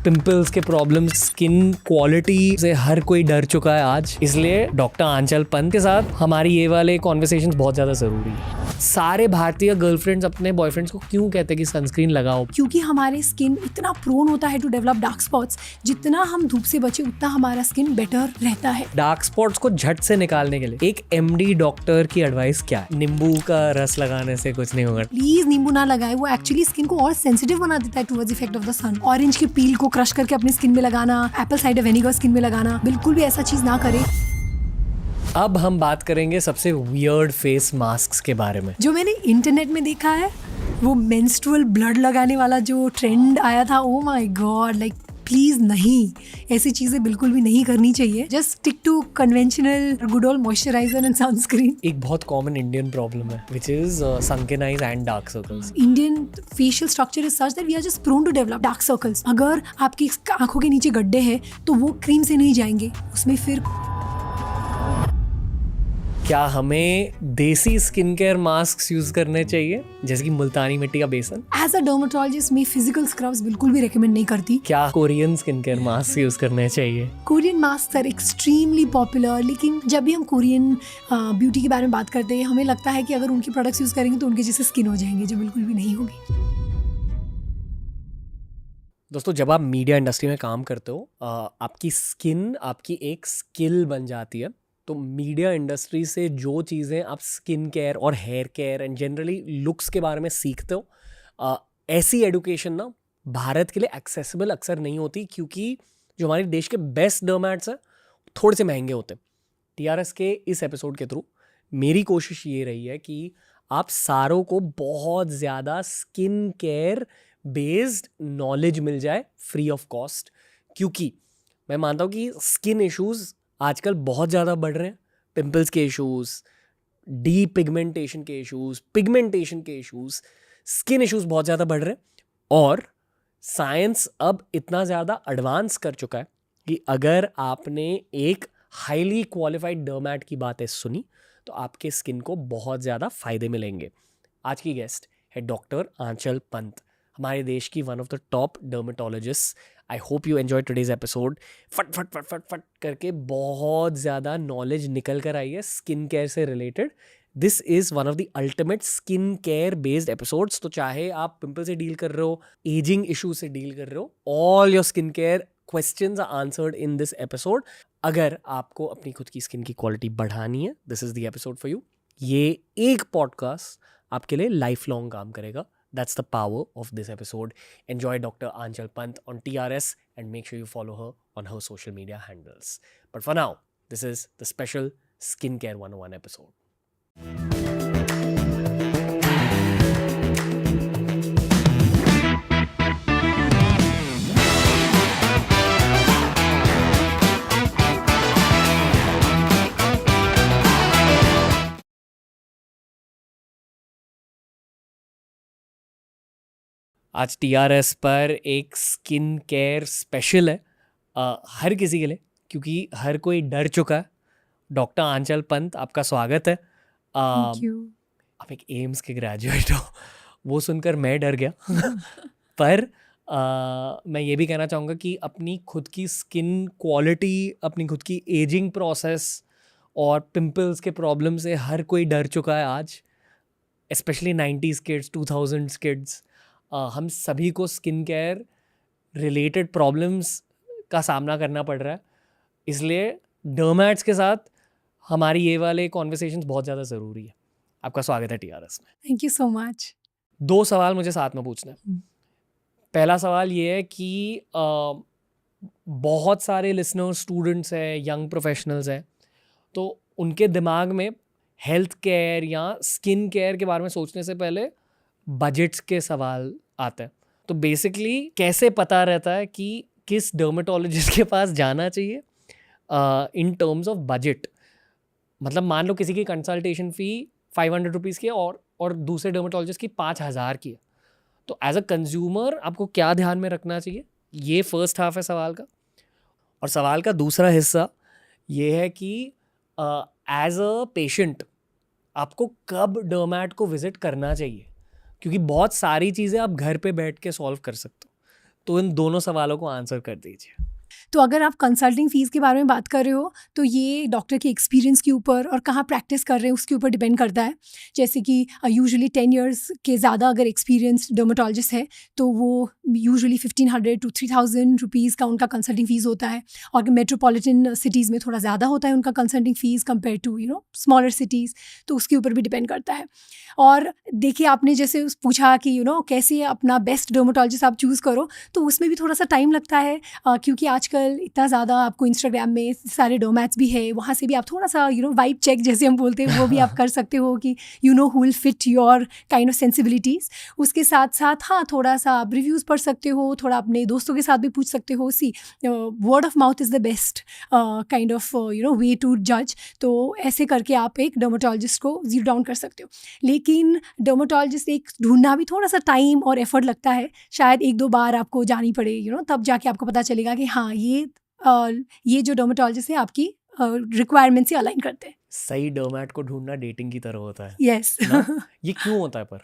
Pimples के problems, skin quality से हर कोई डर चुका है आज। इसलिए डॉक्टर आंचल पंत के साथ हमारी ये वाले कॉन्वर्सेशंस बहुत ज़्यादा ज़रूरी है। सारे भारतीय गर्लफ्रेंड्स अपने बॉयफ्रेंड्स को क्यों कहते हैं कि सनस्क्रीन लगाओ? क्योंकि हमारे स्किन इतना प्रोन होता है टू डेवलप डार्क स्पॉट्स। जितना हम धूप से बचे उतना हमारा स्किन बेटर रहता है। डार्क स्पॉट्स को झट से निकालने के लिए एक एमडी डॉक्टर की एडवाइस क्या है? नींबू का रस लगाने से कुछ नहीं होगा। प्लीज नींबू ना लगाए, वो एक्चुअली स्किन को और सेंसिटिव बना देता है towards effect of the sun. Orange के पील को क्रश करके अपनी स्किन में लगाना, एप्पल साइडर विनेगर स्किन में लगाना, बिल्कुल भी ऐसा चीज ना करें। अब हम बात करेंगे सबसे वियर्ड फेस मास्क के बारे में। जो मैंने इंटरनेट में देखा है, वो मेंस्ट्रुअल ब्लड लगाने वाला जो ट्रेंड आया था, oh my god, like please नहीं, ऐसी चीजें बिल्कुल भी नहीं करनी चाहिए। Just stick to conventional good old moisturiser and sunscreen. एक बहुत कॉमन इंडियन प्रॉब्लम है which is sunken eyes and dark circles. Indian facial structure is such that we are just prone to develop dark circles. अगर आपकी आंखों के नीचे गड्ढे हैं तो वो क्रीम से नहीं जाएंगे, उसमें फिर क्या हमें देसी स्किन केयर मास्क यूज करने चाहिए, जैसे कि मुल्तानी मिट्टी का बेसन? एज अ डर्मेटोलॉजिस्ट मैं फिजिकल स्क्रब्स बिल्कुल भी रेकमेंड नहीं करती। क्या Korean skin care mask use करने चाहिए? Korean mask are extremely popular, लेकिन जब भी हम कोरियन ब्यूटी के बारे में बात करते हैं, हमें लगता है कि अगर उनके प्रोडक्ट्स यूज करेंगे तो उनके जैसे स्किन हो जाएंगे, जो बिल्कुल भी नहीं होगी। दोस्तों, जब आप मीडिया इंडस्ट्री में काम करते हो, आपकी स्किन आपकी एक स्किल बन जाती है। तो मीडिया इंडस्ट्री से जो चीज़ें आप स्किन केयर और hair care and generally looks के बारे में सीखते हो, ऐसी एडुकेशन ना भारत के लिए एक्सेसिबल अक्सर नहीं होती, क्योंकि जो हमारे देश के बेस्ट डर्मैट्स हैं थोड़े से महंगे होते हैं। टीआरएस के इस एपिसोड के थ्रू मेरी कोशिश ये रही है कि आप सारों को बहुत ज़्यादा स्किन केयर बेस्ड नॉलेज मिल जाए फ्री ऑफ कॉस्ट, क्योंकि मैं मानता हूँ कि स्किन इश्यूज़ आजकल बहुत ज़्यादा बढ़ रहे हैं। पिंपल्स के इश्यूज़, डी पिगमेंटेशन के इश्यूज़, पिगमेंटेशन के इश्यूज़, स्किन इश्यूज़ बहुत ज़्यादा बढ़ रहे हैं। और साइंस अब इतना ज़्यादा एडवांस कर चुका है कि अगर आपने एक हाईली क्वालिफाइड डर्मैट की बातें सुनी तो आपके स्किन को बहुत ज़्यादा फ़ायदे मिलेंगे। आज की गेस्ट है डॉक्टर आंचल पंत, हमारे देश की one of the top dermatologist. I hope you enjoy today's episode. फट फट फट फट फट करके बहुत ज़्यादा नॉलेज निकल कर आई है स्किन केयर से related. This is one of the ultimate skin care based episodes. तो चाहे आप पिंपल से डील कर रहे हो, एजिंग इशू से डील कर रहे हो, all your skin care questions are answered in this episode. अगर आपको अपनी खुद की स्किन की क्वालिटी बढ़ानी है, this is the episode for you. ये एक पॉडकास्ट आपके लिए लाइफ लॉन्ग काम करेगा। That's the power of this episode. Enjoy Dr. Anchal Pant on TRS and make sure you follow her on her social media handles. But for now, this is the special Skincare 101 episode. आज TRS पर एक skin care special है, हर किसी के लिए, क्योंकि हर कोई डर चुका है। डॉक्टर आंचल पंत, आपका स्वागत है। Thank you. आप एक एम्स के ग्रेजुएट हो, वो सुनकर मैं डर गया। पर मैं ये भी कहना चाहूँगा कि अपनी खुद की स्किन क्वालिटी, अपनी खुद की एजिंग प्रोसेस और पिंपल्स के प्रॉब्लम से हर कोई डर चुका है आज, specially 90s kids, 2000s kids. हम सभी को स्किन केयर रिलेटेड प्रॉब्लम्स का सामना करना पड़ रहा है। इसलिए डर्मैट्स के साथ हमारी ये वाले कॉन्वर्सेशंस बहुत ज़्यादा ज़रूरी है। आपका स्वागत है TRS में। Thank you so much. 2 सवाल मुझे साथ में पूछना है। पहला सवाल ये है कि बहुत सारे लिसनर्स स्टूडेंट्स हैं, यंग प्रोफेशनल्स हैं, तो उनके दिमाग में हेल्थ केयर या स्किन केयर के बारे में सोचने से पहले बजट्स के सवाल आते हैं। तो बेसिकली कैसे पता रहता है कि किस डर्मेटोलॉजिस्ट के पास जाना चाहिए इन टर्म्स ऑफ बजट? मतलब मान लो किसी की कंसल्टेशन फ़ी 500 रुपीज़ की है और दूसरे डर्मेटोलॉजिस्ट की 5000 की है, तो एज अ कंज्यूमर आपको क्या ध्यान में रखना चाहिए? ये फर्स्ट हाफ है सवाल का। और सवाल का दूसरा हिस्सा ये है कि एज अ पेशेंट आपको कब डर्मैट को विजिट करना चाहिए, क्योंकि बहुत सारी चीज़ें आप घर पे बैठ के सॉल्व कर सकते हो। तो इन दोनों सवालों को आंसर कर दीजिए। तो अगर आप कंसल्टिंग फ़ीस के बारे में बात कर रहे हो तो ये डॉक्टर के एक्सपीरियंस के ऊपर और कहाँ प्रैक्टिस कर रहे हैं उसके ऊपर डिपेंड करता है। जैसे कि यूजुअली 10 इयर्स के ज़्यादा अगर एक्सपीरियंस्ड डर्मेटोलॉजिस्ट है तो वो यूजुअली 1500 to 3000 रुपीज़ का उनका कंसल्टिंग फ़ीस होता है। और मेट्रोपॉलिटन सिटीज़ में थोड़ा ज़्यादा होता है उनका consulting fees compare to smaller cities, तो उसके ऊपर भी डिपेंड करता है। और देखिए आपने जैसे पूछा कि कैसे अपना बेस्ट डर्मेटोलॉजिस्ट आप चूज़ करो, तो उसमें भी थोड़ा सा टाइम लगता है क्योंकि आजकल इतना ज़्यादा आपको इंस्टाग्राम में सारे डोमैट्स भी है, वहाँ से भी आप थोड़ा सा वाइब चेक जैसे हम बोलते हैं वो भी आप कर सकते हो कि who will fit your kind of sensibilities. उसके साथ साथ हाँ थोड़ा सा आप रिव्यूज़ पढ़ सकते हो, थोड़ा अपने दोस्तों के साथ भी पूछ सकते हो। See word of mouth is the best kind of way to जज। तो ऐसे करके आप एक डर्मेटोलॉजिस्ट को जीरो डाउन कर सकते हो। लेकिन डर्मेटोलॉजिस्ट एक ढूंढना भी थोड़ा सा टाइम और एफर्ट लगता है, शायद 1-2 बार आपको जानी पड़े तब जाके आपको पता चलेगा कि हाँ ये जो डर्मेटोलॉजिस्ट है आपकी रिक्वायरमेंट से अलाइन करते हैं। सही डर्मेट को ढूंढना डेटिंग की तरह होता है यस ना? ये क्यों होता है पर?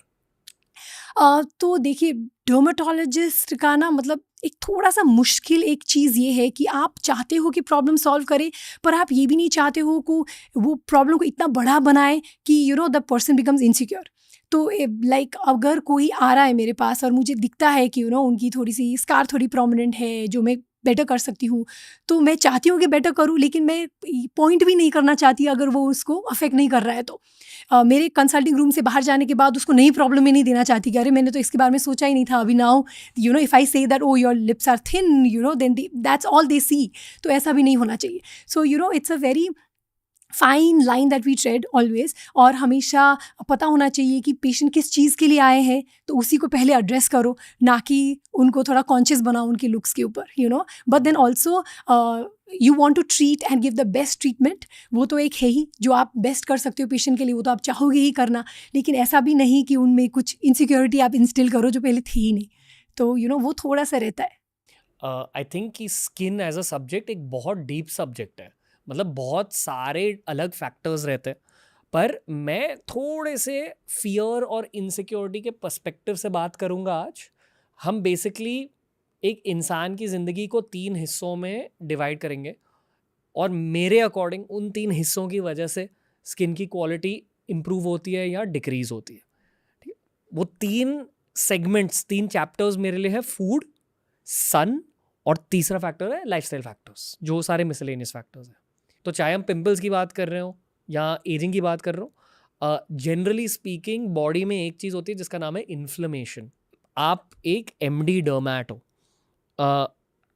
तो देखिए डर्मेटोलॉजिस्ट का ना मतलब एक थोड़ा सा मुश्किल एक चीज़ ये है कि आप चाहते हो कि प्रॉब्लम सॉल्व करे, पर आप ये भी नहीं चाहते हो को वो प्रॉब्लम को इतना बड़ा बनाए कि द पर्सन बिकम्स इनसिक्योर। तो लाइक अगर कोई आ रहा है मेरे पास और मुझे दिखता है कि उनकी थोड़ी सी स्कार थोड़ी प्रोमिनेंट है जो मैं बेटर कर सकती हूँ, तो मैं चाहती हूँ कि बेटर करूँ, लेकिन मैं पॉइंट भी नहीं करना चाहती अगर वो उसको अफेक्ट नहीं कर रहा है। तो मेरे कंसल्टिंग रूम से बाहर जाने के बाद उसको नई प्रॉब्लम में नहीं देना चाहती कि अरे मैंने तो इसके बारे में सोचा ही नहीं था। अभी now if I say that oh your lips are thin then that's all they see. तो ऐसा भी नहीं होना चाहिए। So it's a very fine line that we tread always. और हमेशा पता होना चाहिए कि पेशेंट किस चीज़ के लिए आए हैं, तो उसी को पहले एड्रेस करो, ना कि उनको थोड़ा कॉन्शियस बनाओ उनके लुक्स के ऊपर but then also you want to treat and give the best treatment. वो तो एक है ही जो आप बेस्ट कर सकते हो पेशेंट के लिए, वो तो आप चाहोगे ही करना, लेकिन ऐसा भी नहीं कि उनमें कुछ इनसिक्योरिटी आप इंस्टिल करो जो पहले थी ही नहीं। तो वो थोड़ा सा रहता है। आई थिंक कि स्किन एज अ सब्जेक्ट एक बहुत डीप सब्जेक्ट है, मतलब बहुत सारे अलग फैक्टर्स रहते हैं। पर मैं थोड़े से फियर और इनसिक्योरिटी के पर्सपेक्टिव से बात करूँगा आज। हम बेसिकली एक इंसान की ज़िंदगी को 3 हिस्सों में डिवाइड करेंगे और मेरे अकॉर्डिंग उन 3 हिस्सों की वजह से स्किन की क्वालिटी इम्प्रूव होती है या डिक्रीज़ होती है। ठीक है, वो 3 सेगमेंट्स 3 चैप्टर्स मेरे लिए है फूड, सन और तीसरा फैक्टर है लाइफस्टाइल फैक्टर्स, जो सारे मिसलेनियस फैक्टर्स हैं। तो चाहे हम पिंपल्स की बात कर रहे हो या एजिंग की बात कर रहे हो, जनरली स्पीकिंग बॉडी में एक चीज़ होती है जिसका नाम है इन्फ्लेमेशन। आप एक एमडी डर्मैट हो,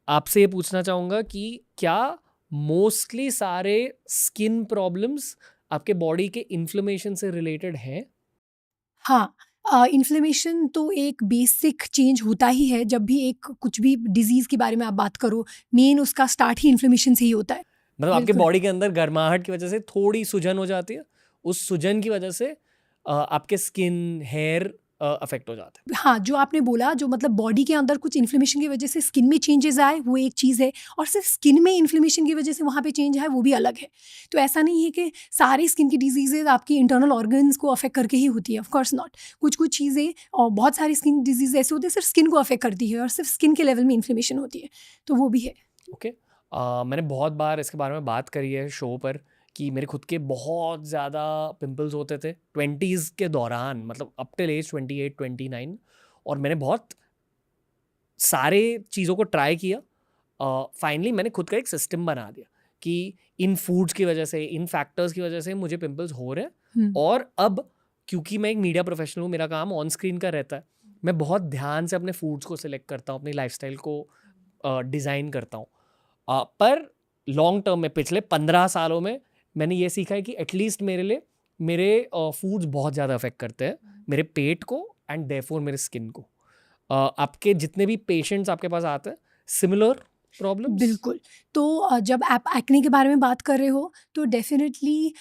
आपसे ये पूछना चाहूँगा कि क्या मोस्टली सारे स्किन प्रॉब्लम्स आपके बॉडी के इन्फ्लेमेशन से रिलेटेड हैं? हाँ, इन्फ्लेमेशन तो एक बेसिक चेंज होता ही है जब भी एक कुछ भी डिजीज़ के बारे में आप बात करो, मेन उसका स्टार्ट ही इन्फ्लेमेशन से ही होता है। मतलब आपके बिल्कुल। बॉडी के अंदर गर्माहट की वजह से थोड़ी सूजन हो जाती है, उस सूजन की वजह से आपके स्किन हेयर अफेक्ट हो जाता है। हाँ, जो आपने बोला जो मतलब बॉडी के अंदर कुछ इन्फ्लेमेशन की वजह से स्किन में चेंजेस आए वो एक चीज़ है, और सिर्फ स्किन में इन्फ्लेमेशन की वजह से वहाँ पे चेंज आए वो भी अलग है। तो ऐसा नहीं है कि सारी स्किन की डिजीज़ेज़ आपकी इंटरनल ऑर्गन्स को अफेक्ट करके ही होती है, ऑफ कोर्स नॉट। कुछ चीज़ें और बहुत सारी स्किन डिजीज़ ऐसे होते हैं सिर्फ स्किन को अफेक्ट करती है और सिर्फ स्किन के लेवल में इन्फ्लेमेशन होती है, तो वो भी है। ओके, मैंने बहुत बार इसके बारे में बात करी है शो पर कि मेरे खुद के बहुत ज़्यादा पिंपल्स होते थे 20s के दौरान, मतलब अप टिल एज 28 29, और मैंने बहुत सारे चीज़ों को ट्राई किया। फाइनली मैंने खुद का एक सिस्टम बना दिया कि इन फूड्स की वजह से, इन फैक्टर्स की वजह से मुझे पिंपल्स हो रहे हैं। और अब क्योंकि मैं एक मीडिया प्रोफेशनल हूँ, मेरा काम ऑन स्क्रीन का रहता है, मैं बहुत ध्यान से अपने फूड्स को सिलेक्ट करता हूँ, अपनी लाइफस्टाइल को डिज़ाइन करता हूँ। पर लॉन्ग टर्म में पिछले 15 सालों में मैंने ये सीखा है कि एटलीस्ट मेरे लिए मेरे फूड्स बहुत ज़्यादा अफेक्ट करते हैं मेरे पेट को एंड देयरफॉर मेरे स्किन को। आपके जितने भी पेशेंट्स आपके पास आते हैं सिमिलर प्रॉब्लम्स? बिल्कुल। तो जब आप एक्ने के बारे में बात कर रहे हो तो डेफ़िनेटली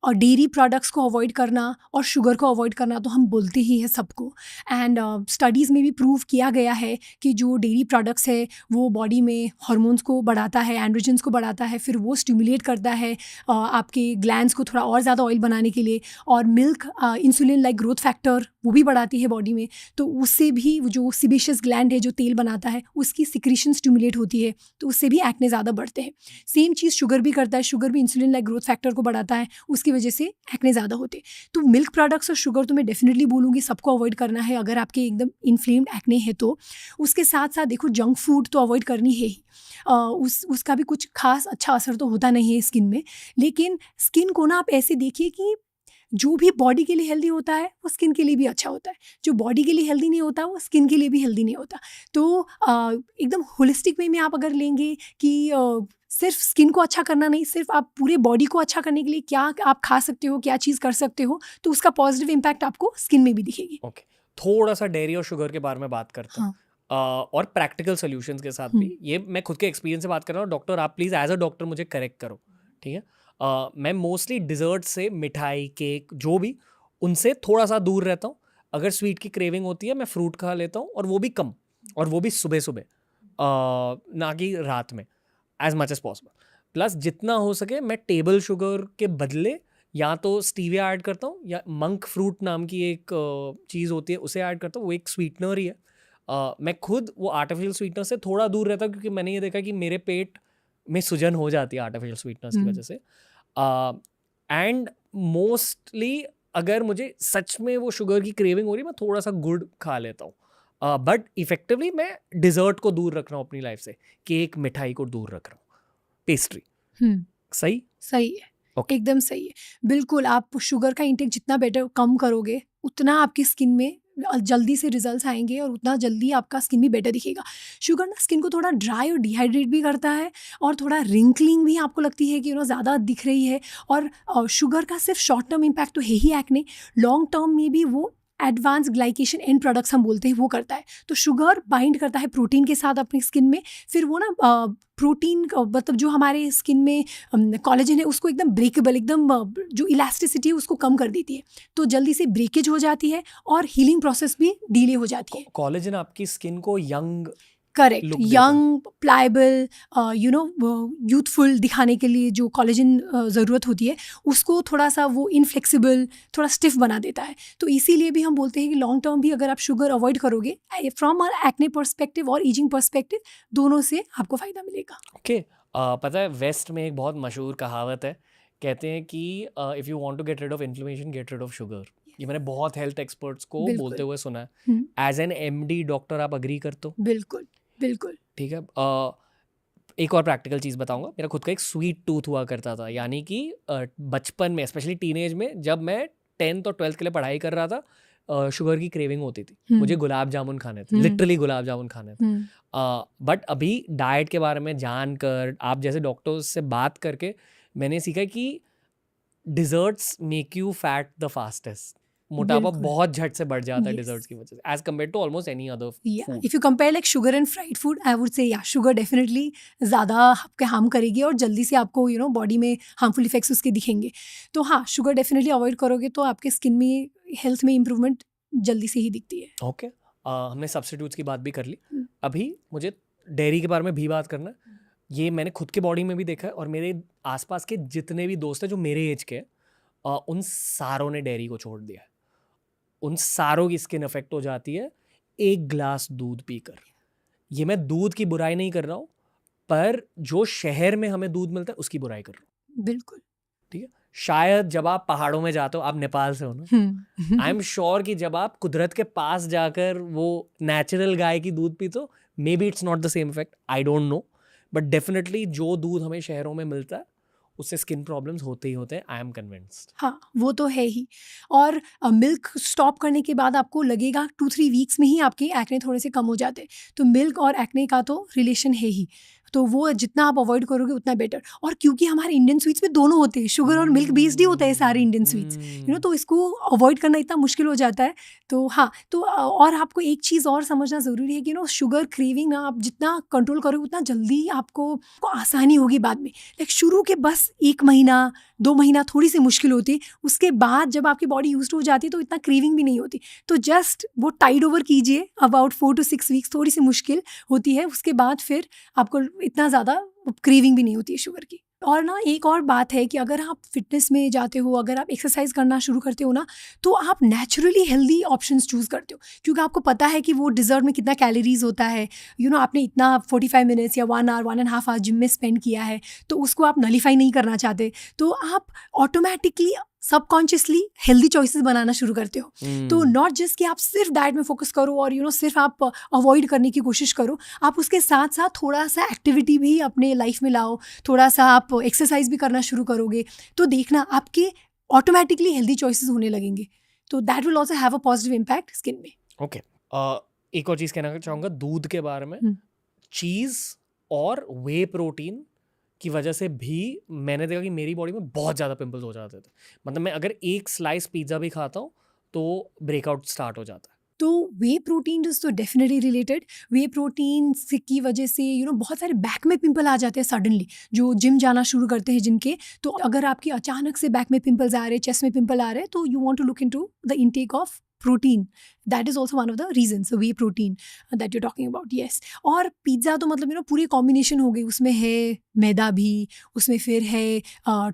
और डेयरी प्रोडक्ट्स को अवॉइड करना और शुगर को अवॉइड करना तो हम बोलते ही है सबको। एंड स्टडीज़ में भी प्रूव किया गया है कि जो डेयरी प्रोडक्ट्स है वो बॉडी में हार्मोन्स को बढ़ाता है, एंड्रोजन्स को बढ़ाता है, फिर वो स्टिमुलेट करता है आपके ग्लैंड्स को थोड़ा और ज़्यादा ऑयल बनाने के लिए। और milk insulin like growth factor वो भी बढ़ाती है बॉडी में, तो उससे भी वो जो सिबेशियस ग्लैंड है जो तेल बनाता है उसकी सिक्रीशन स्टिमुलेट होती है, तो उससे भी एक्ने ज़्यादा बढ़ते हैं। सेम चीज़ शुगर भी करता है, शुगर भी इंसुलिन लाइक ग्रोथ फैक्टर को बढ़ाता है, उसकी वजह से एक्ने ज़्यादा होते हैं। तो मिल्क प्रोडक्ट्स और शुगर तो मैं डेफिनेटली बोलूँगी सबको अवॉइड करना है अगर आपके एकदम इन्फ्लेम्ड एक्ने है तो। उसके साथ साथ देखो जंक फूड तो अवॉइड करनी है ही। उसका भी कुछ खास अच्छा असर तो होता नहीं है स्किन में, लेकिन स्किन को ना आप ऐसे देखिए कि जो भी बॉडी के लिए हेल्दी होता है वो स्किन के लिए भी अच्छा होता है, जो बॉडी के लिए हेल्दी नहीं होता वो स्किन के लिए भी हेल्दी नहीं होता। तो एकदम होलिस्टिक वे में आप अगर लेंगे कि सिर्फ स्किन को अच्छा करना नहीं, सिर्फ आप पूरे बॉडी को अच्छा करने के लिए क्या आप खा सकते हो, क्या चीज़ कर सकते हो, तो उसका पॉजिटिव इम्पैक्ट आपको स्किन में भी दिखेगी। ओके, थोड़ा सा डेयरी और शुगर के बारे में बात करते हैं। हाँ। और प्रैक्टिकल सॉल्यूशंस के साथ भी, ये मैं खुद के एक्सपीरियंस से बात कर रहा हूँ। डॉक्टर आप प्लीज़ एज अ डॉक्टर मुझे करेक्ट करो, ठीक है। मैं मोस्टली डिज़र्ट से, मिठाई, केक जो भी, उनसे थोड़ा सा दूर रहता हूँ। अगर स्वीट की क्रेविंग होती है मैं फ्रूट खा लेता हूँ, और वो भी कम, और वो भी सुबह सुबह, ना कि रात में, as much as possible. Plus जितना हो सके मैं टेबल शुगर के बदले या तो स्टीविया ऐड करता हूँ, या मंक फ्रूट नाम की एक चीज़ होती है उसे ऐड करता हूँ। वो एक स्वीटनर ही है। मैं खुद वो आर्टिफिशियल स्वीटनर से थोड़ा दूर रहता हूँ, क्योंकि मैंने ये देखा कि मेरे पेट में सूजन हो जाती है आर्टिफिशियल स्वीटनर्स की वजह से। एंड मोस्टली अगर मुझे सच में वो शुगर की क्रेविंग हो रही है, मैं थोड़ा सा गुड़ खा लेता हूँ। बट इफेक्टिवली मैं डिज़र्ट को दूर रख रहा हूँ अपनी लाइफ से, केक, मिठाई को दूर रख रहा हूँ, पेस्ट्री। सही सही है। Okay. एकदम सही है, बिल्कुल। आप शुगर का इंटेक जितना बेटर कम करोगे उतना आपकी स्किन में जल्दी से रिजल्ट्स आएंगे और उतना जल्दी आपका स्किन भी बेटर दिखेगा। शुगर ना स्किन को थोड़ा ड्राई और डिहाइड्रेट भी करता है, और थोड़ा रिंकलिंग भी आपको लगती है कि ज़्यादा दिख रही है। और शुगर का सिर्फ शॉर्ट टर्म इम्पैक्ट तो है ही एक्ने, लॉन्ग टर्म में भी वो एडवांस ग्लाइकेशन एंड प्रोडक्ट्स हम बोलते हैं वो करता है। तो शुगर बाइंड करता है प्रोटीन के साथ अपनी स्किन में, फिर वो ना प्रोटीन मतलब जो हमारे स्किन में कोलेजन है उसको एकदम ब्रेकेबल, एकदम जो इलास्टिसिटी है उसको कम कर देती है, तो जल्दी से ब्रेकेज हो जाती है और हीलिंग प्रोसेस भी डिले हो जाती है। कोलेजन आपकी स्किन को यंग, करेक्ट, look देता यंग, प्लायबल, यूथफुल दिखाने के लिए जो कोलेजन ज़रूरत होती है उसको थोड़ा सा वो इनफ्लेक्सिबल, थोड़ा स्टिफ बना देता है। तो इसीलिए भी हम बोलते हैं कि लॉन्ग टर्म भी अगर आप शुगर अवॉइड करोगे फ्रॉम एक्ने पर्सपेक्टिव और एजिंग पर्सपेक्टिव, दोनों से आपको फ़ायदा मिलेगा। ओके। पता है वेस्ट में एक बहुत मशहूर कहावत है, कहते हैं कि if you want to get rid of inflammation, get rid of sugar. ये मैंने बहुत हेल्थ एक्सपर्ट्स को बिल्कुल। बोलते हुए सुना है। हम्म, एज एन एमडी डॉक्टर आप अग्री करते हो? बिल्कुल बिल्कुल। ठीक है। एक और प्रैक्टिकल चीज़ बताऊंगा। मेरा खुद का एक स्वीट टूथ हुआ करता था, यानी कि बचपन में, स्पेशली टीनेज में, जब मैं 10th और 12th के लिए पढ़ाई कर रहा था, शुगर की क्रेविंग होती थी। मुझे गुलाब जामुन खाने थे, लिटरली गुलाब जामुन खाने थे। बट अभी डाइट के बारे में जानकर, आप जैसे डॉक्टर्स से बात करके, मैंने सीखा कि desserts make you fat the fastest. मोटापा बिल्कुल। बहुत झट से बढ़ जाता है Yes. डिजर्ट्स की वजह से, as compare to almost any other food. If you compare like sugar and fried food, I would say sugar definitely ज़्यादा आपके हार्म करेगी और जल्दी से आपको बॉडी में हार्मफुल इफेक्ट्स उसके दिखेंगे। तो हाँ, शुगर डेफिनेटली अवॉइड करोगे तो आपके स्किन में, हेल्थ में इम्प्रूवमेंट जल्दी से ही दिखती है। ओके। हमने सब्स्टिट्यूट्स की बात भी कर ली। अभी मुझे डेयरी के बारे में भी बात करना है। ये मैंने खुद के बॉडी में भी देखा है, और मेरे आसपास के जितने भी दोस्त हैं जो मेरे एज के हैं, उन सारों ने डेयरी को छोड़ दिया है। उन सारों की स्किन अफेक्ट हो जाती है एक ग्लास दूध पीकर। ये मैं दूध की बुराई नहीं कर रहा हूँ, पर जो शहर में हमें दूध मिलता है उसकी बुराई कर रहा हूँ। बिल्कुल। ठीक है। शायद जब आप पहाड़ों में जाते हो, आप नेपाल से हो ना, आई एम श्योर कि जब आप कुदरत के पास जाकर वो नेचुरल गाय की दूध पीते हो, may be it's not the same effect, I don't no, but definitely जो दूध हमें शहरों में मिलता है उससे स्किन प्रॉब्लम्स होते ही होते हैं, आई एम कन्विंस्ड। हाँ, वो तो है ही। और मिल्क स्टॉप करने के बाद आपको लगेगा 2-3 वीक्स में ही आपके एक्ने थोड़े से कम हो जाते हैं। तो मिल्क और एक्ने का तो रिलेशन है ही। तो वो जितना आप अवॉइड करोगे उतना बेटर। और क्योंकि हमारे इंडियन स्वीट्स में दोनों होते हैं, शुगर और मिल्क बेस्ड ही होता है सारे इंडियन स्वीट्स, तो इसको अवॉइड करना इतना मुश्किल हो जाता है। तो हाँ, तो और आपको एक चीज़ और समझना ज़रूरी है कि शुगर क्रेविंग ना आप जितना कंट्रोल करोगे उतना जल्दी आपको आसानी होगी बाद में। लाइक शुरू के बस 1 महीना 2 महीना थोड़ी सी मुश्किल होती है, उसके बाद जब आपकी बॉडी यूज्ड हो जाती है तो इतना क्रेविंग भी नहीं होती। तो जस्ट वो टाइड ओवर कीजिए, अबाउट 4 to 6 वीक्स थोड़ी सी मुश्किल होती है, उसके बाद फिर आपको इतना ज़्यादा क्रेविंग भी नहीं होती है शुगर की। और ना एक और बात है कि अगर आप फिटनेस में जाते हो, अगर आप एक्सरसाइज करना शुरू करते हो ना, तो आप नेचुरली हेल्दी ऑप्शंस चूज़ करते हो, क्योंकि आपको पता है कि वो डिज़र्ट में कितना कैलोरीज होता है। आपने इतना 45 मिनट्स या 1 आवर 1.5 आवर जिम में स्पेंड किया है, तो उसको आप नलीफाई नहीं करना चाहते, तो आप ऑटोमेटिकली सबकॉन्शियसली हेल्दी चॉइसेस बनाना शुरू करते हो। तो नॉट जस्ट कि आप सिर्फ डाइट में फोकस करो और सिर्फ आप अवॉइड करने की कोशिश करो, आप उसके साथ साथ थोड़ा सा एक्टिविटी भी अपने लाइफ में लाओ, थोड़ा सा आप एक्सरसाइज भी करना शुरू करोगे, तो देखना आपके ऑटोमेटिकली हेल्दी चॉइसेस होने लगेंगे। तो that will also have a positive impact skin में। ओके, एक और चीज़ कहना चाहूँगा दूध के बारे में। चीज़ और वे प्रोटीन की वजह से भी मैंने देखा कि मेरी बॉडी में बहुत ज़्यादा पिंपल्स हो जाते थे। मतलब मैं अगर एक स्लाइस पिज़्ज़ा भी खाता हूँ तो ब्रेकआउट स्टार्ट हो जाता है। तो वे प्रोटीन इज तो डेफिनेटली रिलेटेड। वे प्रोटीन की वजह से बहुत सारे बैक में पिंपल आ जाते हैं सडनली, जो जिम जाना शुरू करते हैं जिनके। तो अगर आपके अचानक से बैक में पिंपल्स आ रहे हैं, चेस्ट में पिंपल आ रहे हैं, तो you want to look into the intake of protein. That is also one of the reasons, way protein that you talking about. Yes, और पिज्ज़ा तो मतलब पूरी कॉम्बिनेशन हो गई, उसमें है मैदा भी, उसमें फिर है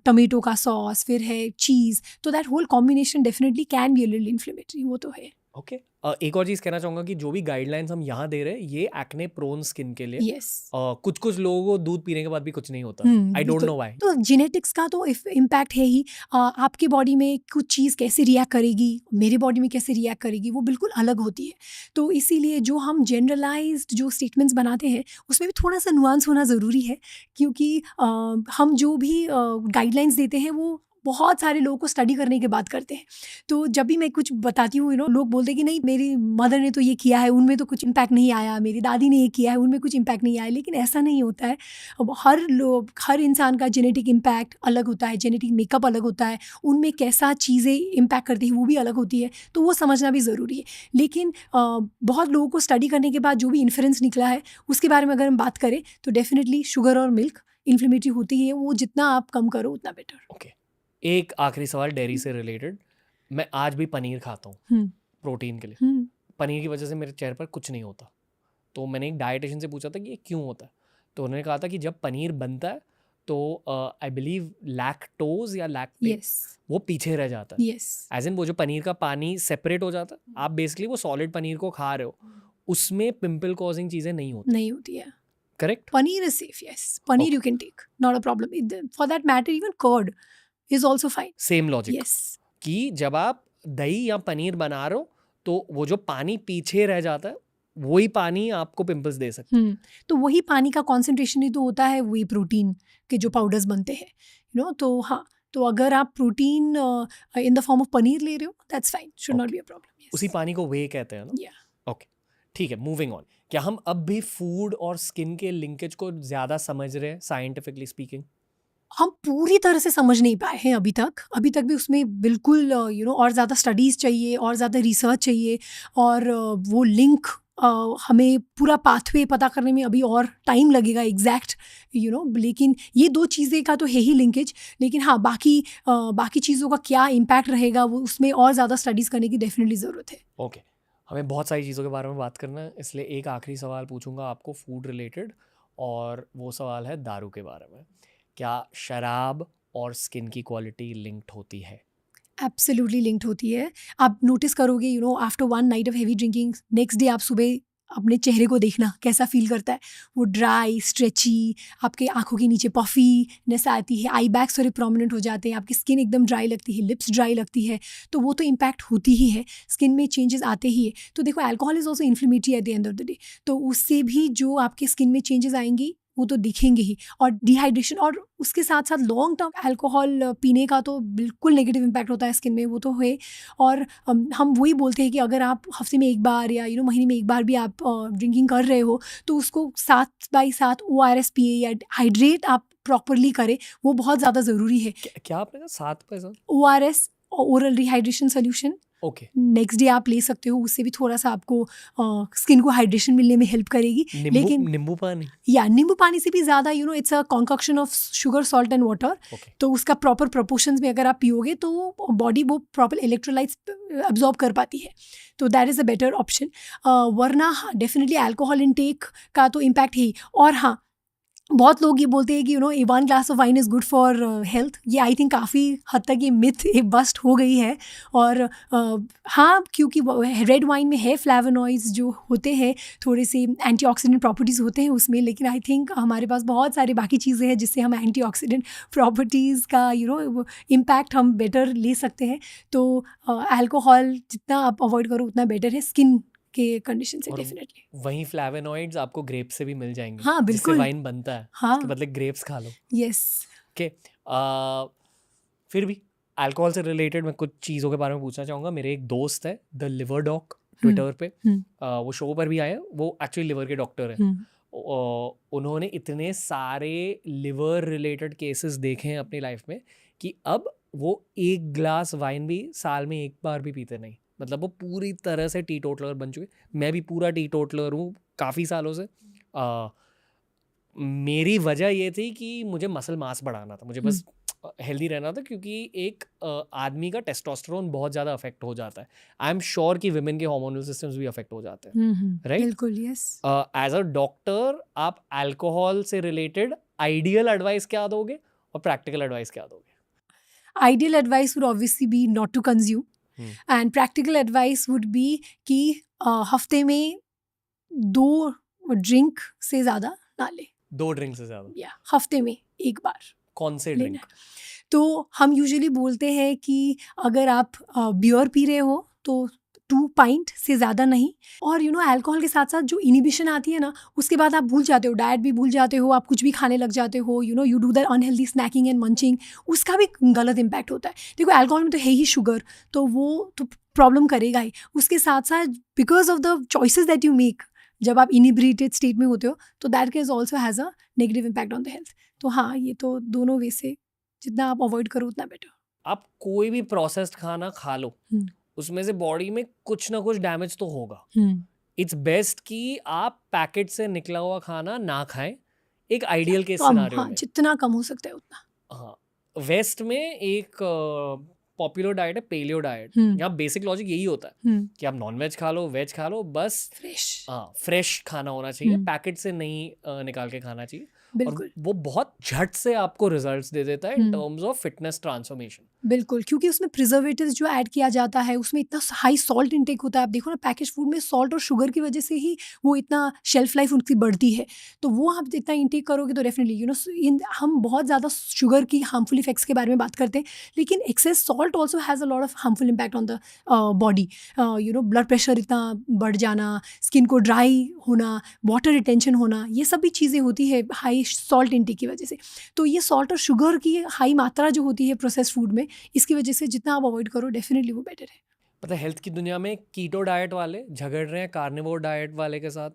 टमेटो का सॉस, फिर है चीज़, तो that whole combination definitely can be a little inflammatory, वो तो है। ओके, एक और चीज़ कहना चाहूँगा कि जो भी गाइडलाइंस हम यहाँ दे रहे हैं ये एक्ने प्रोन स्किन के लिए। Yes. कुछ लोगों को दूध पीने के बाद भी कुछ नहीं होता। आई डोंट नो व्हाई। तो जेनेटिक्स का तो इम्पैक्ट है ही। आपकी बॉडी में कुछ चीज़ कैसे रिएक्ट करेगी, मेरी बॉडी में कैसे रिएक्ट करेगी, वो बिल्कुल अलग होती है। तो इसीलिए जो हम जनरलाइज्ड जो स्टेटमेंट्स बनाते हैं उसमें भी थोड़ा सा नुआंस होना ज़रूरी है, क्योंकि हम जो भी गाइडलाइंस देते हैं वो बहुत सारे लोगों को स्टडी करने के बाद करते हैं। तो जब भी मैं कुछ बताती हूँ लोग बोलते हैं कि नहीं, मेरी मदर ने तो ये किया है, उनमें तो कुछ इम्पैक्ट नहीं आया, मेरी दादी ने ये किया है, उनमें कुछ इम्पैक्ट नहीं आया। लेकिन ऐसा नहीं होता है। अब हर इंसान का जेनेटिक इम्पैक्ट अलग होता है, जेनेटिक मेकअप अलग होता है, उनमें कैसा चीज़ें इम्पैक्ट करती है वो भी अलग होती है, तो वो समझना भी ज़रूरी है। लेकिन बहुत लोगों को स्टडी करने के बाद जो भी इन्फ्रेंस निकला है उसके बारे में अगर हम बात करें तो डेफिनेटली शुगर और मिल्क इन्फ्लेमेटरी होती है, वो जितना आप कम करो उतना बेटर। ओके, एक आखिरी सवाल डेयरी से रिलेटेड। मैं आज भी पनीर खाता हूँ प्रोटीन के लिए। पनीर की वजह से मेरे चेहरे पर कुछ नहीं होता। तो मैंने एक डाइटिशियन से पूछा था कि ये क्यों होता है, तो उन्होंने कहा था कि जब पनीर बनता है तो आई बिलीव लैक्टोज या लैक्टेज वो पीछे रह जाता है। एज इन वो जो पनीर का पानी सेपरेट हो जाता है, आप बेसिकली वो सॉलिड पनीर को खा रहे हो, उसमें पिंपल कॉजिंग चीज़ें नहीं होती है। Correct? Paneer is safe, yes, paneer you can take, not a problem. For that matter even curd is also fine. Same logic. Yes. कि जब आप दही या पनीर बना रहे हो तो वो जो पानी पीछे रह जाता है वही पानी आपको पिंपल्स दे सकता है। तो वही पानी का कॉन्सेंट्रेशन ही तो होता है वही प्रोटीन के जो पाउडर्स बनते हैं। तो हाँ, तो अगर आप protein in the form of paneer ले रहे हो that's fine, should not be a problem. उसी पानी को वे कहते हैं ना? ओके, ठीक है, मूविंग ऑन। क्या हम अब भी फूड और स्किन के लिंकेज को ज़्यादा समझ रहे हैं साइंटिफिकली स्पीकिंग? हम पूरी तरह से समझ नहीं पाए हैं अभी तक भी उसमें बिल्कुल और ज़्यादा स्टडीज़ चाहिए और ज़्यादा रिसर्च चाहिए, और वो लिंक हमें पूरा पाथवे पता करने में अभी और टाइम लगेगा एग्जैक्ट लेकिन ये 2 चीज़ें का तो है ही लिंकेज। लेकिन हाँ, बाकी चीज़ों का क्या इम्पैक्ट रहेगा वो उसमें और ज़्यादा स्टडीज़ करने की डेफिनेटली ज़रूरत है। ओके, हमें बहुत सारी चीज़ों के बारे में बात करना है, इसलिए एक आखिरी सवाल पूछूंगा आपको फूड रिलेटेड, और वो सवाल है दारू के बारे में। क्या शराब और स्किन की क्वालिटी लिंक्ड होती है? एब्सोल्युटली लिंक्ड होती है। आप नोटिस करोगे after 1 night of heavy drinking, next day आप सुबह अपने चेहरे को देखना कैसा फील करता है, वो ड्राई स्ट्रेची, आपके आंखों के नीचे पफीनेस आती है, आई बैग्स थोड़े प्रोमिनेंट हो जाते हैं, आपकी स्किन एकदम ड्राई लगती है, लिप्स ड्राई लगती है, तो वो तो इम्पैक्ट होती ही है, स्किन में चेंजेस आते ही है। तो देखो, alcohol is also inflammatory at the end of the day, तो उससे भी जो आपके स्किन में चेंजेस आएंगी वो तो दिखेंगे ही, और डिहाइड्रेशन, और उसके साथ साथ लॉन्ग टर्म अल्कोहल पीने का तो बिल्कुल नेगेटिव इम्पैक्ट होता है स्किन में, वो तो है। और हम वही बोलते हैं कि अगर आप हफ्ते में एक बार या महीने में एक बार भी आप ड्रिंकिंग कर रहे हो तो उसको 7/7 ORS पिए या हाइड्रेट आप प्रॉपरली करें, वो बहुत ज़्यादा ज़रूरी है। क्या आपने कहा 7/7? ORS, oral rehydration solution, okay. Next day आप ले सकते हो, उससे भी थोड़ा सा आपको स्किन को हाइड्रेशन मिलने में हेल्प करेगी। लेकिन नींबू पानी? या नींबू पानी से भी ज़्यादा it's a concoction of sugar, salt and water. Okay. तो उसका प्रॉपर प्रोपोर्शंस में अगर आप पियोगे तो बॉडी वो प्रॉपर इलेक्ट्रोलाइट्स अब्जॉर्ब कर पाती है, तो that is a better option. वरना हाँ, डेफिनेटली अल्कोहल इनटेक का तो इम्पैक्ट है ही। और हाँ, बहुत लोग ये बोलते हैं कि 1 glass of wine is good for health. ये आई थिंक काफ़ी हद तक ये मिथ बस्ट हो गई है। और हाँ, क्योंकि रेड वाइन में है फ्लेवोनॉइड्स जो होते हैं, थोड़े से एंटीऑक्सीडेंट प्रॉपर्टीज़ होते हैं उसमें, लेकिन आई थिंक हमारे पास बहुत सारी बाकी चीज़ें हैं जिससे हम एंटीऑक्सीडेंट प्रॉपर्टीज़ का इम्पैक्ट हम बेटर ले सकते हैं। तो अल्कोहल जितना आप अवॉइड करो उतना बेटर है स्किन के कंडीशन से, और डेफिनेटली। वहीं फ्लेवोनॉइड्स आपको ग्रेप से भी मिल जाएंगे, हाँ, जिससे बिल्कुल। वाइन बनता है। हाँ, उसके बदले ग्रेप्स खा लो। यस। ओके। फिर भी अल्कोहल से रिलेटेड मैं कुछ चीज़ों के बारे में पूछना चाहूँगा। मेरे एक दोस्त है द लिवर डॉक ट्विटर पे, वो शो पर भी आए, वो एक्चुअली लिवर के डॉक्टर हैं। उन्होंने इतने सारे लिवर रिलेटेड केसेस देखे हैं अपनी लाइफ में कि अब वो 1 ग्लास वाइन भी साल में एक बार भी पीते नहीं। मतलब वो पूरी तरह से टी टोटलर बन चुके। मैं भी पूरा टी टोटलर हूँ काफ़ी सालों से। मेरी वजह ये थी कि मुझे मसल मास बढ़ाना था, मुझे बस हेल्दी रहना था, क्योंकि एक आदमी का टेस्टोस्टेरोन बहुत ज़्यादा अफेक्ट हो जाता है। आई एम श्योर कि विमेन के हार्मोनल सिस्टम्स भी अफेक्ट हो जाते हैं, राइट? बिल्कुल, यस। एज अ डॉक्टर आप अल्कोहल से रिलेटेड आइडियल एडवाइस क्या दोगे और प्रैक्टिकल एडवाइस क्या दोगे? Ideal advice would obviously be not to consume, and practical advice would be कि हफ्ते में 2 ड्रिंक से ज़्यादा ना ले। 2 ड्रिंक से ज़्यादा? या हफ्ते में एक बार कौन से लेना ड्रिंक? तो हम यूजुअली बोलते हैं कि अगर आप बियर पी रहे हो तो 2 पाइंट से ज़्यादा नहीं। और अल्कोहल के साथ साथ जो इनिबिशन आती है ना, उसके बाद आप भूल जाते हो, डाइट भी भूल जाते हो, आप कुछ भी खाने लग जाते हो, you do that unhealthy snacking and munching, उसका भी गलत इम्पैक्ट होता है। देखो, अल्कोहल में तो है ही शुगर, तो वो तो प्रॉब्लम करेगा ही। उसके साथ साथ because of the choices that you make जब आप इनिब्रिटेड स्टेट में होते हो, तो that causes also has a negative impact on the health. तो हाँ, ये तो दोनों वे से जितना आप अवॉइड करो उतना बेटर। आप कोई भी प्रोसेस्ड खाना खा लो, उसमें से बॉडी में कुछ ना कुछ डैमेज तो होगा। इट्स बेस्ट कि आप पैकेट से निकला हुआ खाना ना खाएं, एक आइडियल केस सिनेरियो में। जितना कम हो सकता है उतना। हाँ, वेस्ट में एक पॉपुलर डाइट है पेलियो डाइट। यहाँ बेसिक लॉजिक यही होता है कि आप नॉन वेज खा लो, वेज खा लो, बस फ्रेश खाना होना चाहिए, पैकेट से नहीं निकाल के खाना चाहिए। और वो बहुत झट से आपको रिजल्ट्स दे देता है in terms of fitness transformation. बिल्कुल, क्योंकि उसमें प्रिजर्वेटिव्स जो ऐड किया जाता है, उसमें इतना हाई सॉल्ट इंटेक होता है। आप देखो ना, पैकेज फूड में सॉल्ट और शुगर की वजह से ही वो इतना शेल्फ लाइफ उनकी बढ़ती है। तो वो आप इतना इंटेक करोगे तो डेफिनेटली हम बहुत ज़्यादा शुगर की हार्मफुल इफेक्ट्स के बारे में बात करते हैं, लेकिन excess salt also has a lot of harmful impact on the body. Blood pressure इतना बढ़ जाना, स्किन को ड्राई होना, वाटर रिटेंशन होना, ये सब भी चीज़ें होती है हाई सॉल्ट इंटेक की वजह से। तो ये सॉल्ट और शुगर की हाई मात्रा जो होती है प्रोसेस्ड फूड में, इसकी वजह से जितना आप अवॉइड करो डेफिनेटली वो बेटर है। पता है, हेल्थ की दुनिया में कीटो डाइट वाले झगड़ रहे हैं कार्निवोर डाइट वाले के साथ,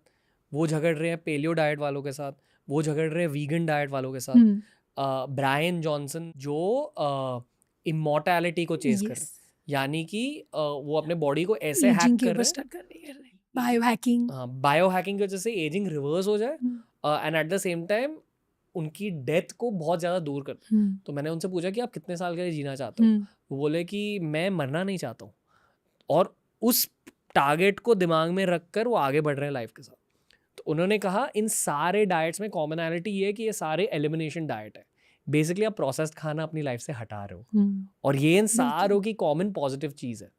वो झगड़ रहे हैं पेलियो डाइट वालों के साथ, वो झगड़ रहे हैं वीगन डाइट वालों के साथ। ब्रायन जॉनसन जो इमॉर्टैलिटी को चेस कर रहे हैं, यानी कि वो अपने बॉडी को ऐसे हैक कर रहे हैं, बायो हैकिंग। बायो हैकिंग की वजह से एजिंग रिवर्स हो जाए and at the same time उनकी डेथ को बहुत ज़्यादा दूर कर। तो मैंने उनसे पूछा कि आप कितने साल के लिए जीना चाहते हो? वो बोले कि मैं मरना नहीं चाहता हूँ, और उस टारगेट को दिमाग में रख कर वो आगे बढ़ रहे हैं लाइफ के साथ। तो उन्होंने कहा इन सारे डाइट्स में कॉमनैलिटी ये है कि ये सारे एलिमिनेशन डाइट है। बेसिकली आप प्रोसेस्ड खाना अपनी लाइफ से हटा रहे हो, और ये इन सारों की कॉमन पॉजिटिव चीज़ है।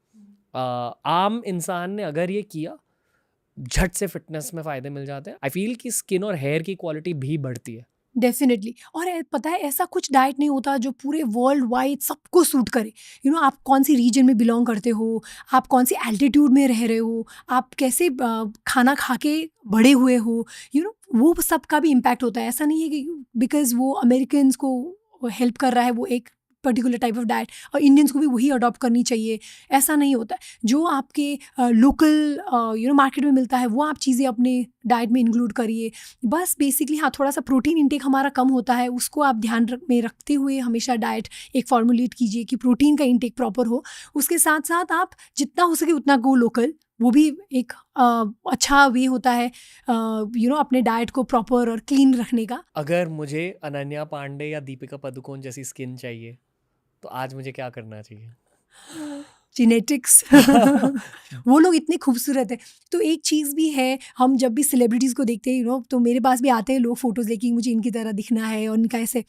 आम इंसान ने अगर ये किया, झट से फिटनेस में फ़ायदे मिल जाते हैं। आई फील कि स्किन और हेयर की क्वालिटी भी बढ़ती है। डेफिनेटली। और पता है, ऐसा कुछ डाइट नहीं होता जो पूरे वर्ल्ड वाइड सबको सूट करे। आप कौन सी रीजन में बिलोंग करते हो, आप कौन सी एल्टीट्यूड में रह रहे हो, आप कैसे खाना खा के बड़े हुए हो, वो सबका भी इम्पैक्ट होता है। ऐसा नहीं है कि बिकॉज वो अमेरिकन्स को हेल्प कर रहा है वो एक पर्टिकुलर टाइप ऑफ डाइट और इंडियंस को भी वही अडॉप्ट करनी चाहिए, ऐसा नहीं होता है। जो आपके लोकल मार्केट में मिलता है वो आप चीज़ें अपने डाइट में इंक्लूड करिए। बस बेसिकली हाँ, थोड़ा सा प्रोटीन इंटेक हमारा कम होता है, उसको आप ध्यान में रखते हुए हमेशा डाइट एक फॉर्मुलेट कीजिए कि प्रोटीन का इंटेक प्रॉपर हो। उसके साथ साथ आप जितना हो सके उतना गो लोकल, वो भी एक अच्छा वे होता है अपने डाइट को प्रॉपर और क्लीन रखने का। अगर मुझे अनन्या पांडे या दीपिका पादुकोण जैसी स्किन चाहिए तो आज मुझे क्या करना चाहिए? जेनेटिक्स वो लोग इतने खूबसूरत है। तो एक चीज़ भी है, हम जब भी सेलिब्रिटीज़ को देखते हैं तो मेरे पास भी आते हैं लोग फ़ोटोज़ लेके मुझे इनकी तरह दिखना है और इनका ऐसे।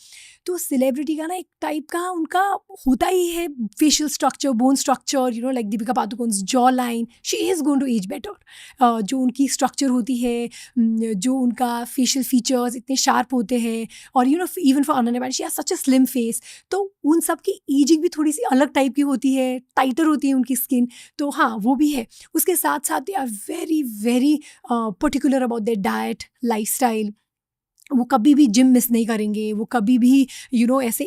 तो सेलिब्रिटी का ना एक टाइप का उनका होता ही है facial structure, bone structure, like Deepika Padukone's jaw line, she is going to age better. जो उनकी स्ट्रक्चर होती है, जो उनका फेशियल फीचर्स इतने शार्प होते हैं, और even for Ananya Panday she has such a slim face, तो उन सब की एजिंग भी थोड़ी सी अलग टाइप की होती है, टाइटर होती है उनकी स्किन। तो हाँ, वो भी है। उसके साथ साथ they are very very particular about their diet, lifestyle. वो कभी भी जिम मिस नहीं करेंगे, वो कभी भी ऐसे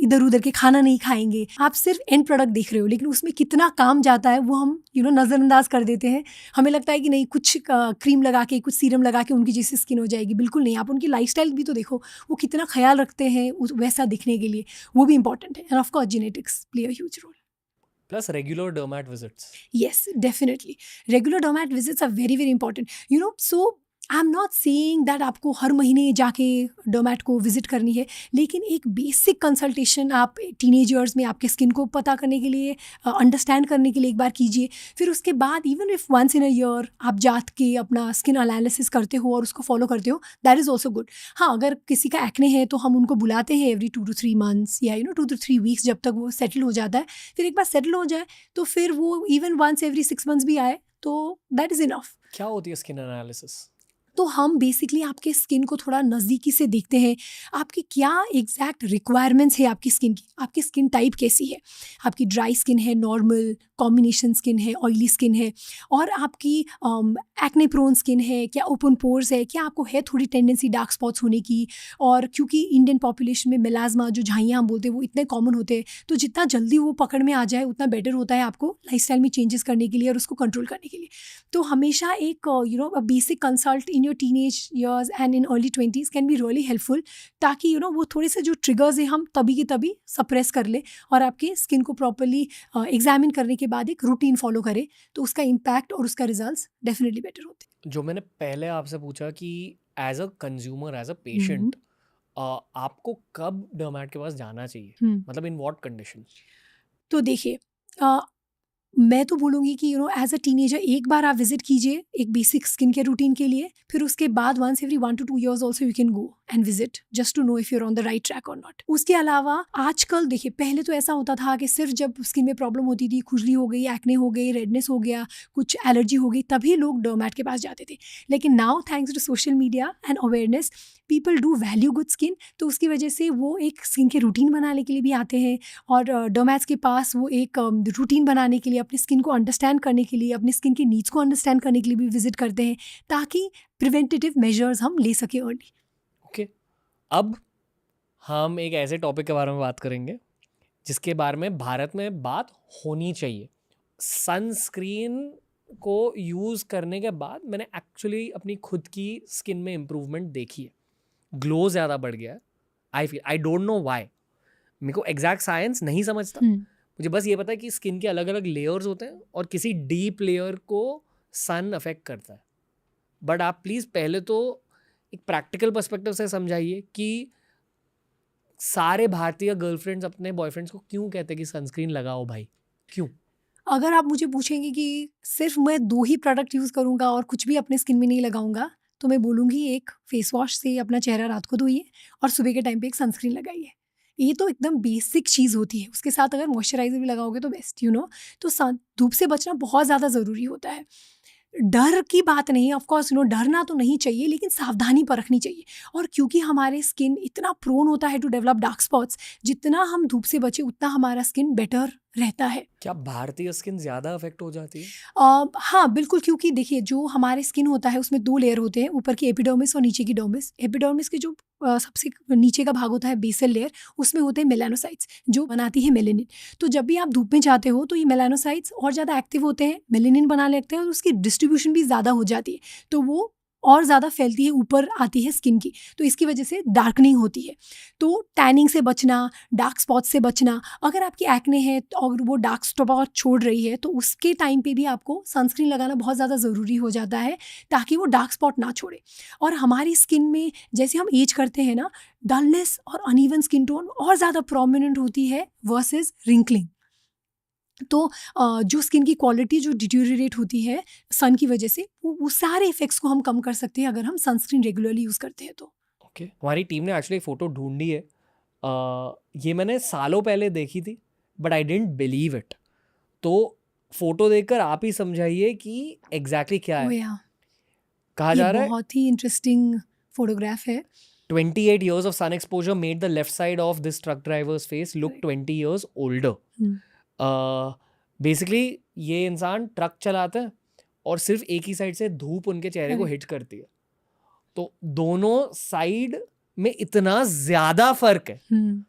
इधर उधर के खाना नहीं खाएंगे। आप सिर्फ एंड प्रोडक्ट देख रहे हो, लेकिन उसमें कितना काम जाता है वो हम नज़रअंदाज कर देते हैं। हमें लगता है कि नहीं, कुछ क्रीम लगा के, कुछ सीरम लगा के उनकी जैसी स्किन हो जाएगी। बिल्कुल नहीं, आप उनकी लाइफस्टाइल भी तो देखो, वो कितना ख्याल रखते हैं वैसा दिखने के लिए, वो भी इंपॉर्टेंट है। And of course genetics play a huge role. Plus regular dermat visits. Yes, definitely. Regular dermat visits are very, very important. So I'm not saying that आपको हर महीने जाके डर्मैट को विजिट करनी है, लेकिन एक बेसिक कंसल्टेशन आप टीनेजर्स में आपके स्किन को पता करने के लिए, अंडरस्टैंड करने के लिए एक बार कीजिए। फिर उसके बाद even if once in a year आप जाके अपना स्किन एनालिसिस करते हो और उसको फॉलो करते हो, दैट इज़ ऑल्सो गुड। हाँ, अगर किसी का एक्ने है तो हम उनको बुलाते हैं एवरी 2 to 3 months या 2 to 3 weeks, जब तक वो सेटल हो जाता है। फिर एक बार सेटल हो जाए तो फिर वो इवन वंस एवरी 6 months भी आए तो दैट इज़ इनफ। क्या होती है स्किन एनालिसिस? तो हम बेसिकली आपके स्किन को थोड़ा नज़दीकी से देखते हैं, आपकी क्या एग्जैक्ट रिक्वायरमेंट्स है आपकी स्किन की, आपकी स्किन टाइप कैसी है, आपकी ड्राई स्किन है, नॉर्मल, कॉम्बिनेशन स्किन है, ऑयली स्किन है, और आपकी एक्ने प्रोन स्किन है, क्या ओपन पोर्स है, क्या आपको है थोड़ी टेंडेंसी डार्क स्पॉट्स होने की। और क्योंकि इंडियन पॉपुलेशन में मेलाज्मा, जो झाइयाँ हम बोलते हैं, वो इतने कॉमन होते हैं, तो जितना जल्दी वो पकड़ में आ जाए उतना बेटर होता है आपको लाइफस्टाइल में चेंजेस करने के लिए और उसको कंट्रोल करने के लिए। तो हमेशा एक a basic consult in your teenage years and in early 20s can be really helpful, ताकि वो थोड़े से जो ट्रिगर्स हैं हम तभी के तभी सप्रेस कर ले और आपके स्किन को प्रॉपरली एग्जामिन करने के बाद एक रूटीन फॉलो करे, तो उसका इम्पैक्ट और उसका रिजल्ट्स डेफिनेटली बेटर होते हैं। जो मैंने पहले आपसे पूछा कि as a consumer, as a patient, आपको कब डर्मैट के पास जाना चाहिए, मतलब इन व्हाट कंडीशन? तो देखिए, मैं तो बोलूँगी कि एज अ टीनेजर एक बार आप विजिट कीजिए एक बेसिक स्किन केयर रूटीन के लिए। फिर उसके बाद once every 1 to 2 years also you can go and visit just to know if you are on the right track और नॉट। उसके अलावा आजकल देखिए, पहले तो ऐसा होता था कि सिर्फ जब स्किन में प्रॉब्लम होती थी, खुजली हो गई, एक्ने हो गई, रेडनेस हो गया, कुछ एलर्जी हो गई, तभी लोग डर्मैट के पास जाते थे। लेकिन now thanks to social media and awareness, people do value good skin, तो उसकी वजह से वो एक स्किन के रूटीन बनाने के लिए भी आते हैं, और डर्मैट्स के पास वो एक रूटीन बनाने के लिए, अपनी स्किन को अंडरस्टैंड करने के लिए, अपनी स्किन के नीड्स को अंडरस्टैंड करने के लिए भी विजिट करते हैं, ताकि प्रिवेंटिव मेजर्स हम ले सके अर्ली। ओके, अब हम एक ऐसे टॉपिक के बारे में बात करेंगे जिसके बारे में भारत में बात होनी चाहिए। सनस्क्रीन को यूज़ करने के बाद मैंने एक्चुअली अपनी खुद की स्किन में इम्प्रूवमेंट देखी है, ग्लो ज़्यादा बढ़ गया है। आई डोंट नो वाई, मेरे को एग्जैक्ट साइंस नहीं समझता। मुझे बस ये पता है कि स्किन के अलग अलग लेयर्स होते हैं और किसी डीप लेयर को सन अफेक्ट करता है। बट आप प्लीज़ पहले तो एक प्रैक्टिकल पर्सपेक्टिव से समझाइए कि सारे भारतीय गर्लफ्रेंड्स अपने बॉयफ्रेंड्स को क्यों कहते हैं कि सनस्क्रीन लगाओ भाई, क्यों? अगर आप मुझे पूछेंगे कि सिर्फ मैं 2 ही प्रोडक्ट यूज़ करूँगा और कुछ भी अपने स्किन में नहीं लगाऊंगा, तो मैं बोलूँगी एक फेस वॉश से अपना चेहरा रात को धोइए और सुबह के टाइम पे एक सनस्क्रीन लगाइए। ये तो एकदम बेसिक चीज़ होती है। उसके साथ अगर मॉइस्चराइज़र भी लगाओगे तो बेस्ट, तो धूप से बचना बहुत ज़्यादा ज़रूरी होता है। डर की बात नहीं है, ऑफ कोर्स डरना तो नहीं चाहिए, लेकिन सावधानी परखनी चाहिए। और क्योंकि हमारे स्किन इतना प्रोन होता है टू डेवलप डार्क स्पॉट्स, जितना हम धूप से बचे उतना हमारा स्किन बेटर रहता है। क्या भारतीय स्किन ज़्यादा अफेक्ट हो जाती है? हाँ, बिल्कुल, क्योंकि देखिए जो हमारे स्किन होता है उसमें 2 लेयर होते हैं, ऊपर की एपिडर्मिस और नीचे की डर्मिस। एपिडर्मिस के जो सबसे नीचे का भाग होता है बेसल लेयर, उसमें होते हैं मेलानोसाइट्स जो बनाती है मेलानिन। तो जब भी आप धूप में जाते हो तो ये मेलानोसाइट्स और ज़्यादा एक्टिव होते हैं, मेलानिन बना लेते हैं और उसकी डिस्ट्रीब्यूशन भी ज़्यादा हो जाती है। तो वो और ज़्यादा फैलती है, ऊपर आती है स्किन की, तो इसकी वजह से डार्कनिंग होती है। तो टैनिंग से बचना, डार्क स्पॉट्स से बचना, अगर आपकी एक्ने है और वो डार्क स्पॉट छोड़ रही है तो उसके टाइम पे भी आपको सनस्क्रीन लगाना बहुत ज़्यादा ज़रूरी हो जाता है, ताकि वो डार्क स्पॉट ना छोड़े। और हमारी स्किन में जैसे हम एज करते हैं ना, डलनेस और अनइवन स्किन टोन और ज़्यादा प्रोमिनेंट होती है वर्सेस रिंकलिंग। तो जो स्किन की क्वालिटी जो डिटेरियोरेट होती है सन की वजह से, वो सारे इफ़ेक्ट्स को हम कम कर सकते हैं अगर हम सनस्क्रीन रेगुलरली यूज़ करते हैं तो। ओके, हमारी टीम ने एक्चुअली फ़ोटो ढूँढी है। ये मैंने सालों पहले देखी थी, but I didn't believe it. तो फ़ोटो देखकर आप ही समझाइए कि एग्ज़ैक्टली क्या ओह है? या! कहा ये जा रहा है बहुत ही इंटरेस्टिंग फ़ोटोग्राफ है। 28 years of sun exposure made the left side of this truck driver's face look right. 20 years older. Hmm, basically ये इंसान ट्रक चलाता है और सिर्फ एक ही साइड से धूप उनके चेहरे को करेक्ट। हिट करती है। तो दोनों साइड में इतना ज़्यादा फ़र्क है। हुँ।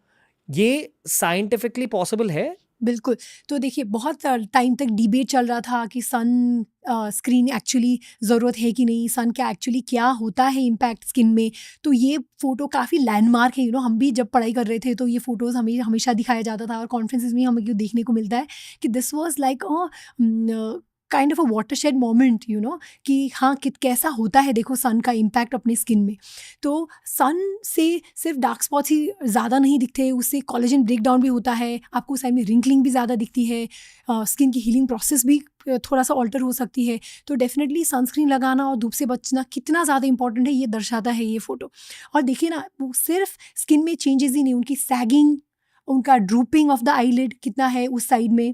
ये साइंटिफिकली पॉसिबल है? बिल्कुल। तो देखिए बहुत टाइम तक डिबेट चल रहा था कि सन स्क्रीन एक्चुअली ज़रूरत है कि नहीं, सन का एक्चुअली क्या होता है इम्पैक्ट स्किन में। तो ये फ़ोटो काफ़ी लैंडमार्क है, हम भी जब पढ़ाई कर रहे थे तो ये फ़ोटोज़ हमें हमेशा दिखाया जाता था और कॉन्फ्रेंसेस में हमें ये देखने को मिलता है कि this was like kind of a watershed moment, कि हाँ, कैसा होता है देखो सन का इम्पैक्ट अपने स्किन में। तो सन से सिर्फ डार्क स्पॉट्स ही ज़्यादा नहीं दिखते, उससे कोलेजन ब्रेक डाउन भी होता है, आपको उस टाइम में रिंकलिंग भी ज़्यादा दिखती है, स्किन की हीलिंग प्रोसेस भी थोड़ा सा ऑल्टर हो सकती है। तो डेफिनेटली सनस्क्रीन लगाना और धूप से बचना कितना ज़्यादा इंपॉर्टेंट है, ये दर्शाता है ये फ़ोटो। और देखिए ना, वो सिर्फ स्किन में चेंजेस ही नहीं, उनकी सैगिंग, उनका ड्रूपिंग ऑफ द आईलिड कितना है उस साइड में,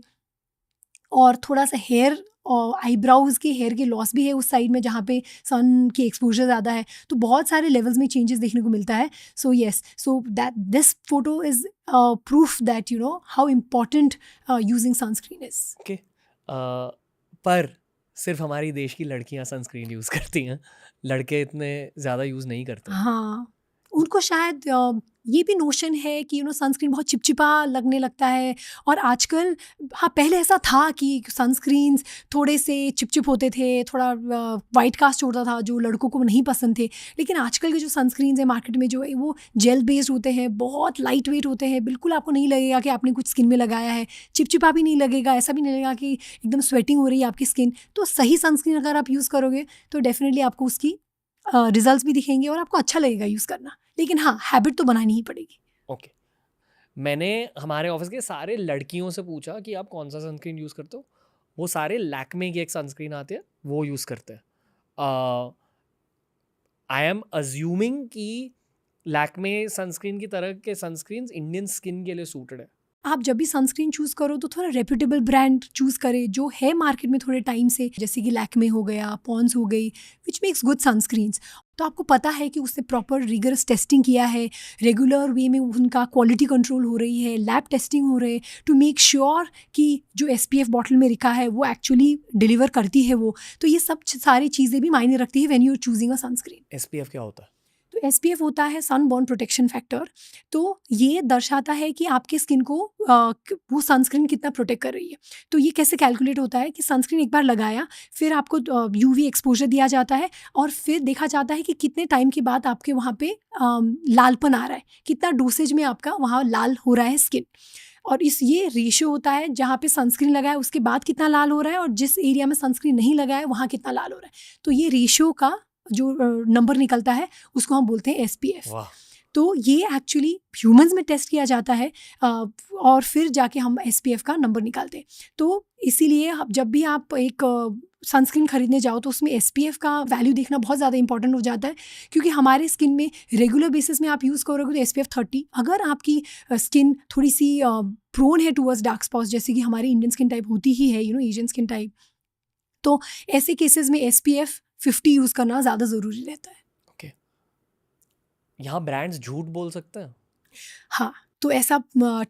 और थोड़ा सा हेयर और आईब्राउज़ के हेयर के लॉस भी है उस साइड में जहाँ पे सन की एक्सपोज़र ज़्यादा है। तो बहुत सारे लेवल्स में चेंजेस देखने को मिलता है। So yes, so that this photo is proof that how important using sunscreen is. Okay. पर सिर्फ हमारी देश की लड़कियां सनस्क्रीन यूज़ करती हैं, लड़के इतने ज़्यादा यूज़ नहीं करते। हाँ, उनको शायद ये भी नोशन है कि सनस्क्रीन बहुत चिपचिपा लगने लगता है। और आजकल, हाँ, पहले ऐसा था कि सनस्क्रीन्स थोड़े से चिपचिप होते थे, थोड़ा वाइट कास्ट छोड़ता था जो लड़कों को नहीं पसंद थे। लेकिन आजकल के जो सनस्क्रीन्स हैं मार्केट में, जो है वो जेल बेस्ड होते हैं, बहुत लाइट वेट होते हैं, बिल्कुल आपको नहीं लगेगा कि आपने कुछ स्किन में लगाया है, चिपचिपा भी नहीं लगेगा, ऐसा भी नहीं लगेगा कि एकदम स्वेटिंग हो रही है आपकी स्किन। तो सही सनस्क्रीन अगर आप यूज़ करोगे तो डेफिनेटली आपको उसकी रिजल्ट्स भी दिखेंगे और आपको अच्छा लगेगा यूज़ करना। लेकिन हाँ, हैबिट तो बनानी ही पड़ेगी। ओके, मैंने हमारे ऑफिस के सारे लड़कियों से पूछा कि आप कौन सा सनस्क्रीन यूज़ करते हो। वो सारे लैक्मे की एक सनस्क्रीन आती है, वो यूज़ करते हैं। आई एम अज्यूमिंग कि लैक्मे सनस्क्रीन की तरह के सनस्क्रीन्स इंडियन स्किन के लिए सूटेड है। आप जब भी सनस्क्रीन चूज़ करो तो थोड़ा रेप्यूटेबल ब्रांड चूज़ करें जो है मार्केट में थोड़े टाइम से, जैसे कि लैक्मे हो गया, पॉन्ड्स हो गई, विच मेक्स गुड सनस्क्रीन्स। तो आपको पता है कि उसने प्रॉपर रिगरस टेस्टिंग किया है, रेगुलर वे में उनका क्वालिटी कंट्रोल हो रही है, लैब टेस्टिंग हो रही है, टू मेक श्योर कि जो SPF बॉटल में लिखा है वो एक्चुअली डिलीवर करती है वो। तो ये सब सारी चीज़ें भी मायने रखती है when you are choosing a sunscreen. SPF क्या होता है? तो SPF होता है सनबर्न प्रोटेक्शन फैक्टर। तो ये दर्शाता है कि आपके स्किन को वो सनस्क्रीन कितना प्रोटेक्ट कर रही है। तो ये कैसे कैलकुलेट होता है कि सनस्क्रीन एक बार लगाया, फिर आपको UV एक्सपोजर दिया जाता है और फिर देखा जाता है कि कितने टाइम के बाद आपके वहाँ पे लालपन आ रहा है, कितना डोसेज में आपका वहाँ लाल हो रहा है स्किन। और ये रेशियो होता है जहाँ पे सनस्क्रीन लगाया उसके बाद कितना लाल हो रहा है, और जिस एरिया में सनस्क्रीन नहीं लगाया वहाँ कितना लाल हो रहा है। तो ये रेशियो का जो नंबर निकलता है उसको हम बोलते हैं SPF। वाह, तो ये एक्चुअली ह्यूमंस में टेस्ट किया जाता है और फिर जाके हम SPF का नंबर निकालते हैं। तो इसीलिए जब भी आप एक सनस्क्रीन खरीदने जाओ तो उसमें SPF का वैल्यू देखना बहुत ज़्यादा इंपॉर्टेंट हो जाता है, क्योंकि हमारे स्किन में रेगुलर बेसिस में आप यूज़ करोगे तो SPF 30। अगर आपकी स्किन थोड़ी सी प्रोन है टूवर्ड्स डार्क स्पॉट्स, जैसे कि हमारी इंडियन स्किन टाइप होती ही है, एशियन स्किन टाइप, तो ऐसे केसेस में SPF 50 यूज़ करना ज़्यादा ज़रूरी रहता है। ओके। यहाँ ब्रांड्स झूठ बोल सकते हैं? हाँ, तो ऐसा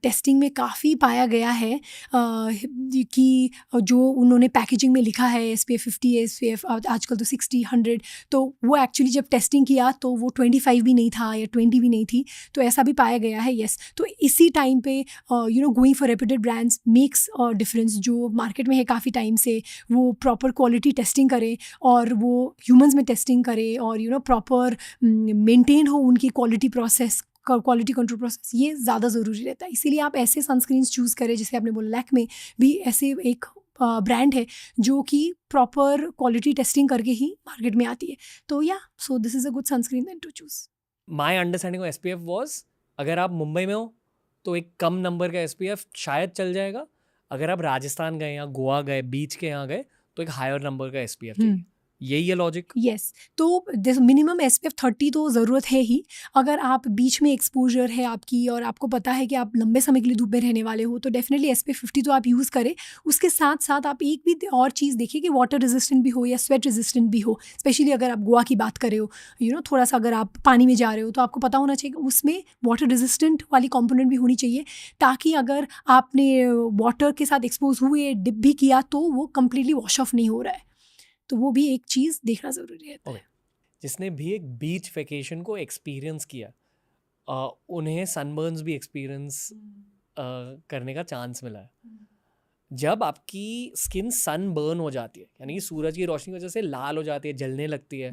टेस्टिंग में काफ़ी पाया गया है कि जो उन्होंने पैकेजिंग में लिखा है SPF 50 SPF आजकल तो 60 100, तो वो एक्चुअली जब टेस्टिंग किया तो वो 25 भी नहीं था या 20 भी नहीं थी, तो ऐसा भी पाया गया है। यस, तो इसी टाइम पे going for reputed brands makes difference. जो मार्केट में है काफ़ी टाइम से, वो प्रॉपर क्वालिटी टेस्टिंग करे और वो ह्यूमंस में टेस्टिंग करे और प्रॉपर मेंटेन हो उनकी quality process, quality control process, ये ज़्यादा ज़रूरी रहता है। इसीलिए आप ऐसे सनस्क्रीन्स चूज़ करें, जैसे आपने बोला लैक्मे भी ऐसे एक ब्रांड है जो कि प्रॉपर क्वालिटी टेस्टिंग करके ही मार्केट में आती है। तो so this is a good sunscreen then to choose. My understanding of SPF was, अगर आप मुंबई में हो तो एक कम नंबर का SPF शायद चल जाएगा, अगर आप राजस्थान गए या गोवा गए, बीच के यहाँ गए, तो एक हायर नंबर का SPF चाहिए। यही है लॉजिक? यस, तो मिनिमम SPF 30 तो ज़रूरत है ही। अगर आप बीच में एक्सपोजर है आपकी और आपको पता है कि आप लंबे समय के लिए धूप में रहने वाले हो, तो डेफिनेटली SPF 50 तो आप यूज़ करें। उसके साथ साथ आप एक भी और चीज़ देखिए कि वाटर रेजिस्टेंट भी हो या स्वेट रेजिस्टेंट भी हो। स्पेशली अगर आप गोवा की बात कर रहे हो, थोड़ा सा अगर आप पानी में जा रहे हो, तो आपको पता होना चाहिए कि उसमें वाटर रेजिस्टेंट वाली कॉम्पोनेंट भी होनी चाहिए, ताकि अगर आपने वाटर के साथ एक्सपोज हुए, डिप भी किया, तो वो कम्प्लीटली वॉश ऑफ नहीं हो रहा है। तो वो भी एक चीज़ देखना ज़रूरी है। Okay. जिसने भी एक बीच वेकेशन को एक्सपीरियंस किया, उन्हें सनबर्न्स भी एक्सपीरियंस करने का चांस मिला है। जब आपकी स्किन सनबर्न हो जाती है, यानी कि सूरज की रोशनी की वजह से लाल हो जाती है, जलने लगती है,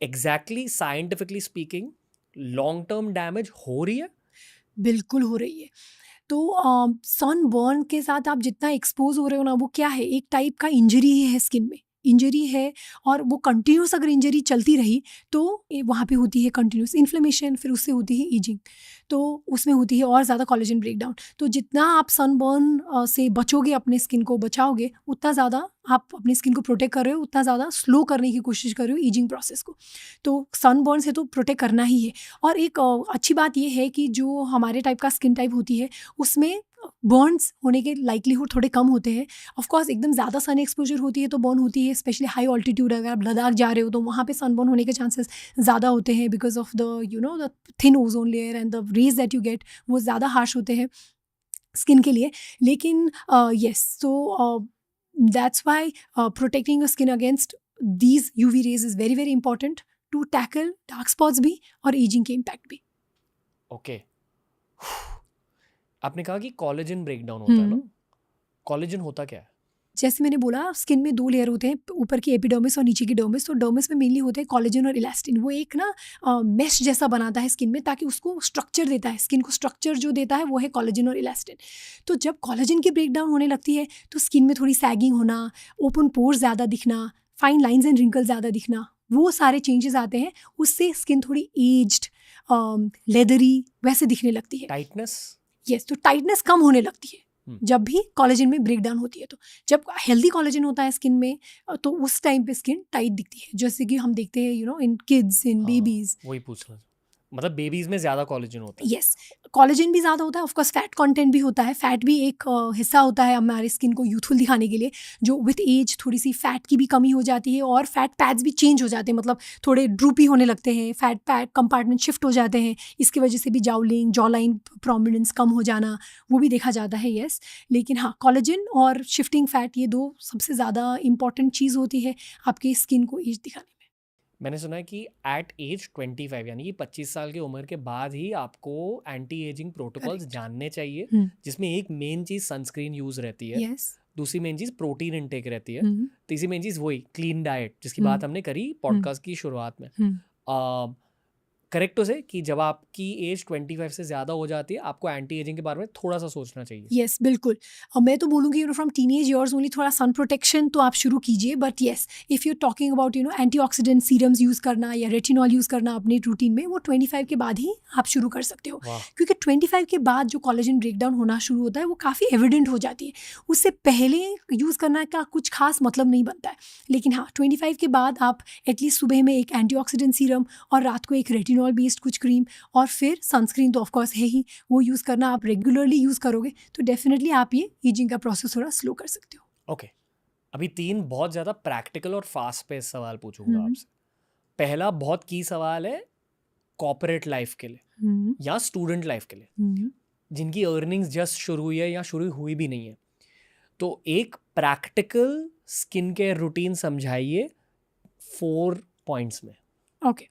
exactly scientifically speaking long term damage हो रही है? बिल्कुल हो रही है। तो सन बर्न के साथ आप जितना एक्सपोज हो रहे हो ना, वो क्या है, एक टाइप का इंजरी है स्किन में, इंजरी है, और वो कंटिन्यूस अगर इंजरी चलती रही तो वहाँ पे होती है कंटिन्यूस इन्फ्लेमेशन, फिर उससे होती है ईजिंग, तो उसमें होती है और ज़्यादा कोलेजन ब्रेकडाउन। तो जितना आप सनबर्न से बचोगे, अपने स्किन को बचाओगे, उतना ज़्यादा आप अपनी स्किन को प्रोटेक्ट कर रहे हो, उतना ज़्यादा स्लो करने की कोशिश कर रहे हो ईजिंग प्रोसेस को। तो सनबर्न से तो प्रोटेक्ट करना ही है। और एक अच्छी बात ये है कि जो हमारे टाइप का स्किन टाइप होती है, उसमें बर्न्स होने के लाइकलीहुड थोड़े कम होते हैं। ऑफ कोर्स एकदम ज़्यादा सन एक्सपोजर होती है तो बर्न होती है, स्पेशली हाई ऑल्टीट्यूड, अगर आप लद्दाख जा रहे हो तो वहाँ पे सनबर्न होने के चांसेस ज़्यादा होते हैं, because of the thin ozone layer and the rays that you get, वो ज़्यादा हार्श होते हैं स्किन के लिए। लेकिन yes, so that's why protecting your skin against these UV rays is very very important to tackle dark spots भी और ageing के इम्पैक्ट भी। ओके, आपने कहा कि कोलेजन ब्रेकडाउन होता है ना, कोलेजन होता क्या है? जैसे मैंने बोला, स्किन में 2 लेयर होते हैं, ऊपर की एपिडर्मिस और नीचे की डर्मिस। तो डर्मिस में मेनली होते हैं कोलेजन और इलास्टिन। वो एक ना मेश जैसा बनाता है स्किन में, ताकि उसको स्ट्रक्चर देता है, स्किन को स्ट्रक्चर जो देता है वो है कोलेजन और इलास्टिन। तो जब कोलेजन की ब्रेकडाउन होने लगती है तो स्किन में थोड़ी सैगिंग होना, ओपन पोर्स ज़्यादा दिखना, फाइन लाइन्स एंड रिंकल्स ज़्यादा दिखना, वो सारे चेंजेस आते हैं। उससे स्किन थोड़ी एज्ड, लेदरी वैसे दिखने लगती है। टाइटनेस? यस, तो टाइटनेस कम होने लगती है जब भी कोलेजन में ब्रेकडाउन होती है। तो जब हेल्दी कोलेजन होता है स्किन में, तो उस टाइम पे स्किन टाइट दिखती है, जैसे कि हम देखते हैं इन किड्स, इन बेबीज। वही पूछना, मतलब बेबीज में ज़्यादा कोलेजन होता है? यस, कोलेजन भी ज़्यादा होता है, ऑफकोर्स फैट कंटेंट भी होता है। फैट भी एक हिस्सा होता है हमारे स्किन को यूथफुल दिखाने के लिए, जो विथ एज थोड़ी सी फैट की भी कमी हो जाती है, और फैट पैड्स भी चेंज हो जाते हैं, मतलब थोड़े ड्रूपी होने लगते हैं, फैट पैड कंपार्टमेंट शिफ्ट हो जाते हैं। इसकी वजह से भी जाउलिंग, जॉ लाइन प्रोमिनेंस कम हो जाना, वो भी देखा जाता है। यस, लेकिन हाँ, कोलेजन और शिफ्टिंग फैट, ये 2 सबसे ज़्यादा इंपॉर्टेंट चीज़ होती है आपकी स्किन को एज दिखाने में। मैंने सुना है कि एट एज 25, यानी कि 25 साल की उम्र के बाद ही आपको एंटी एजिंग प्रोटोकॉल्स जानने चाहिए, जिसमें एक मेन चीज़ सनस्क्रीन यूज़ रहती है, दूसरी मेन चीज़ प्रोटीन इनटेक रहती है, तीसरी मेन चीज़ वही क्लीन डाइट, जिसकी बात हमने करी पॉडकास्ट की शुरुआत में। करेक्ट हो से कि जब आपकी एज 25 से ज़्यादा हो जाती है, आपको एंटी एजिंग के बारे में थोड़ा सा सोचना चाहिए। यस, बिल्कुल। मैं तो बोलूँगी फ्रॉम टीनेज ईयर्स ओनली थोड़ा सन प्रोटेक्शन तो आप शुरू कीजिए। But yes, if you talking about antioxidant serums use करना या रेटिनॉल यूज़ करना अपने रूटीन में, वो 25 के बाद ही आप शुरू कर सकते हो। क्योंकि 25 के बाद जो कोलेजन ब्रेकडाउन होना शुरू होता है वो काफ़ी एविडेंट हो जाती है। उससे पहले यूज़ करना का कुछ खास मतलब नहीं बनता है। लेकिन हाँ, 25 के बाद आप एटलीस्ट सुबह में एक एंटीऑक्सीडेंट सीरम और रात को एक रेटिनॉल बेस्ड कुछ क्रीम, और फिर सनस्क्रीन तो ऑफकोर्स है ही, वो यूज़ करना आप रेगुलरली यूज़ करोगे तो डेफिनेटली आप ये एजिंग का प्रोसेस थोड़ा स्लो कर सकते हो। ओके, अभी 3 बहुत ज़्यादा प्रैक्टिकल और फास्ट पेस सवाल पूछूंगा आपसे। पहला बहुत की सवाल है, कॉर्पोरेट लाइफ के लिए हम्म, या स्टूडेंट लाइफ के लिए, हम्म, जिनकी अर्निंग्स जस्ट शुरू हुई है या शुरू हुई भी नहीं है, तो एक प्रैक्टिकल स्किन केयर रूटीन समझाइए 4 पॉइंट्स में। ओके।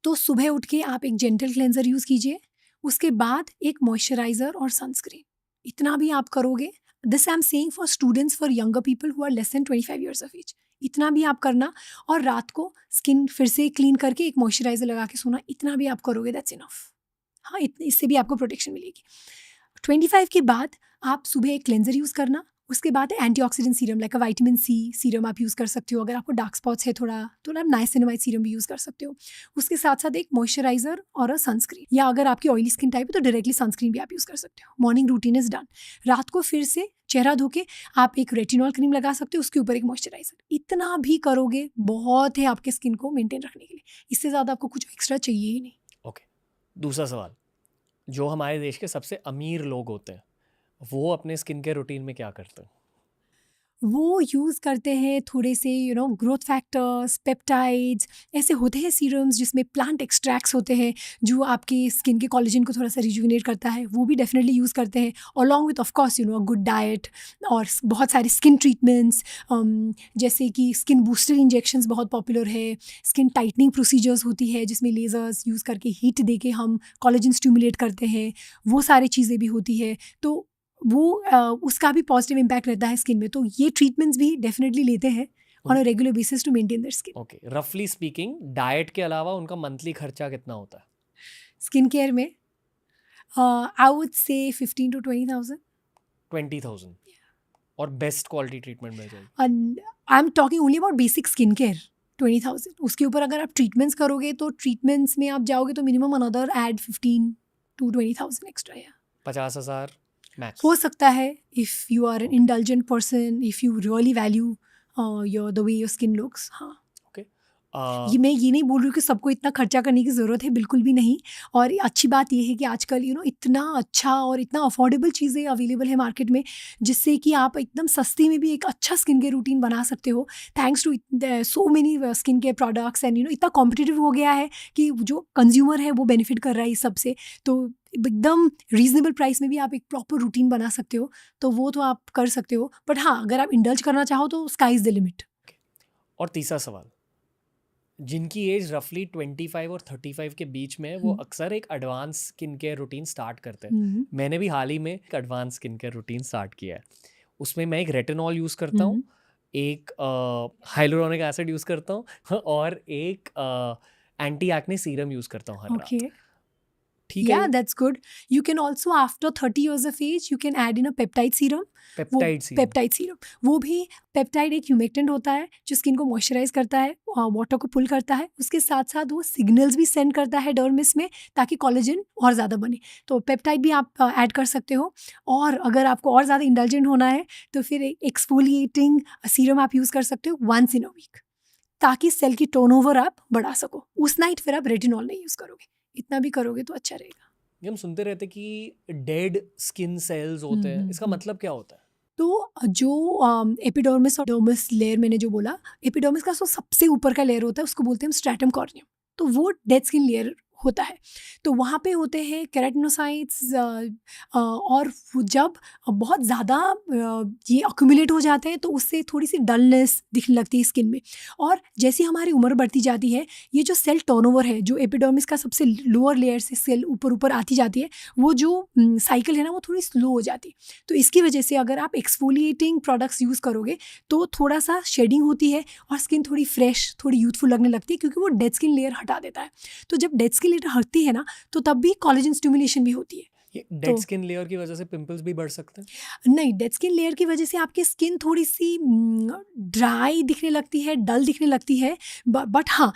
तो सुबह उठ के आप एक जेंटल क्लेंजर यूज़ कीजिए, उसके बाद एक मॉइस्चराइज़र और सनस्क्रीन, इतना भी आप करोगे। This I am saying for students, for younger people who are less than 25 years of age, इतना भी आप करना। और रात को स्किन फिर से क्लीन करके एक मॉइस्चराइज़र लगा के सोना, इतना भी आप करोगे, दैट्स इनफ। हाँ, इससे भी आपको प्रोटेक्शन मिलेगी। 25 के बाद आप सुबह एक क्लेंजर यूज़ करना, उसके बाद antioxidant serum like vitamin C serum आप यूज़ कर सकते हो। अगर आपको डार्क स्पॉट्स है थोड़ा, तो आप नाइसिनामाइड सीरम भी यूज़ कर सकते हो। उसके साथ साथ एक मॉइस्चराइज़र और अ सनस्क्रीन, या अगर आपकी ऑयली स्किन टाइप है तो डायरेक्टली सनस्क्रीन भी आप यूज़ कर सकते हो। Morning routine is done. रात को फिर से चेहरा धो के आप एक रेटिनॉल क्रीम लगा सकते हो, उसके ऊपर एक मॉइस्चराइज़र, इतना भी करोगे बहुत है आपके स्किन को मेंटेन रखने के लिए। इससे ज़्यादा आपको कुछ एक्स्ट्रा चाहिए ही नहीं। ओके, दूसरा सवाल, जो हमारे देश के सबसे अमीर लोग होते हैं वो अपने स्किन केयर रूटीन में क्या करते हैं? वो यूज़ करते हैं थोड़े से ग्रोथ फैक्टर्स, पेप्टाइड्स, ऐसे होते हैं सीरम्स जिसमें प्लांट एक्सट्रैक्ट्स होते हैं जो आपके स्किन के कोलेजन को थोड़ा सा रिजुविनेट करता है, वो भी डेफिनेटली यूज़ करते हैं। Along width of course a good diet और बहुत सारे स्किन ट्रीटमेंट्स, जैसे कि स्किन बूस्टर इंजेक्शंस बहुत पॉपुलर है, स्किन टाइटनिंग प्रोसीजर्स होती है जिसमें लेज़र्स यूज़ करके हीट दे के हम कोलेजन स्टिमुलेट करते हैं, वो सारी चीज़ें भी होती है। तो वो उसका भी पॉजिटिव इम्पैक्ट रहता है स्किन में। तो ये ट्रीटमेंट्स भी डेफिनेटली लेते हैं on a regular basis to maintain their skin. Okay, रफली स्पीकिंग डाइट के अलावा उनका मंथली खर्चा कितना होता है? स्किन केयर में आई वुड से 15 to 20,000। 20,000 और बेस्ट क्वालिटी ट्रीटमेंट मिल जाएगी। And I am talking only about basic skin care, 20,000। उसके ऊपर अगर आप ट्रीटमेंट्स करोगे तो ट्रीटमेंट्स में आप जाओगे तो minimum another add 15 to 20,000 extra. 50,000 max. हो सकता है if you are an indulgent person, if you really value your the way your skin looks. हाँ, ओके, ये मैं ये नहीं बोल रही हूँ कि सबको इतना खर्चा करने की ज़रूरत है, बिल्कुल भी नहीं। और अच्छी बात ये है कि आजकल इतना अच्छा और इतना अफोर्डेबल चीज़ें अवेलेबल है मार्केट में, जिससे कि आप एकदम सस्ते में भी एक अच्छा स्किन केयर रूटीन बना सकते हो, thanks to so many skin care products. And इतना कॉम्पिटिटिव हो गया है कि जो कंज्यूमर है वो बेनिफिट कर रहा है इस सबसे। तो एकदम रीजनेबल प्राइस में भी आप एक प्रॉपर रूटीन बना सकते हो, तो वो तो आप कर सकते हो। बट हाँ, अगर आप इंडल्ज करना चाहो तो स्काई इज़ द लिमिट। और तीसरा सवाल, जिनकी एज रफली 25 और 35 के बीच में है, वो अक्सर एक advance skin care routine start करते हैं। मैंने भी हाल ही में एक advance skin care routine start किया है। उसमें मैं एक रेटिनॉल यूज़ करता हूँ, एक हाइलुरोनिक एसिड यूज़ करता हूँ और एक एंटी एक्ने सीरम यूज़ करता हूँ हर रात। ओके, ठीक है? yeah, that's good. You can also after 30 years of age you can add in a peptide serum. वो पेप्टाइड सीरम। पेप्टाइड सीरम, वो भी पेप्टाइड एक ह्यूमेक्टेंट होता है जो स्किन को मॉइस्चराइज करता है, वाटर को पुल करता है, उसके साथ साथ वो सिग्नल्स भी सेंड करता है डर्मिस में ताकि कोलेजन और ज़्यादा बने। तो पेप्टाइड भी आप ऐड कर सकते हो। और अगर आपको और ज़्यादा इंडल्जेंट होना है तो फिर एक एक्सफोलिएटिंग सीरम आप यूज़ कर सकते हो वंस इन अ वीक, ताकि सेल की टर्नओवर आप बढ़ा सको। उस नाइट फिर आप रेटिनॉल नहीं यूज़ करोगे, इतना भी करोगे तो अच्छा रहेगा। ये हम सुनते रहते कि डेड स्किन सेल्स होते हैं, इसका मतलब क्या होता है? तो जो एपिडर्मिस और डर्मिस लेयर मैंने जो बोला, एपिडर्मिस का जो सबसे ऊपर का लेयर होता है उसको बोलते हैं हम स्ट्रैटम कॉर्नियम। तो वो डेड स्किन लेयर होता है। तो वहाँ पे होते हैं केराटिनोसाइट्स, और वो जब बहुत ज़्यादा ये अक्यूमुलेट हो जाते हैं तो उससे थोड़ी सी डलनेस दिखने लगती है स्किन में। और जैसे हमारी उम्र बढ़ती जाती है, ये जो सेल टर्नओवर है, जो एपिडर्मिस का सबसे लोअर लेयर से सेल ऊपर ऊपर आती जाती है, वो जो साइकिल है ना, वो थोड़ी स्लो हो जाती है। तो इसकी वजह से अगर आप एक्सफोलिएटिंग प्रोडक्ट्स यूज़ करोगे तो थोड़ा सा शेडिंग होती है और स्किन थोड़ी फ्रेश, थोड़ी यूथफुल लगने लगती है, क्योंकि वो डेड स्किन लेयर हटा देता है। तो जब डेड स्किन लेयर हटती है ना, तो तब भी कोलेजन स्टिमुलेशन भी होती है। ये डेड स्किन लेयर की वजह से पिंपल्स भी बढ़ सकते हैं? नहीं, डेड स्किन लेयर की वजह से आपकी स्किन थोड़ी सी ड्राई दिखने लगती है, डल दिखने लगती है। बट हाँ,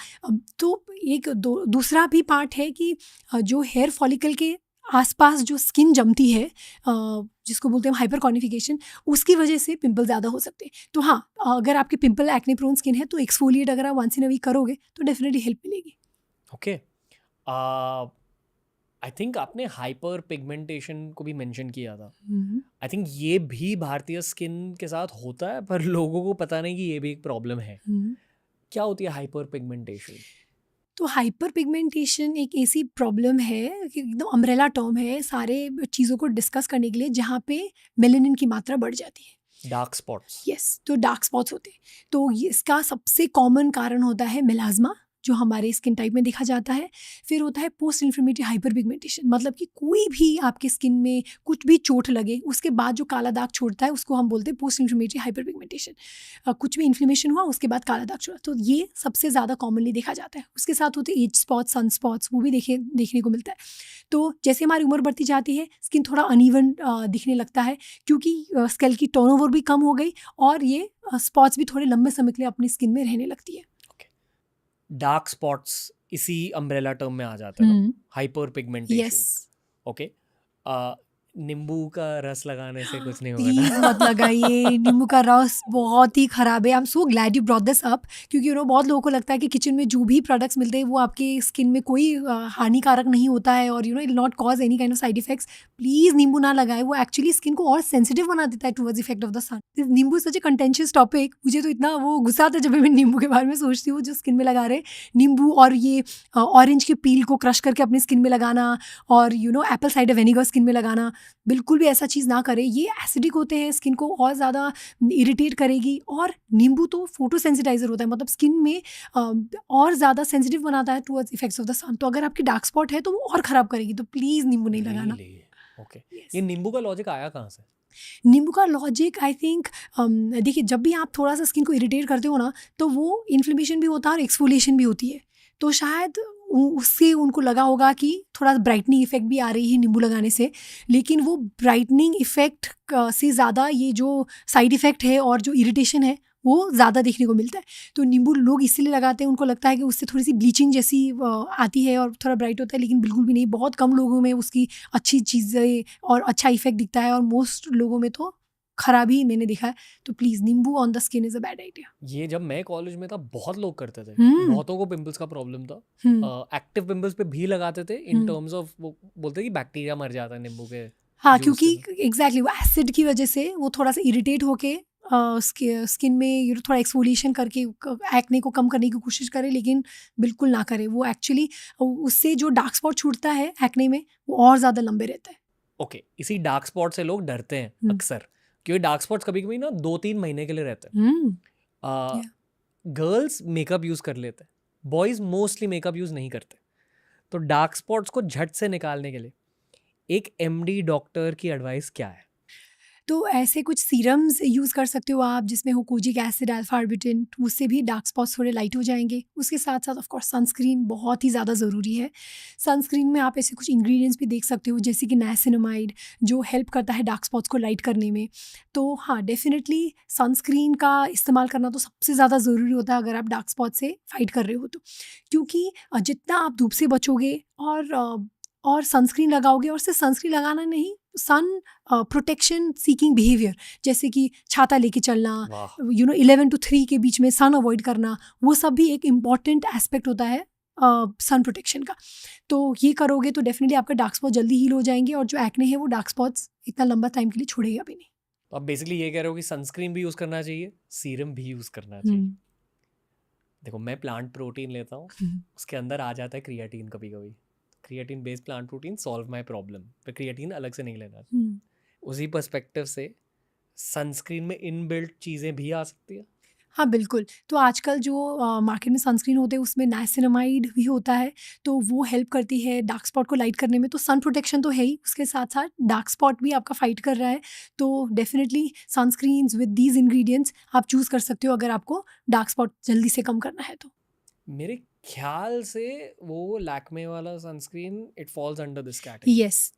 तो एक दूसरा भी पार्ट है कि जो हेयर फॉलिकल के आसपास जो स्किन जमती है, जिसको बोलते हैं हाइपर कॉर्निफिकेशन, उसकी वजह से पिंपल ज़्यादा हो सकते हैं। तो हाँ, अगर आपके पिंपल एक्ने प्रोन स्किन है तो एक्सफोलिएट अगर आप वंस इन अ वीक करोगे तो डेफिनेटली हेल्प मिलेगी। ओके, आई थिंक आपने हाइपर पिगमेंटेशन को भी मेंशन किया था। आई थिंक ये भी भारतीय स्किन के साथ होता है, पर लोगों को पता नहीं कि ये भी एक प्रॉब्लम है। क्या होती है हाइपर पिगमेंटेशन? तो हाइपर पिगमेंटेशन एक ऐसी प्रॉब्लम है कि एकदम अम्ब्रेला टर्म है सारे चीज़ों को डिस्कस करने के लिए, जहाँ पे मेलेनिन की मात्रा बढ़ जाती है। Dark spots. यस, तो डार्क स्पॉट्स होते हैं। तो इसका सबसे कॉमन कारण होता है मेलाज्मा, जो हमारे स्किन टाइप में देखा जाता है। फिर होता है पोस्ट इन्फ्लेमेटरी हाइपर पिगमेंटेशन, मतलब कि कोई भी आपके स्किन में कुछ भी चोट लगे उसके बाद जो काला दाग छोड़ता है उसको हम बोलते हैं पोस्ट इन्फ्लेमेटरी हाइपर पिगमेंटेशन। कुछ भी इन्फ्लेमेशन हुआ उसके बाद काला दाग छोड़ा, तो ये सबसे ज़्यादा कॉमनली देखा जाता है। उसके साथ होते हैं एज स्पॉट्स, सन स्पॉट्स, वो भी देखने को मिलता है। तो जैसे हमारी उम्र बढ़ती जाती है स्किन थोड़ा अनइवन दिखने लगता है, क्योंकि स्केल की टर्नओवर भी कम हो गई और ये स्पॉट्स भी थोड़े लंबे समय के लिए अपनी स्किन में रहने लगती है। डार्क स्पॉट्स इसी अम्ब्रेला टर्म में आ जाते हैं ना, हाइपर पिगमेंटेशन। यस, ओके, नींबू का रस लगाने से कुछ नहीं होगा प्लीज ना? मत लगाइए। नींबू का रस बहुत ही खराब है। I am so glad you brought this up, क्योंकि बहुत लोगों को लगता है कि किचन में जो भी प्रोडक्ट्स मिलते हैं वो आपके स्किन में कोई हानिकारक नहीं होता है और it will not cause any kind of side effects. Please नींबू ना लगाए, वो एक्चुअली स्किन को और सेंसिटिव बना देता है टुवर्ड्स इफेक्ट ऑफ द सन। नींबू सच ए कंटेंशियस टॉपिक। मुझे तो इतना वो गुस्सा आता है जब मैं नींबू के बारे में सोचती हूँ, जो स्किन में लगा रहे नींबू, और ये ऑरेंज के पील को क्रश करके अपनी स्किन में लगाना, और एप्पल साइडर विनेगर स्किन में लगाना। बिल्कुल भी ऐसा चीज़ ना करें, ये एसिडिक होते हैं, स्किन को और ज़्यादा इरिटेट करेगी। और नींबू तो फोटो सेंसिटाइजर होता है, मतलब स्किन में और ज़्यादा सेंसिटिव बनाता है टुवर्ड्स इफेक्ट्स ऑफ द सन। तो अगर आपकी डार्क स्पॉट है तो वो और ख़राब करेगी, तो प्लीज़ नींबू नहीं लगाना। Okay, Yes. ये नींबू का लॉजिक आया कहाँ से? नींबू का लॉजिक आई थिंक, देखिए जब भी आप थोड़ा सा स्किन को इरिटेट करते हो ना, तो वो इन्फ्लेमेशन भी होता है और एक्सफोलिएशन भी होती है। तो शायद उससे उनको लगा होगा कि थोड़ा ब्राइटनिंग इफेक्ट भी आ रही है नींबू लगाने से, लेकिन वो ब्राइटनिंग इफेक्ट से ज़्यादा ये जो साइड इफ़ेक्ट है और जो इरिटेशन है वो ज़्यादा देखने को मिलता है। तो नींबू लोग इसीलिए लगाते हैं, उनको लगता है कि उससे थोड़ी सी ब्लीचिंग जैसी आती है और थोड़ा ब्राइट होता है, लेकिन बिल्कुल भी नहीं। बहुत कम लोगों में उसकी अच्छी चीज़ें और अच्छा इफेक्ट दिखता है, और मोस्ट लोगों में तो खराबी मैंने देखा है। तो प्लीज़ नींबू on the skin is a bad idea. ये जब मैं कॉलेज में था बहुत लोग करते थे, बहुतों को पिंपल्स का प्रॉब्लम था। एक्टिव पिंपल्स पे भी लगाते थे, इन टर्म्स ऑफ वो बोलते कि बैक्टीरिया मर जाता है नींबू के हाँ, जूस क्योंकि से। एग्जैक्टली वो एसिड की वजह से वो थोड़ा सा इरिटेट होके स्किन में थोड़ा एक्सफोलिएशन करके एक्ने को कम करने की कोशिश करे, लेकिन बिल्कुल ना करे। वो एक्चुअली उससे जो डार्क स्पॉट छूटता है एक्ने में वो और ज़्यादा लंबे रहता है। ओके, इसी डार्क स्पॉट से लोग डरते हैं अक्सर, क्योंकि डार्क स्पॉट्स कभी कभी ना 2-3 महीने के लिए रहते हैं। गर्ल्स मेकअप यूज़ कर लेते हैं, बॉयज़ मोस्टली मेकअप यूज़ नहीं करते। तो डार्क स्पॉट्स को झट से निकालने के लिए एक एमडी डॉक्टर की एडवाइस क्या है? तो ऐसे कुछ सीरम्स यूज़ कर सकते हो आप, जिसमें हो कोजिक एसिड, अल्फा आर्बिटिन, उससे भी डार्क स्पॉट्स थोड़े लाइट हो जाएंगे। उसके साथ साथ ऑफ कोर्स सनस्क्रीन बहुत ही ज़्यादा ज़रूरी है। सनस्क्रीन में आप ऐसे कुछ इंग्रेडिएंट्स भी देख सकते हो, जैसे कि नाइसिनामाइड, जो हेल्प करता है डार्क स्पॉट्स को लाइट करने में। तो हाँ, डेफिनेटली सनस्क्रीन का इस्तेमाल करना तो सबसे ज़्यादा ज़रूरी होता है अगर आप डार्क स्पॉट से फाइट कर रहे हो तो, क्योंकि जितना आप धूप से बचोगे और सनस्क्रीन लगाओगे, और सिर्फ सनस्क्रीन लगाना नहीं, सन प्रोटेक्शन सीकिंग बिहेवियर, जैसे कि छाता लेके चलना, 11 to 3 के बीच में सन अवॉइड करना, वो सब भी एक इम्पॉर्टेंट एस्पेक्ट होता है सन प्रोटेक्शन का। तो ये करोगे तो डेफिनेटली आपका डार्क स्पॉट जल्दी हील हो जाएंगे, और जो एक्ने है वो डार्क स्पॉट्स इतना लंबा टाइम के लिए छोड़ेगा भी नहीं। तो आप बेसिकली ये कह रहे हो कि सनस्क्रीन भी यूज़ करना चाहिए, सीरम भी यूज़ करना चाहिए। देखो, मैं प्लांट प्रोटीन लेता हूँ, उसके अंदर आ जाता है क्रिएटिन कभी कभी। Creatine based plant protein solve my problem, पर क्रिएटिन अलग से नहीं लेना। उसी पर्सपेक्टिव से सनस्क्रीन में इनबिल्ट चीज़ें भी आ सकती है। हाँ बिल्कुल। तो आजकल जो मार्केट में सनस्क्रीन होते हैं उसमें नाइसिनामाइड भी होता है, तो वो हेल्प करती है डार्क स्पॉट को लाइट करने में। तो सन प्रोटेक्शन तो है ही, उसके साथ साथ डार्क स्पॉट भी आपका फाइट कर रहा है। तो definitely sunscreens with these ingredients आप चूज़ कर सकते हो अगर आपको डार्क स्पॉट जल्दी से कम करना है तो। मेरे ख्याल से वो लैक्मे वाला sunscreen it falls under this category. Yes,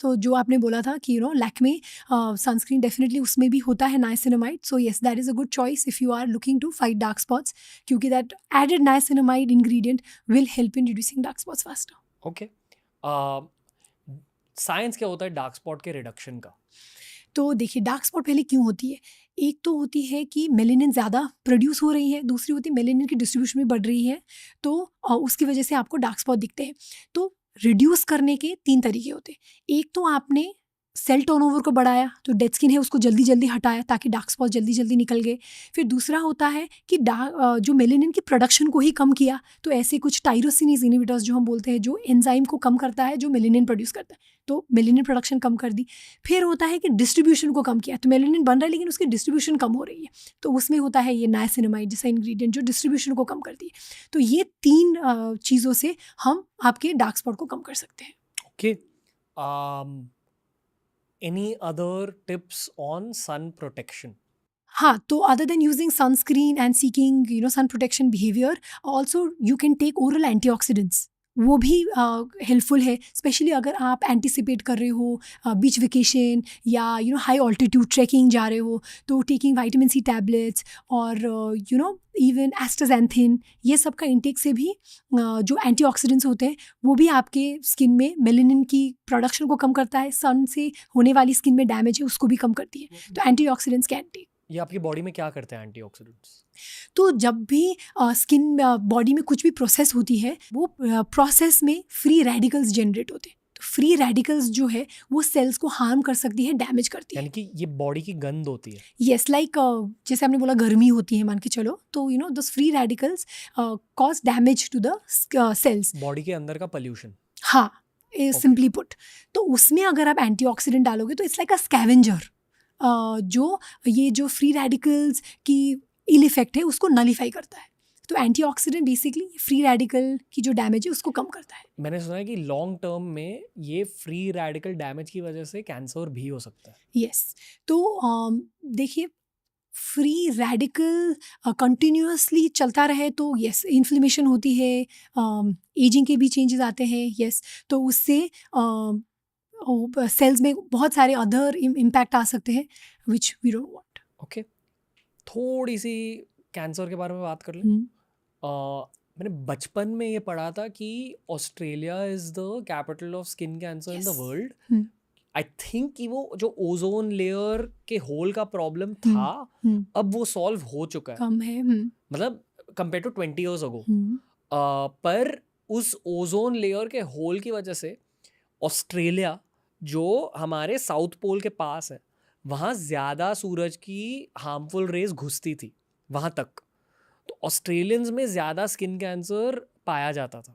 तो जो आपने बोला था कि लैक्मे सनस्क्रीन, डेफिनेटली उसमें भी होता है niacinamide. So yes, that is a good choice if you are looking to fight dark spots, क्योंकि that added niacinamide ingredient will help in reducing dark spots faster. Okay, science क्या होता है dark spot के reduction का? तो देखिए, dark spot पहले क्यों होती है? एक तो होती है कि मेलेनिन ज़्यादा प्रोड्यूस हो रही है, दूसरी होती है मेलेनिन की डिस्ट्रीब्यूशन भी बढ़ रही है, तो उसकी वजह से आपको डार्क स्पॉट दिखते हैं। तो रिड्यूस करने के 3 तरीके होते हैं। एक तो आपने सेल टर्नओवर को बढ़ाया, तो डेड स्किन है उसको जल्दी जल्दी हटाया ताकि डार्क स्पॉट जल्दी जल्दी निकल गए। फिर दूसरा होता है कि जो मेलेनिन की प्रोडक्शन को ही कम किया, तो ऐसे कुछ टायरोसिनेज इनहिबिटर्स जो हम बोलते हैं, जो एंजाइम को कम करता है जो मेलेनिन प्रोड्यूस करता है, तो मेलेनिन प्रोडक्शन कम कर दी। फिर होता है कि डिस्ट्रीब्यूशन को कम किया, तो मेलेनिन बन रहा है लेकिन उसकी डिस्ट्रीब्यूशन कम हो रही है, तो उसमें होता है ये नाइसिनामाइड जैसा इंग्रेडिएंट जो डिस्ट्रीब्यूशन को कम करती है। तो ये 3 चीज़ों से हम आपके डार्क स्पॉट को कम कर सकते हैं। Okay, any other tips on sun protection? हाँ, तो other than using sunscreen and seeking sun protection behaviour, also you can take oral antioxidants, वो भी हेल्पफुल है, स्पेशली अगर आप एंटिसिपेट कर रहे हो बीच वेकेशन या हाई ऑल्टीट्यूड ट्रैकिंग जा रहे हो, तो टेकिंग विटामिन सी टैबलेट्स और इवन एस्टाजेंथिन, ये सब का इंटेक से भी जो एंटीऑक्सीडेंट्स होते हैं वो भी आपके स्किन में मेलेनिन की प्रोडक्शन को कम करता है, सन से होने वाली स्किन में डैमेज है उसको भी कम करती है, तो एंटीऑक्सीडेंट्स कैन टेक। ये आपकी बॉडी में क्या करते हैं एंटीऑक्सीडेंट्स? तो जब भी स्किन बॉडी में कुछ भी प्रोसेस होती है, वो प्रोसेस में फ्री रेडिकल्स जनरेट होते हैं, तो फ्री रेडिकल्स जो है वो सेल्स को हार्म कर सकती है, डैमेज करती है। यानी कि ये बॉडी की गंद होती है। यस, लाइक जैसे आपने बोला गर्मी होती है, मान के चलो, तो those free radicals cause damage to the cells, body के अंदर का पोल्यूशन। हाँ, सिंपली पुट। तो उसमें अगर आप एंटीऑक्सीडेंट डालोगे तो इट्स लाइक अ स्कैवेंजर, जो ये जो फ्री रेडिकल्स की इल इफेक्ट है उसको नलीफाई करता है। तो एंटीऑक्सीडेंट बेसिकली फ्री रेडिकल की जो डैमेज है उसको कम करता है। मैंने सुना है कि लॉन्ग टर्म में ये फ्री रेडिकल डैमेज की वजह से कैंसर भी हो सकता है। यस, तो देखिए, फ्री रेडिकल कंटिन्यूसली चलता रहे तो यस, इन्फ्लेमेशन होती है, एजिंग के भी चेंजेस आते हैं, यस, तो उससे सेल्स में बहुत सारे अदर इम्पैक्ट आ सकते हैं which we don't want. Okay, थोड़ी सी कैंसर के बारे में बात कर लें। मैंने बचपन में ये पढ़ा था कि Australia is the capital of skin cancer in the Yes. World. I think कि वो जो ओजोन लेयर के होल का प्रॉब्लम था अब वो सॉल्व हो चुका है, कम है, मतलब कंपेयर टू 20 इयर्स अगो। पर उस ओजोन लेयर के होल की वजह से ऑस्ट्रेलिया जो हमारे साउथ पोल के पास है, वहाँ ज़्यादा सूरज की हार्मफुल रेज घुसती थी वहाँ तक, तो ऑस्ट्रेलियंस में ज़्यादा स्किन कैंसर पाया जाता था।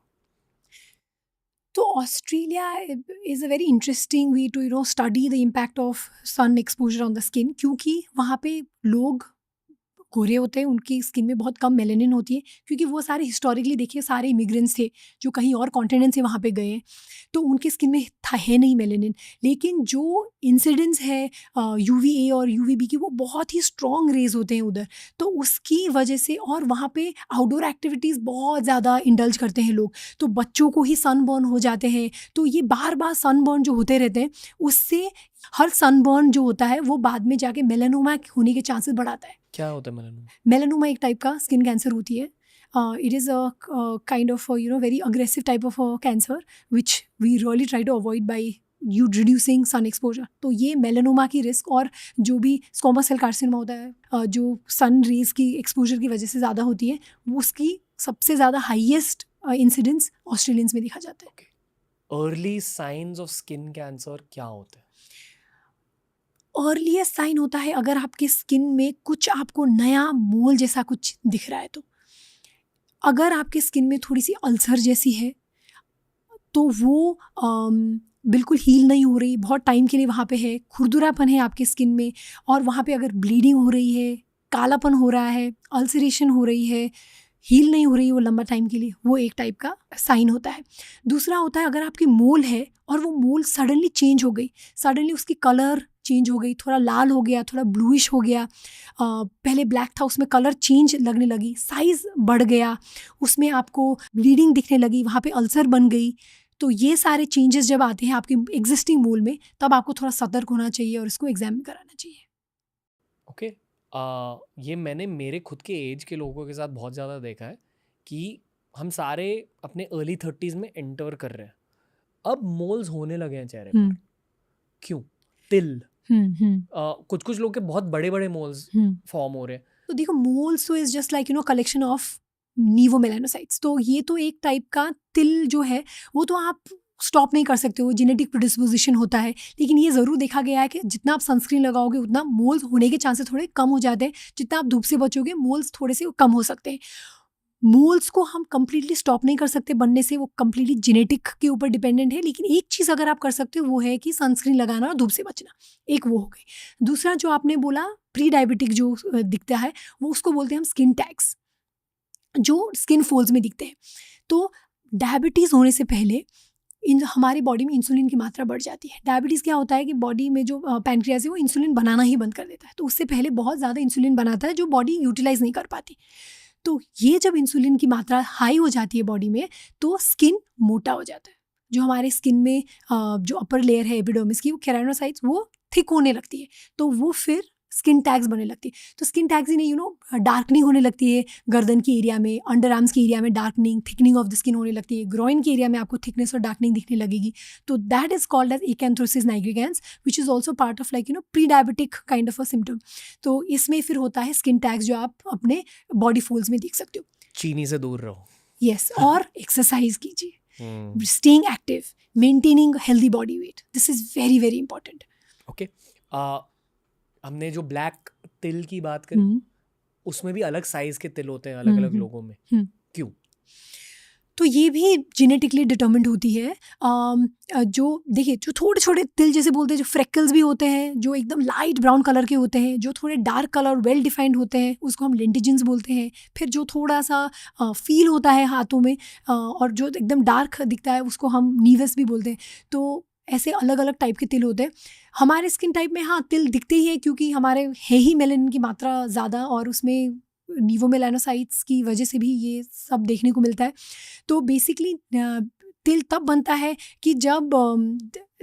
तो Australia is a very interesting way to study the impact of sun exposure on the skin, क्योंकि वहाँ पे लोग गोरे होते हैं, उनकी स्किन में बहुत कम मेलेनिन होती है, क्योंकि वो सारे हिस्टोरिकली देखिए सारे इमिग्रेंट्स थे जो कहीं और कॉन्टिनेंट से वहाँ पे गए हैं, तो उनकी स्किन में है नहीं मेलेनिन। लेकिन जो इंसिडेंस है UVA और UVB की, वो बहुत ही स्ट्रॉन्ग रेज होते हैं उधर, तो उसकी वजह से, और वहाँ पे आउटडोर एक्टिविटीज़ बहुत ज़्यादा इंडल्ज करते हैं लोग, तो बच्चों को ही सनबर्न हो जाते हैं, तो ये बार बार सनबर्न जो होते रहते हैं, उससे हर सनबर्न जो होता है वो बाद में जाके मेलानोमा होने के चांसेस बढ़ाता है। क्या होता है मेलानोमा? मेलानोमा एक टाइप का स्किन कैंसर होती है। It is a kind of very aggressive type of cancer which we really try to avoid by you reducing sun exposure. तो ये मेलानोमा की रिस्क, और जो भी स्क्वामस सेल कार्सिनोमा होता है जो सन रेज की एक्सपोजर की वजह से ज़्यादा होती है, उसकी सबसे ज़्यादा हाईएस्ट इंसिडेंस ऑस्ट्रेलियंस में देखा जाता है। Early signs of skin cancer क्या होते हैं? अर्लीस्ट साइन होता है अगर आपके स्किन में कुछ आपको नया मोल जैसा कुछ दिख रहा है, तो अगर आपके स्किन में थोड़ी सी अल्सर जैसी है तो वो बिल्कुल हील नहीं हो रही, बहुत टाइम के लिए वहाँ पे है, खुरदुरापन है आपके स्किन में, और वहाँ पे अगर ब्लीडिंग हो रही है, कालापन हो रहा है, अल्सरेशन हो रही है, हील नहीं हो रही वो लंबा टाइम के लिए, वो एक टाइप का साइन होता है। दूसरा होता है अगर आपकी मोल है और वो मोल सडनली चेंज हो गई, सडनली उसकी कलर चेंज हो गई, थोड़ा लाल हो गया, थोड़ा ब्लूइश हो गया, पहले ब्लैक था उसमें कलर चेंज लगने लगी, साइज़ बढ़ गया, उसमें आपको ब्लीडिंग दिखने लगी, वहाँ पे अल्सर बन गई, तो ये सारे चेंजेस जब आते हैं आपके एग्जिस्टिंग मोल में, तब आपको थोड़ा सतर्क होना चाहिए और इसको एग्जामिन कराना चाहिए। ओके, ये मैंने मेरे खुद के एज के लोगों के साथ बहुत ज़्यादा देखा है कि हम सारे अपने अर्ली 30s में एंटर कर रहे हैं, अब मोल्स होने लगे हैं चेहरे पर। क्यों? तिल, कुछ कुछ लोग के बहुत बड़े बड़े मोल्स फॉर्म हो रहे हैं। तो देखो, मोल्स तो is just like collection of nevomelanocytes, तो ये तो एक टाइप का तिल जो है वो तो आप स्टॉप नहीं कर सकते हो, जेनेटिक प्रिडिस्पोजिशन होता है, लेकिन ये ज़रूर देखा गया है कि जितना आप सनस्क्रीन लगाओगे उतना मोल्स होने के चांसेस थोड़े कम हो जाते हैं, जितना आप धूप से बचोगे मोल्स थोड़े से कम हो सकते हैं। मोल्स को हम कम्प्लीटली स्टॉप नहीं कर सकते बनने से, वो कम्प्लीटली जेनेटिक के ऊपर डिपेंडेंट है, लेकिन एक चीज़ अगर आप कर सकते हो वो है कि सनस्क्रीन लगाना और धूप से बचना, एक वो हो गई। दूसरा जो आपने बोला प्री डायबिटिक जो दिखता है, वो उसको बोलते हैं हम स्किन टैग्स, जो स्किन फोल्ड्स में दिखते हैं। तो डायबिटीज़ होने से पहले हमारी बॉडी में इंसुलिन की मात्रा बढ़ जाती है। डायबिटीज़ क्या होता है कि बॉडी में जो पैनक्रियाज है वो इंसुलिन बनाना ही बंद कर देता है, तो उससे पहले बहुत ज़्यादा इंसुलिन बनाता है जो बॉडी यूटिलाइज नहीं कर पाती। तो ये जब इंसुलिन की मात्रा हाई हो जाती है बॉडी में, तो स्किन मोटा हो जाता है। जो हमारे स्किन में जो अपर लेयर है एपिडर्मिस की, वो केराटिनोसाइट्स वो थिक होने लगती है, तो वो फिर स्किन टैग्स बनने लगती है। तो स्किन टैग्स ही नहीं, डार्कनिंग होने लगती है गर्दन की एरिया में, अंडर आर्म्स की एरिया में darkening, thickening of the skin होने लगती है, ग्रोइन की एरिया में आपको थिकनेस और डार्कनिंग दिखने लगेगी। तो that is called as acanthosis nigricans, which is also part of pre diabetic kind of a symptom. तो इसमें फिर होता है स्किन टैग्स जो आप अपने बॉडी फोल्ड्स में देख सकते हो। चीनी से दूर रहो। यस, और एक्सरसाइज कीजिए, staying active, maintaining healthy body weight, this is very very important. Okay, हमने जो ब्लैक तिल की बात करी, उसमें भी अलग साइज के तिल होते हैं अलग अलग लोगों में, क्यों? तो ये भी जेनेटिकली डिटर्मिन्ड होती है। जो देखिए, जो थोड़े छोटे तिल जैसे बोलते हैं, जो फ्रेकल्स भी होते हैं, जो एकदम लाइट ब्राउन कलर के होते हैं, जो थोड़े डार्क कलर वेल डिफाइंड होते हैं, उसको हम लेंटिजिन्स बोलते हैं। फिर जो थोड़ा सा फील होता है हाथों में और जो एकदम डार्क दिखता है, उसको हम नीवस भी बोलते हैं। तो ऐसे अलग अलग टाइप के तिल होते हैं। हमारे स्किन टाइप में हाँ तिल दिखते ही हैं, क्योंकि हमारे है ही मेलानिन की मात्रा ज़्यादा, और उसमें नियोमेलानोसाइट्स की वजह से भी ये सब देखने को मिलता है। तो बेसिकली तिल तब बनता है कि जब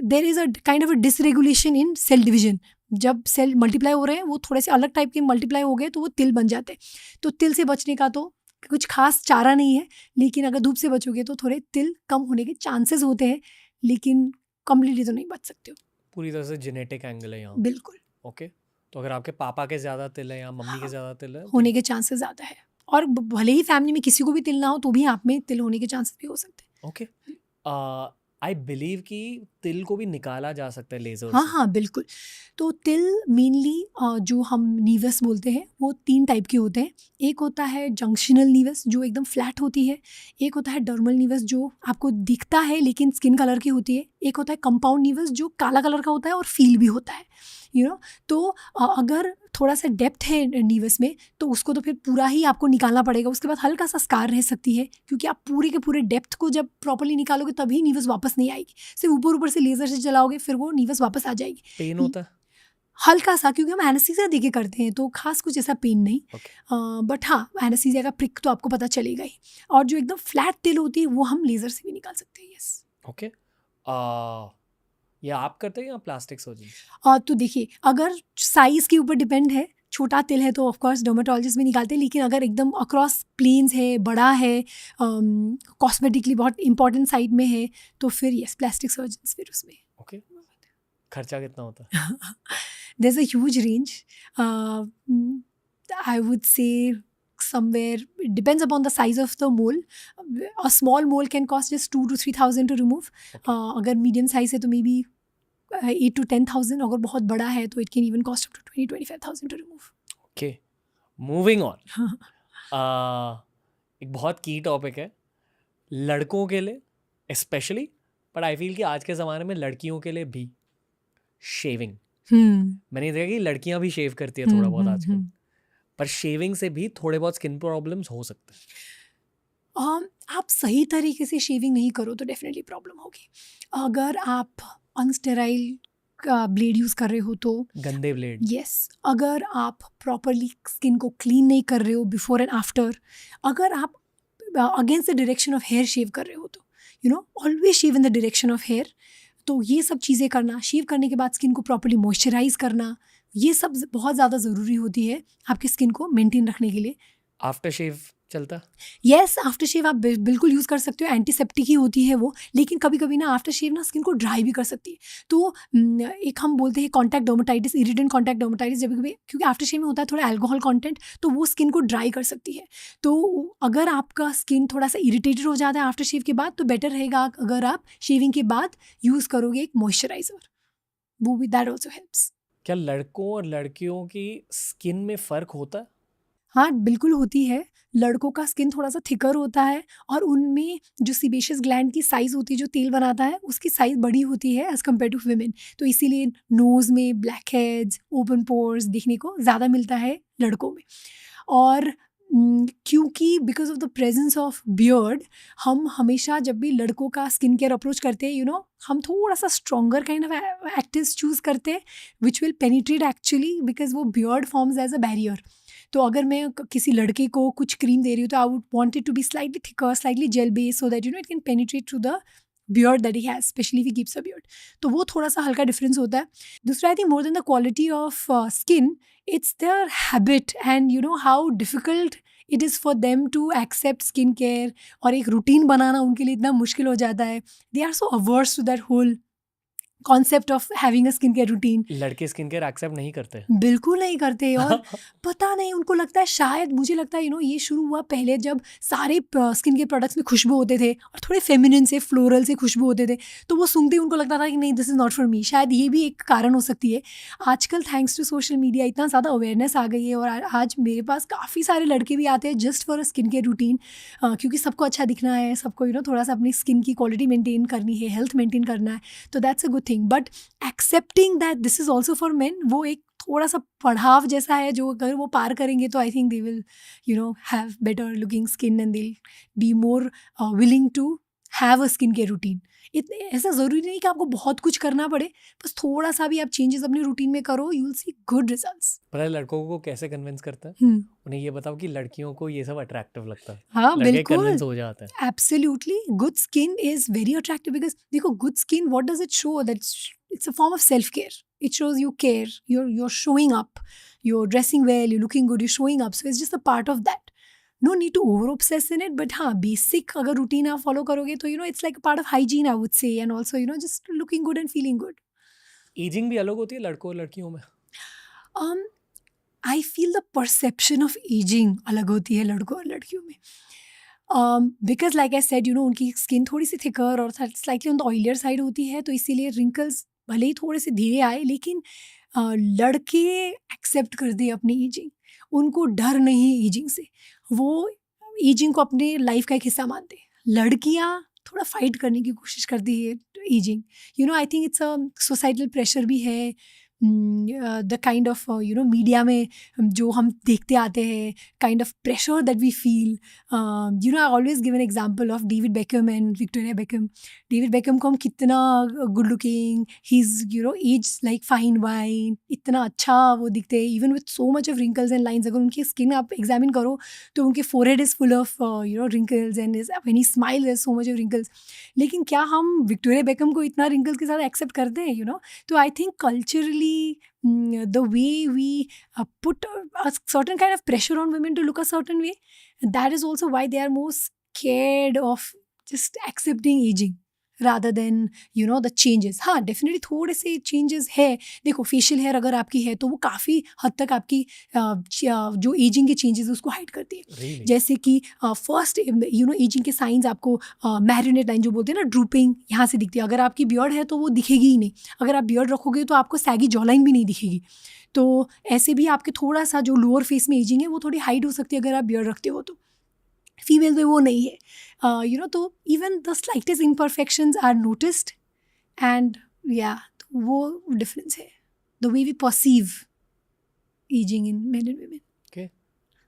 there is a kind of a dysregulation in cell division. जब सेल मल्टीप्लाई हो रहे हैं, वो थोड़े से अलग टाइप के मल्टीप्लाई हो गए, तो वो तिल बन जाते हैं। तो तिल से बचने का तो कुछ खास चारा नहीं है, लेकिन अगर धूप से बचोगे तो थोड़े तिल कम होने के चांसेस होते हैं, लेकिन कम्प्लीटली तो नहीं बच सकते हो। पूरी तरह से जेनेटिक एंगल है यहाँ। बिल्कुल। ओके, तो अगर आपके पापा के ज़्यादा तिल है या मम्मी के ज़्यादा तिल है, होने के चांसेस ज़्यादा है, और भले ही फैमिली में किसी को भी तिल ना हो, तो भी आप में तिल होने के चांसेस भी हो सकते हैं। ओके, आई बिलीव कि तिल को भी निकाला जा सकता है लेजर हाँ से। हाँ बिल्कुल। तो तिल मेनली जो हम नीवस बोलते हैं, वो 3 टाइप के होते हैं। एक होता है जंक्शनल नीवस, जो एकदम फ्लैट होती है। एक होता है डर्मल नीवस, जो आपको दिखता है लेकिन स्किन कलर की होती है। एक होता है कंपाउंड नीवस, जो काला कलर का होता है और फील भी होता है, तो अगर थोड़ा सा डेप्थ है नीवस में, तो उसको तो फिर पूरा ही आपको निकालना पड़ेगा। उसके बाद हल्का सा स्कार रह सकती है, क्योंकि आप पूरे के पूरे डेप्थ को जब प्रॉपर्ली निकालोगे तभी नीवस वापस नहीं आएगी। सिर्फ ऊपर ऊपर से लेजर से चलाओगे, फिर वो नीवस वापस आ जाएगी। पेन होता है हल्का सा, क्योंकि हम एनेस्थीसिया देके करते हैं, तो खास कुछ ऐसा पेन नहीं। बट हाँ, एनेस्थीसिया का प्रिक तो आपको पता चलेगा ही। और जो एकदम फ्लैट तिल होती है, वो हम लेजर से भी निकाल सकते हैं। यस। ओके, ये आप करते हैं या प्लास्टिक सर्जन? तो देखिए, अगर साइज़ के ऊपर डिपेंड है, छोटा तिल है तो ऑफ कोर्स डर्मेटोलॉजिस्ट भी निकालते हैं, लेकिन अगर एकदम अक्रॉस प्लेन्स है, बड़ा है, कॉस्मेटिकली बहुत इंपॉर्टेंट साइड में है, तो फिर यस, प्लास्टिक सर्जन फिर उसमें। ओके, खर्चा कितना होता है? There is a huge range. I would say somewhere, it depends upon the size of the mole. A small mole can cost just 2,000 to 3,000 to remove. अगर मीडियम साइज है तो may be 8,000 to 10,000. अगर बहुत बड़ा है तो it can even cost up to 20,000 to 25,000 to remove. Okay, moving on. एक बहुत की टॉपिक है लड़कों के लिए स्पेशली, बट आई फील कि आज के ज़माने में लड़कियों के लिए भी, शेविंग। मैंने देखा कि लड़कियां भी शेव करती है थोड़ा बहुत आजकल, पर शेविंग से भी थोड़े बहुत स्किन प्रॉब्लम्स हो सकते हैं। आप सही तरीके से शेविंग नहीं करो तो डेफिनेटली प्रॉब्लम होगी। अगर आप अनस्टेराइल का ब्लेड यूज़ कर रहे हो तो, गंदे ब्लेड, यस। अगर आप प्रॉपरली स्किन को क्लीन नहीं कर रहे हो बिफोर एंड आफ्टर, अगर आप against the direction of hair shave कर रहे हो तो always shave in the direction of hair. तो ये सब चीज़ें करना, शेव करने के बाद स्किन को प्रॉपरली मॉइस्चराइज करना, ये सब बहुत ज़्यादा ज़रूरी होती है आपकी स्किन को मेंटेन रखने के लिए। आफ्टर शेव चलता? येस, आफ्टर शेव आप बिल्कुल यूज़ कर सकते हो, एंटीसेप्टिक ही होती है वो, लेकिन कभी कभी ना आफ्टर शेव ना स्किन को ड्राई भी कर सकती है। तो एक हम बोलते हैं contact dermatitis, irritant contact dermatitis, जब कभी क्योंकि आफ्टर शेव में होता है थोड़ा अल्कोहल कंटेंट, तो वो स्किन को ड्राई कर सकती है। तो अगर आपका स्किन थोड़ा सा इरिटेटेड हो जाता है आफ्टर शेव के बाद, तो बेटर रहेगा अगर आप शेविंग के बाद यूज़ करोगे एक मॉइस्चराइजर, वो भी दैट ऑल्सो हेल्प्स। क्या लड़कों और लड़कियों की स्किन में फ़र्क होता है? हाँ, बिल्कुल होती है। लड़कों का स्किन थोड़ा-सा थिकर होता है और उनमें जो सीबेशियस ग्लैंड की साइज़ होती है, जो तेल बनाता है, उसकी साइज़ बड़ी होती है एज़ कम्पेयर टू वुमेन। तो इसीलिए नोज़ में ब्लैक हेड्स, ओपन पोर्स दिखने को ज़्यादा मिलता है लड़कों में। और क्योंकि because of the presence of beard, हम हमेशा जब भी लड़कों का स्किन केयर अप्रोच करते हैं, हम थोड़ा-सा stronger kind of actives choose करते हैं, which will penetrate actually because वो beard forms as a barrier. तो अगर मैं किसी लड़के को कुछ क्रीम दे रही हूँ, तो I would want it to be slightly thicker, slightly gel based, so that it can penetrate through the beard that he has, specially if he keeps a beard. तो वो थोड़ा सा हल्का डिफरेंस होता है। दूसरा, I think more than the quality of skin, it's their habit and how difficult it is for them to accept skin care, और एक रूटीन बनाना उनके लिए इतना मुश्किल हो जाता है। They are so averse to that whole concept of having a skin care routine. लड़के स्किन केयर एक्सेप्ट नहीं करते? बिल्कुल नहीं करते, और पता नहीं उनको लगता है, शायद मुझे लगता है ये शुरू हुआ पहले जब सारे स्किन केयर प्रोडक्ट्स में खुशबू होते थे और थोड़े फेमिनिन से फ्लोरल से खुशबू होते थे, तो वो सुनते ही उनको लगता था कि नहीं, this is not for me. शायद ये भी एक कारण हो सकती है। आजकल थैंक्स टू सोशल मीडिया इतना ज़्यादा अवेयरनेस आ गई है, और आज मेरे पास काफ़ी सारे लड़के भी आते हैं just for a skin care routine, क्योंकि सबको अच्छा दिखना है, सबको थोड़ा सा अपनी स्किन की क्वालिटी मेंटेन करनी है, हेल्थ मेंटेन करना है। तो that's a good thing, but accepting that this is also for main, वो एक थोड़ा सा पड़ाव जैसा है, जो अगर वो पार करेंगे तो I think they will have better looking skin and they be more willing to have a skin care routine. ऐसा ज़रूरी नहीं कि आपको बहुत कुछ करना पड़े, बस थोड़ा सा भी आप चेंजेस अपनी रूटीन में करो, you will see good results. पता है लड़कों को कैसे कन्विंस करता है? हम्म, उन्हें ये बताओ कि लड़कियों को ये सब अट्रैक्टिव लगता है। हाँ लड़के बिल्कुल, कन्विंस हो जाते हैं। Absolutely. Good skin is very attractive because देखो, good skin what does it show, that it's a form of self care. It shows you care, you're showing up, you're dressing well, you're looking good, you're showing up, so it's just a part of that. No need to over obsess in it, but हाँ, basic अगर routine आप follow करोगे तो it's like a part of hygiene, I would say, and also just looking good and feeling good. Ageing भी अलग होती है लड़कों और लड़कियों में? um I feel the perception of aging अलग होती है लड़कों और लड़कियों में, बिकॉज लाइक आई सेड उनकी स्किन थोड़ी सी थिकर और स्लाइटली ऑन द ऑयलियर साइड होती है, तो इसीलिए रिंकल्स भले ही थोड़े से धीरे आए, लेकिन लड़के एक्सेप्ट कर दे अपनी एजिंग, उनको डर नहीं एजिंग से, वो एजिंग को अपने लाइफ का एक हिस्सा मानते हैं। लड़कियाँ थोड़ा फाइट करने की कोशिश करती है ageing. I think it's a societal pressure भी है, द काइंड ऑफ मीडिया में जो हम देखते आते हैं, kind of pressure that we feel. I always give an example of David Beckham and Victoria Beckham. David Beckham को हम कितना good looking, he is as like fine wine, इतना अच्छा वो दिखते हैं, even with so much of wrinkles and lines. अगर उनकी स्किन आप एग्जामिन करो तो उनके forehead is full of wrinkles, and when he smile is so much of wrinkles. लेकिन क्या हम विक्टोरिया बेकम को इतना रिंकल्स के साथ एक्सेप्ट करते हैं? तो I think culturally the way we put a certain kind of pressure on women to look a certain way, that is also why they are more scared of just accepting aging rather than the changes. हाँ, definitely थोड़े से changes है। देखो, facial hair अगर आपकी है तो वो काफ़ी हद तक आपकी जो एजिंग के चेंजेस उसको हाइड करती है। Really? जैसे कि फर्स्ट एजिंग के साइंस आपको मैरिनेट लाइन जो बोलते हैं ना, ड्रूपिंग, यहाँ से दिखती है। अगर आपकी बियर्ड है तो वो दिखेगी ही नहीं, अगर आप बियर्ड रखोगे तो आपको सैगी जॉलाइन भी नहीं दिखेगी। तो ऐसे भी आपके थोड़ा सा जो लोअर फेस में एजिंग है वो थोड़ी हाइड हो सकती है अगर आप बियर्ड रखते हो तो। फीमेल में वो नहीं है, तो even the slightest imperfections are noticed, and तो वो डिफरेंस है, the way we perceive ageing in men and women. Okay.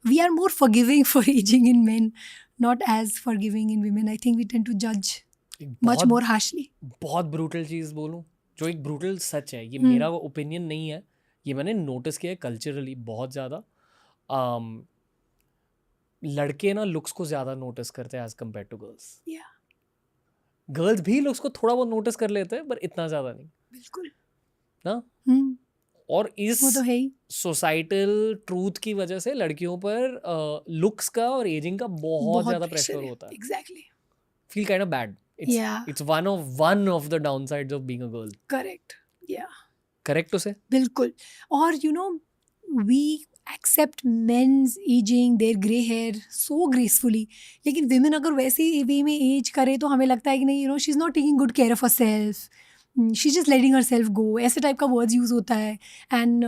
We are more forgiving for aging in men, not as forgiving in women. I think we tend to judge एक much बहुत more harshly. बहुत brutal चीज़ बोलूँ, जो एक brutal सच है, ये हम्म। मेरा opinion नहीं है, ये मैंने नोटिस किया है कल्चरली बहुत ज़्यादा। लड़के ना लुक्स को ज़्यादा नोटिस करते हैं as compare to girls. Yeah, girls भी लुक्स को थोड़ा बहुत नोटिस कर लेते हैं, पर इतना ज़्यादा नहीं बिल्कुल। ना। हम्म, और इस वो तो है ही। सोसाइटल ट्रूथ की वजह से लड़कियों पर लुक्स का और एजिंग का बहुत ज़्यादा प्रेशर होता है. Exactly. Feel kind of bad. या It's one of the downsides of being a girl. Correct. या Correct to say? बिल्कुल. और you know we accept men's ageing their grey hair so gracefully, लेकिन विमेन अगर वैसे वे में एज करे तो हमें लगता है कि नहीं, you know she is not taking good care of her self, she just letting her self गो, ऐसे टाइप का वर्ड्स यूज़ होता है. एंड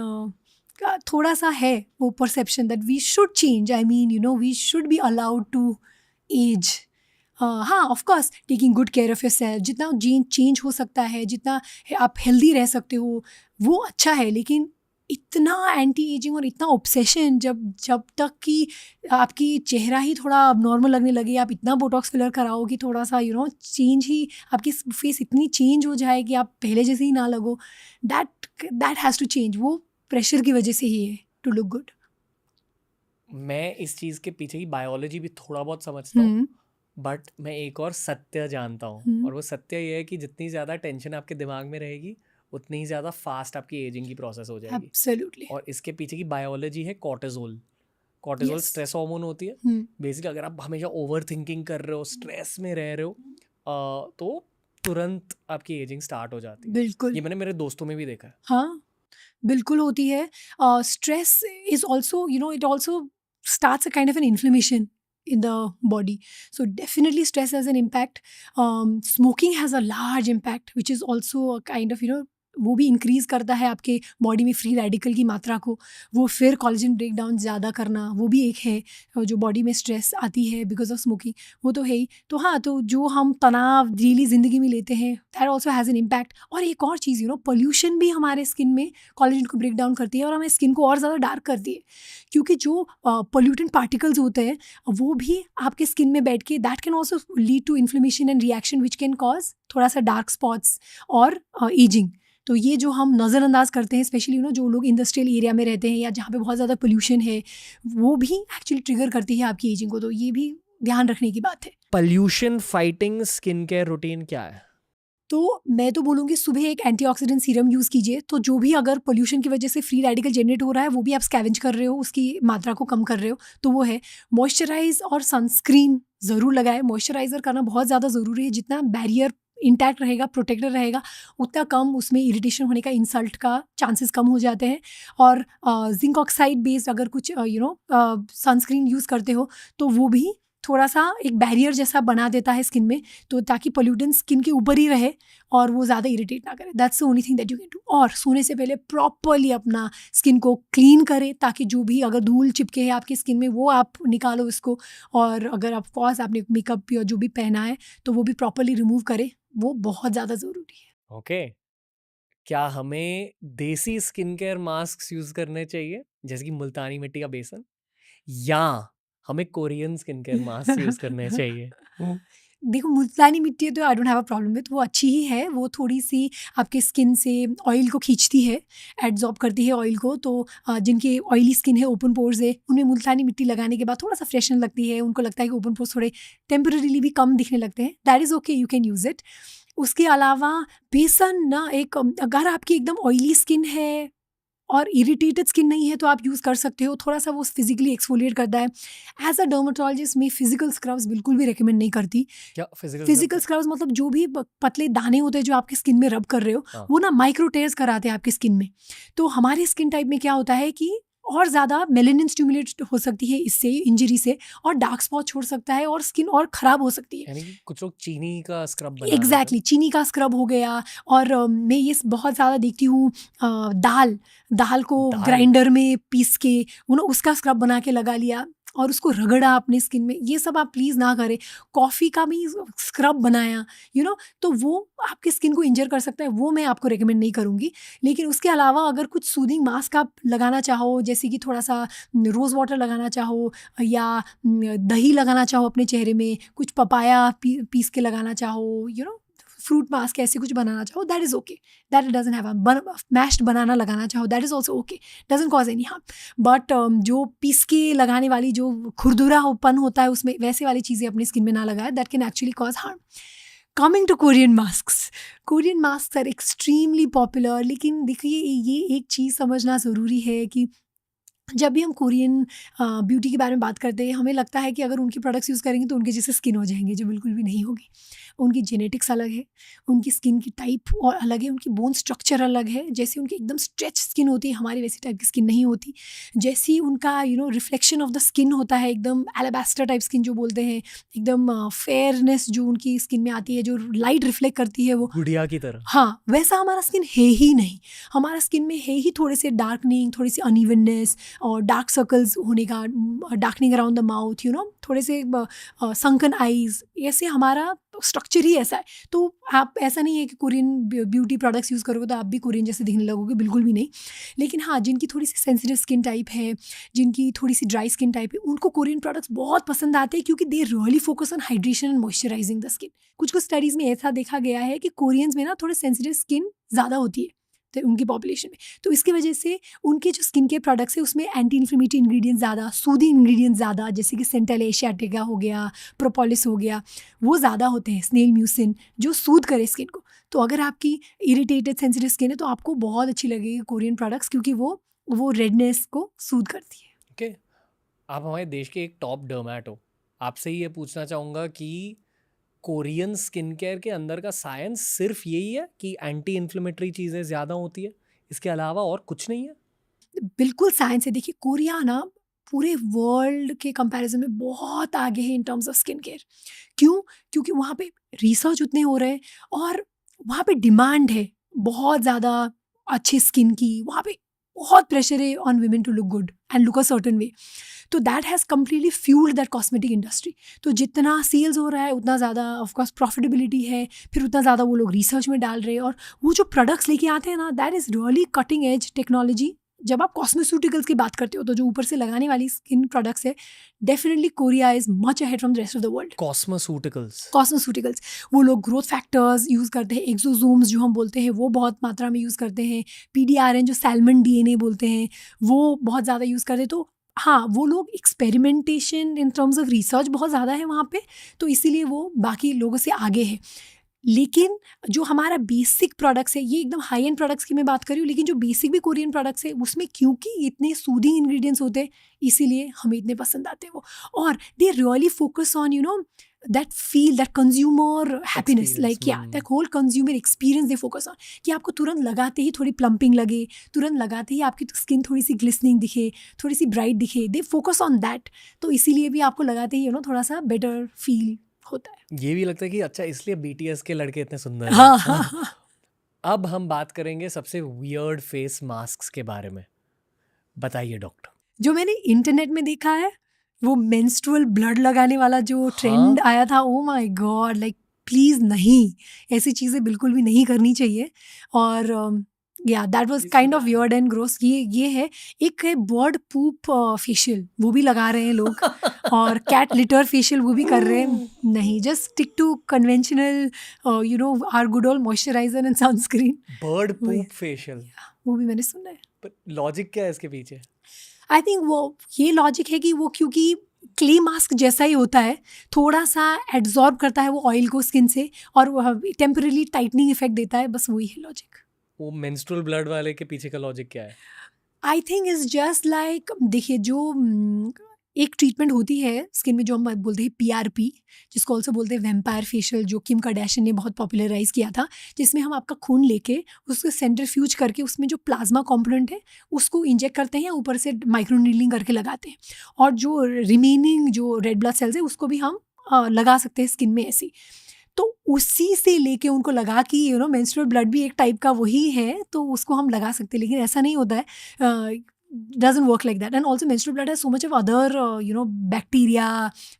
थोड़ा सा है वो perception that we should change. I mean, you know, we should be allowed to age. हाँ, of course taking good care of your self, जितना चेंज हो सकता है, जितना आप हेल्दी रह सकते हो वो अच्छा है. लेकिन इतना एंटी एजिंग और इतना ऑब्सेशन, जब तक कि आपकी चेहरा ही थोड़ा नॉर्मल लगने लगे, आप इतना बोटॉक्स फिलर कराओ कि थोड़ा सा यू नो चेंज ही, आपकी फेस इतनी चेंज हो जाए कि आप पहले जैसे ही ना लगो, दैट हैज़ टू चेंज. वो प्रेशर की वजह से ही है टू लुक गुड. मैं इस चीज़ के पीछे की बायोलॉजी भी थोड़ा बहुत समझता हूँ, बट मैं एक और सत्य जानता हूँ, और वो सत्य ये है कि जितनी ज़्यादा टेंशन आपके दिमाग में रहेगी उतनी ही ज़्यादा फास्ट आपकी एजिंग की प्रोसेस हो जाएगी. एब्सोल्युटली. और इसके पीछे की बायोलॉजी है cortisol. Cortisol Yes. Stress hormone होती है. बेसिकली अगर आप हमेशा ओवर थिंकिंग कर रहे हो, स्ट्रेस में रह रहे हो, तो तुरंत आपकी एजिंग स्टार्ट हो जाती है. बिल्कुल. ये मैंने मेरे दोस्तों में भी देखा है. हाँ, बिल्कुल होती है. Stress is also, you know, it also starts a kind of an inflammation in the body. So definitely stress has an impact. Smoking has a large impact, which is also a kind of, you know, वो भी increase करता है आपके body में free radical की मात्रा को. वो फिर कोलेजन ब्रेकडाउन ज़्यादा करना, वो भी एक है जो बॉडी में स्ट्रेस आती है बिकॉज ऑफ स्मोकिंग. वो तो है ही. तो हाँ, तो जो हम तनाव डेली ज़िंदगी में लेते हैं, that also has an impact. और एक और चीज़, यू नो, पोल्यूशन भी हमारे स्किन में कोलेजन को ब्रेक डाउन करती है और हमारे स्किन को और ज़्यादा डार्क करती है, क्योंकि जो पोल्यूटेंट पार्टिकल्स होते हैं वो भी आपके स्किन में बैठ के that can also lead to inflammation and reaction which can cause थोड़ा सा डार्क स्पॉट्स और एजिंग. तो ये जो हम नज़रअंदाज करते हैं, स्पेशली यू नो जो लोग इंडस्ट्रियल एरिया में रहते हैं या जहाँ पे बहुत ज़्यादा पोल्यूशन है, वो भी एक्चुअली ट्रिगर करती है आपकी एजिंग को. तो ये भी ध्यान रखने की बात है. Pollution fighting skin care routine क्या है? तो मैं तो बोलूँगी सुबह एक एंटीऑक्सीडेंट सीरम यूज़ कीजिए. तो जो भी अगर पोल्यूशन की वजह से फ्री रेडिकल जनरेट हो रहा है वो भी आप स्कैवेंज कर रहे हो, उसकी मात्रा को कम कर रहे हो, तो वो है. मॉइस्चराइज और सनस्क्रीन ज़रूर लगाए. मॉइस्चराइज़र करना बहुत ज़्यादा ज़रूरी है. जितना बैरियर इंटैक्ट रहेगा, प्रोटेक्टर रहेगा, उतना कम उसमें इरिटेशन होने का, इंसल्ट का चांसेस कम हो जाते हैं. और जिंक ऑक्साइड बेस्ड अगर कुछ यू नो सनस्क्रीन यूज़ करते हो तो वो भी थोड़ा सा एक बैरियर जैसा बना देता है स्किन में, तो ताकि पोल्यूटेंट स्किन के ऊपर ही रहे और वो ज़्यादा इरिटेट ना करे. That's the only thing that you can do. और सोने से पहले प्रॉपरली अपना स्किन को क्लीन करें, ताकि जो भी अगर धूल चिपके है आपकी स्किन में वो आप निकालो इसको. और अगर ऑफ कोर्स आपने मेकअप या जो भी पहना है तो वो भी प्रॉपरली रिमूव करें. वो बहुत ज़्यादा ज़रूरी है. ओके. क्या हमें देसी स्किन केयर मास्क यूज करने चाहिए जैसे कि मुल्तानी मिट्टी का बेसन, या हमें Korean skin care mask use करने चाहिए? देखो, मुल्तानी मिट्टी है तो I don't have a problem with. वो अच्छी ही है. वो थोड़ी सी आपके स्किन से ऑयल को खींचती है, एब्जॉर्ब करती है ऑयल को. तो जिनकी ऑयली स्किन है, ओपन पोर्स है, उनमें मुल्तानी मिट्टी लगाने के बाद थोड़ा सा फ्रेशन लगती है. उनको लगता है कि ओपन पोर्स थोड़े टेम्परेरीली भी कम दिखने लगते हैं. That is okay, you can use it. उसके अलावा बेसन ना, एक अगर आपकी एकदम ऑयली स्किन है और इरिटेटेड स्किन नहीं है तो आप यूज़ कर सकते हो. थोड़ा सा वो फिजिकली एक्सफोलिएट करता है. एज अ डर्माटोलॉजिस्ट मैं फिजिकल स्क्रब्स बिल्कुल भी रिकमेंड नहीं करती. क्या फिजिकल स्क्रब्स मतलब जो भी पतले दाने होते हैं जो आपके स्किन में रब कर रहे हो, हाँ. वो ना माइक्रो टेयर्स कराते हैं आपकी स्किन में. तो हमारे स्किन टाइप में क्या होता है कि और ज़्यादा मेलेनिन स्टिमुलेट हो सकती है इससे, इंजरी से, और डार्क स्पॉट छोड़ सकता है और स्किन और ख़राब हो सकती है. यानी कि कुछ लोग चीनी का स्क्रब बना एग्जैक्टली, चीनी का स्क्रब हो गया. और मैं ये बहुत ज़्यादा देखती हूँ, दाल को ग्राइंडर में पीस के उसका स्क्रब बना के लगा लिया और उसको रगड़ा अपने स्किन में. ये सब आप प्लीज़ ना करें. कॉफ़ी का भी स्क्रब बनाया, यू नो, तो वो आपकी स्किन को इंजर कर सकता है. वो मैं आपको रेकमेंड नहीं करूँगी. लेकिन उसके अलावा अगर कुछ सूदिंग मास्क आप लगाना चाहो, जैसे कि थोड़ा सा रोज़ वाटर लगाना चाहो या दही लगाना चाहो अपने चेहरे में, कुछ पपाया पीस के लगाना चाहो, यू नो, फ्रूट मास्क ऐसे कुछ बनाना चाहो, that is okay. That it doesn't have mashed banana लगाना चाहो, that is also okay, doesn't cause any harm. But जो पीस के लगाने वाली जो खुरदुरापन होता है उसमें, वैसे वाली चीज़ें अपनी स्किन में ना लगाए, that can actually cause harm. Coming to Korean mask are extremely popular, लेकिन देखिए ये एक चीज़ समझना ज़रूरी है कि जब भी हम कोरियन ब्यूटी के बारे में बात करते हैं, हमें लगता है कि अगर उनके प्रोडक्ट्स यूज़ करेंगे तो उनके जैसे स्किन हो जाएंगे, जो बिल्कुल भी नहीं होगी। उनकी जेनेटिक्स अलग है, उनकी स्किन की टाइप और अलग है, उनकी बोन स्ट्रक्चर अलग है। जैसे उनकी एकदम स्ट्रेच स्किन होती है, हमारी वैसी टाइप की स्किन नहीं होती। जैसी उनका रिफ्लेक्शन ऑफ द स्किन होता है, एकदम एलाबास्टर टाइप स्किन जो बोलते हैं, एकदम फेयरनेस जो उनकी स्किन में आती है, जो लाइट रिफ्लेक्ट करती है, वो गुड़िया की तरह। हाँ, वैसा हमारा स्किन है ही नहीं। हमारा स्किन में है ही थोड़े से डार्कनिंग, थोड़ी सी अनइवननेस और डार्क सर्कल्स होने का, डार्कनिंग अराउंड द माउथ, थोड़े से संकन आईज, ऐसे हमारा स्ट्रक्चर ही ऐसा है। तो आप ऐसा नहीं है कि कोरियन ब्यूटी प्रोडक्ट्स यूज़ करोगे तो आप भी कोरियन जैसे दिखने लगोगे, बिल्कुल भी नहीं। लेकिन हाँ, जिनकी थोड़ी सी सेंसिटिव स्किन टाइप है, जिनकी थोड़ी सी ड्राई स्किन टाइप है, उनको कोरियन प्रोडक्ट्स बहुत पसंद आते हैं, क्योंकि दे really focus on hydration and moisturising the skin. कुछ स्टडीज़ में ऐसा देखा गया है कि कोरियंस में ना थोड़े सेंसिटिव स्किन ज़्यादा होती है तो उनकी पॉपुलेशन में, तो इसकी वजह से उनके जो स्किन केयर प्रोडक्ट्स है उसमें एंटी इन्फ्लेमेटरी इंग्रेडिएंट्स ज़्यादा, सूदिंग इंग्रेडिएंट्स ज़्यादा, जैसे कि सेंटल एशियाटिका हो गया, प्रोपोलिस हो गया, वो ज़्यादा होते हैं, स्नेल म्यूसिन, जो सूद करे स्किन को। तो अगर आपकी इरिटेटेड सेंसिटिव स्किन है तो आपको बहुत अच्छी लगेगी कोरियन प्रोडक्ट्स, क्योंकि वो रेडनेस को सूद करती है। ओके, आप हमारे देश के एक टॉप डर्मैट हो, आपसे ये पूछना चाहूँगा कि कोरियन स्किन केयर के अंदर का साइंस सिर्फ यही है कि एंटी इन्फ्लेमेटरी चीज़ें ज़्यादा होती है, इसके अलावा और कुछ नहीं है? बिल्कुल साइंस है। देखिए, कोरिया ना पूरे वर्ल्ड के कंपैरिजन में बहुत आगे है in terms of skin care. क्यों? क्योंकि वहाँ पे रिसर्च उतने हो रहे हैं और वहाँ पे डिमांड है बहुत ज़्यादा अच्छे स्किन की। वहाँ पे बहुत प्रेशर है on women to look good and look a certain way. तो that has completely fueled that cosmetic industry. तो जितना सेल्स हो रहा है उतना ज़्यादा ऑफकोर्स प्रॉफिटेबिलिटी है, फिर उतना ज़्यादा वो लोग रिसर्च में डाल रहे हैं, और वो जो प्रोडक्ट्स लेके आते हैं ना, that is really cutting edge technology. जब आप कॉस्मेस्यूटिकल्स की बात करते हो तो जो ऊपर से लगाने वाली स्किन प्रोडक्ट्स है, definitely Korea is much ahead from the rest of the world. Cosmeceuticals वो लोग ग्रोथ फैक्टर्स यूज़ करते हैं, एक्सोसोम्स जो हम बोलते हैं वो बहुत मात्रा में यूज़ करते हैं, PDRN जो सैल्मन DNA बोलते हैं वो बहुत ज़्यादा यूज़ करते हैं। तो हाँ, वो लोग experimentation in terms of research बहुत ज़्यादा है वहाँ पे, तो इसीलिए वो बाकी लोगों से आगे है। लेकिन जो हमारा बेसिक प्रोडक्ट्स है, ये एकदम हाई एंड प्रोडक्ट्स की मैं बात कर रही हूँ, लेकिन जो बेसिक भी कोरियन प्रोडक्ट्स है उसमें क्योंकि इतने सूदिंग इंग्रेडिएंट्स होते हैं, इसीलिए हमें इतने पसंद आते हैं वो। और they really focus on that feel, that consumer happiness, like that whole consumer experience they focus on, कि आपको तुरंत लगाते ही थोड़ी प्लम्पिंग लगे, तुरंत लगाते ही आपकी स्किन थोड़ी सी ग्लिसनिंग दिखे, थोड़ी सी ब्राइट दिखे। दे फोकस ऑन दैट, तो इसीलिए भी आपको लगाते ही थोड़ा सा बेटर फील होता है। ये भी लगता है कि अच्छा इसलिए BTS के लड़के इतने सुंदर हैं। हाँ हाँ हाँ। अब हम बात करेंगे सबसे वियर्ड फेस मास्क के बारे में, बताइए डॉक्टर। जो मैंने इंटरनेट में देखा है, वो मेंस्ट्रुअल ब्लड लगाने वाला जो ट्रेंड आया था, oh my god, like please नहीं, ऐसी चीज़ें बिल्कुल भी नहीं करनी चाहिए। और या that was kind of weird and gross. ये है, एक है बर्ड पूप फेशियल, वो भी लगा रहे हैं लोग, और कैट लिटर फेशियल वो भी कर रहे हैं। नहीं, just stick to conventional or good old moisturiser and sunscreen. Bird poop facial, वो भी मैंने सुना है। पर लॉजिक क्या है इसके पीछे? आई थिंक वो ये लॉजिक है कि वो क्योंकि क्ले मास्क जैसा ही होता है, थोड़ा सा एब्जॉर्ब करता है वो ऑयल को स्किन से, और वो टेम्पररी टाइटनिंग इफेक्ट देता है, बस वही है लॉजिक। वो मेंस्ट्रुअल ब्लड वाले के पीछे का लॉजिक क्या है? I think is just like, देखिए जो एक ट्रीटमेंट होती है स्किन में जो हम बोलते हैं PRP, जिसको ऑल्सो बोलते हैं वेम्पायर फेशियल, जो किम कार्दाशियन ने बहुत पॉपुलराइज किया था, जिसमें हम आपका खून लेके उसको सेंट्रीफ्यूज करके उसमें जो प्लाज्मा कॉम्पोनेंट है उसको इंजेक्ट करते हैं, ऊपर से माइक्रो नीडलिंग करके लगाते हैं, और जो रिमेनिंग जो रेड ब्लड सेल्स है उसको भी हम लगा सकते हैं स्किन में ऐसी। तो उसी से लेके उनको लगा कि मेंस्ट्रुअल ब्लड भी एक टाइप का वही है, तो उसको हम लगा सकते हैं, लेकिन ऐसा नहीं होता है, doesn't work like that. And also menstrual blood has so much of other bacteria,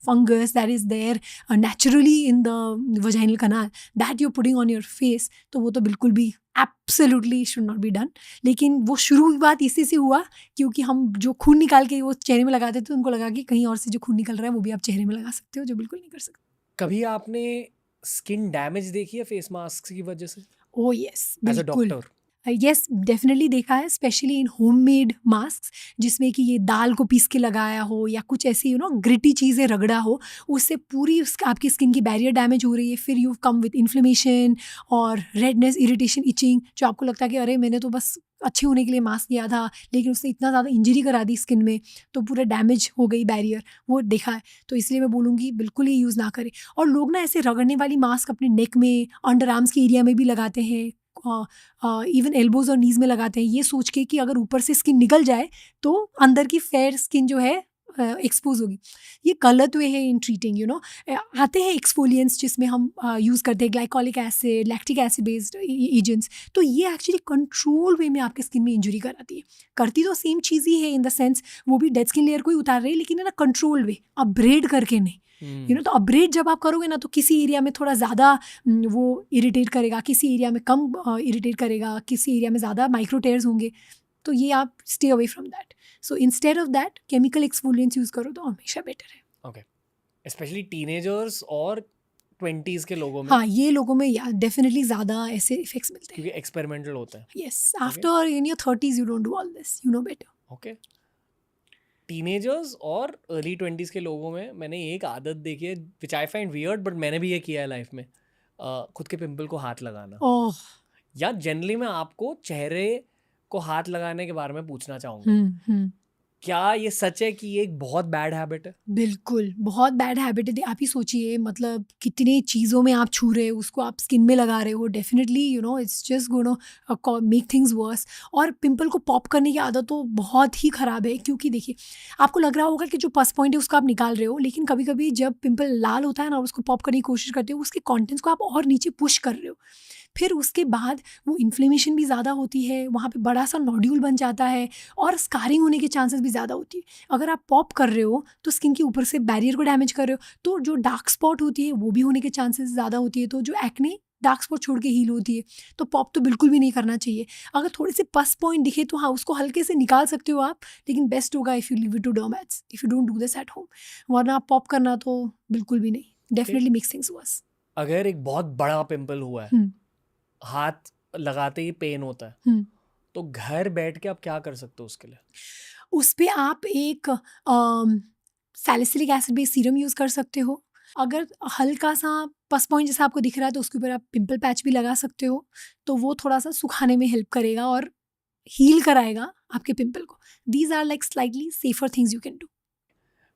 fungus that is there naturally in the vaginal canal that you're putting on your face, तो वो तो बिल्कुल भी absolutely should not be done। लेकिन वो शुरू की बात इसी से हुआ क्योंकि हम जो खून निकाल के वो चेहरे में लगाते थे, उनको लगा कि कहीं और से जो खून निकल रहा है वो भी आप चेहरे में लगा सकते हो, जो बिल्कुल नहीं कर सकते। कभी आपने स्किन डैमेज देखी है फेस मास्क की वजह से? Oh yes, एज अ बिल्कुल। डॉक्टर? येस डेफिनेटली देखा है, स्पेशली इन होममेड मास्क, जिसमें कि ये दाल को पीस के लगाया हो या कुछ ऐसी ग्रिटी चीज़ें रगड़ा हो, उससे पूरी आपकी स्किन की बैरियर डैमेज हो रही है। फिर यू कम विद इन्फ्लेमेशन और रेडनेस, इरिटेशन, इचिंग, जो आपको लगता है कि अरे मैंने तो बस अच्छे होने के लिए मास्क लिया था, लेकिन उसने इतना ज़्यादा इंजरी करा दी स्किन में, तो पूरा डैमेज हो गई बैरियर, वो देखा है। तो इसलिए मैं बोलूँगी बिल्कुल ये यूज़ ना करें। और लोग ना ऐसे रगड़ने वाली मास्क अपने नेक में, अंडर आर्म्स के एरिया में भी लगाते हैं, इवन एल्बोज और नीज में लगाते हैं, ये सोच के कि अगर ऊपर से स्किन निकल जाए तो अंदर की फेयर स्किन जो है एक्सपोज होगी। ये गलत वे है इन ट्रीटिंग। आते हैं एक्सफोलियंट्स जिसमें हम यूज़ करते हैं glycolic acid, lactic acid based agents, तो ये एक्चुअली कंट्रोल वे में आपके स्किन में इंजरी कराती है। करती तो सेम चीज़ ही है इन द सेंस, वो भी डेड स्किन लेयर को ही उतार रही है, लेकिन है ना कंट्रोल वे, अपग्रेड करके नहीं। तो अपग्रेड जब आप करोगे ना, तो किसी एरिया में थोड़ा ज़्यादा वो इरिटेट करेगा, किसी एरिया में कम इरिटेट करेगा, किसी एरिया में ज़्यादा माइक्रो टेयर्स होंगे, तो ये आप stay away from that. So instead of that chemical exfoliants use करो तो हमेशा बेटर है। ओके, स्पेशली टीनेजर्स और 20s के लोगों में, हाँ, ये लोगों में या डेफिनेटली ज़्यादा ऐसे इफेक्ट्स मिलते हैं। क्योंकि एक्सपेरिमेंटल होता है। Yes, after in your 30s you don't do all this, you know better. Okay, teenagers और अर्ली 20s के लोगों में मैंने एक आदत देखी है विच आई फाइंड वियर्ड, बट मैंने भी ये किया है लाइफ में, खुद के पिंपल को हाथ लगाना। ओह, या जनरली मैं आपको चेहरे को हाथ लगाने के बारे में पूछना चाहूँगा, क्या ये सच है कि ये एक बहुत बैड हैबिट है? बिल्कुल बहुत बैड हैबिट है। आप ही सोचिए, मतलब कितने चीज़ों में आप छू रहे हो, उसको आप स्किन में लगा रहे हो, definitely it's just gonna make things verse. और पिंपल को पॉप करने की आदत तो बहुत ही ख़राब है, क्योंकि देखिए आपको लग रहा होगा कि जो पस पॉइंट है उसको आप निकाल रहे हो, लेकिन कभी कभी जब पिंपल लाल होता है ना और उसको पॉप करने की कोशिश करते हो, उसके कॉन्टेंट्स को आप और नीचे पुश कर रहे हो, फिर उसके बाद वो इन्फ्लेमेशन भी ज़्यादा होती है, वहाँ पे बड़ा सा नोड्यूल बन जाता है और स्कारिंग होने के चांसेस भी ज़्यादा होती है। अगर आप पॉप कर रहे हो तो स्किन के ऊपर से बैरियर को डैमेज कर रहे हो, तो जो डार्क स्पॉट होती है वो भी होने के चांसेस ज़्यादा होती है, तो जो एक्ने डार्क स्पॉट छोड़ के हील होती है, तो पॉप तो बिल्कुल भी नहीं करना चाहिए। अगर थोड़े से पस पॉइंट दिखे तो हाँ, उसको हल्के से निकाल सकते हो आप, लेकिन बेस्ट होगा if you leave it to dermats, if you don't do this at home, वरना आप पॉप करना तो बिल्कुल भी नहीं, डेफिनेटली मेक्स थिंग्स वर्स। अगर एक बहुत बड़ा पिंपल हुआ है, हाथ लगाते ही पेन होता है, तो घर बैठ के आप क्या कर सकते हो उसके लिए? उस पे आप एक salicylic acid based serum use कर सकते हो। अगर हल्का सा पस पॉइंट जैसा आपको दिख रहा है तो उसके ऊपर आप पिंपल पैच भी लगा सकते हो, तो वो थोड़ा सा सुखाने में हेल्प करेगा और हील कराएगा आपके पिंपल को। These are like slightly safer things you can do.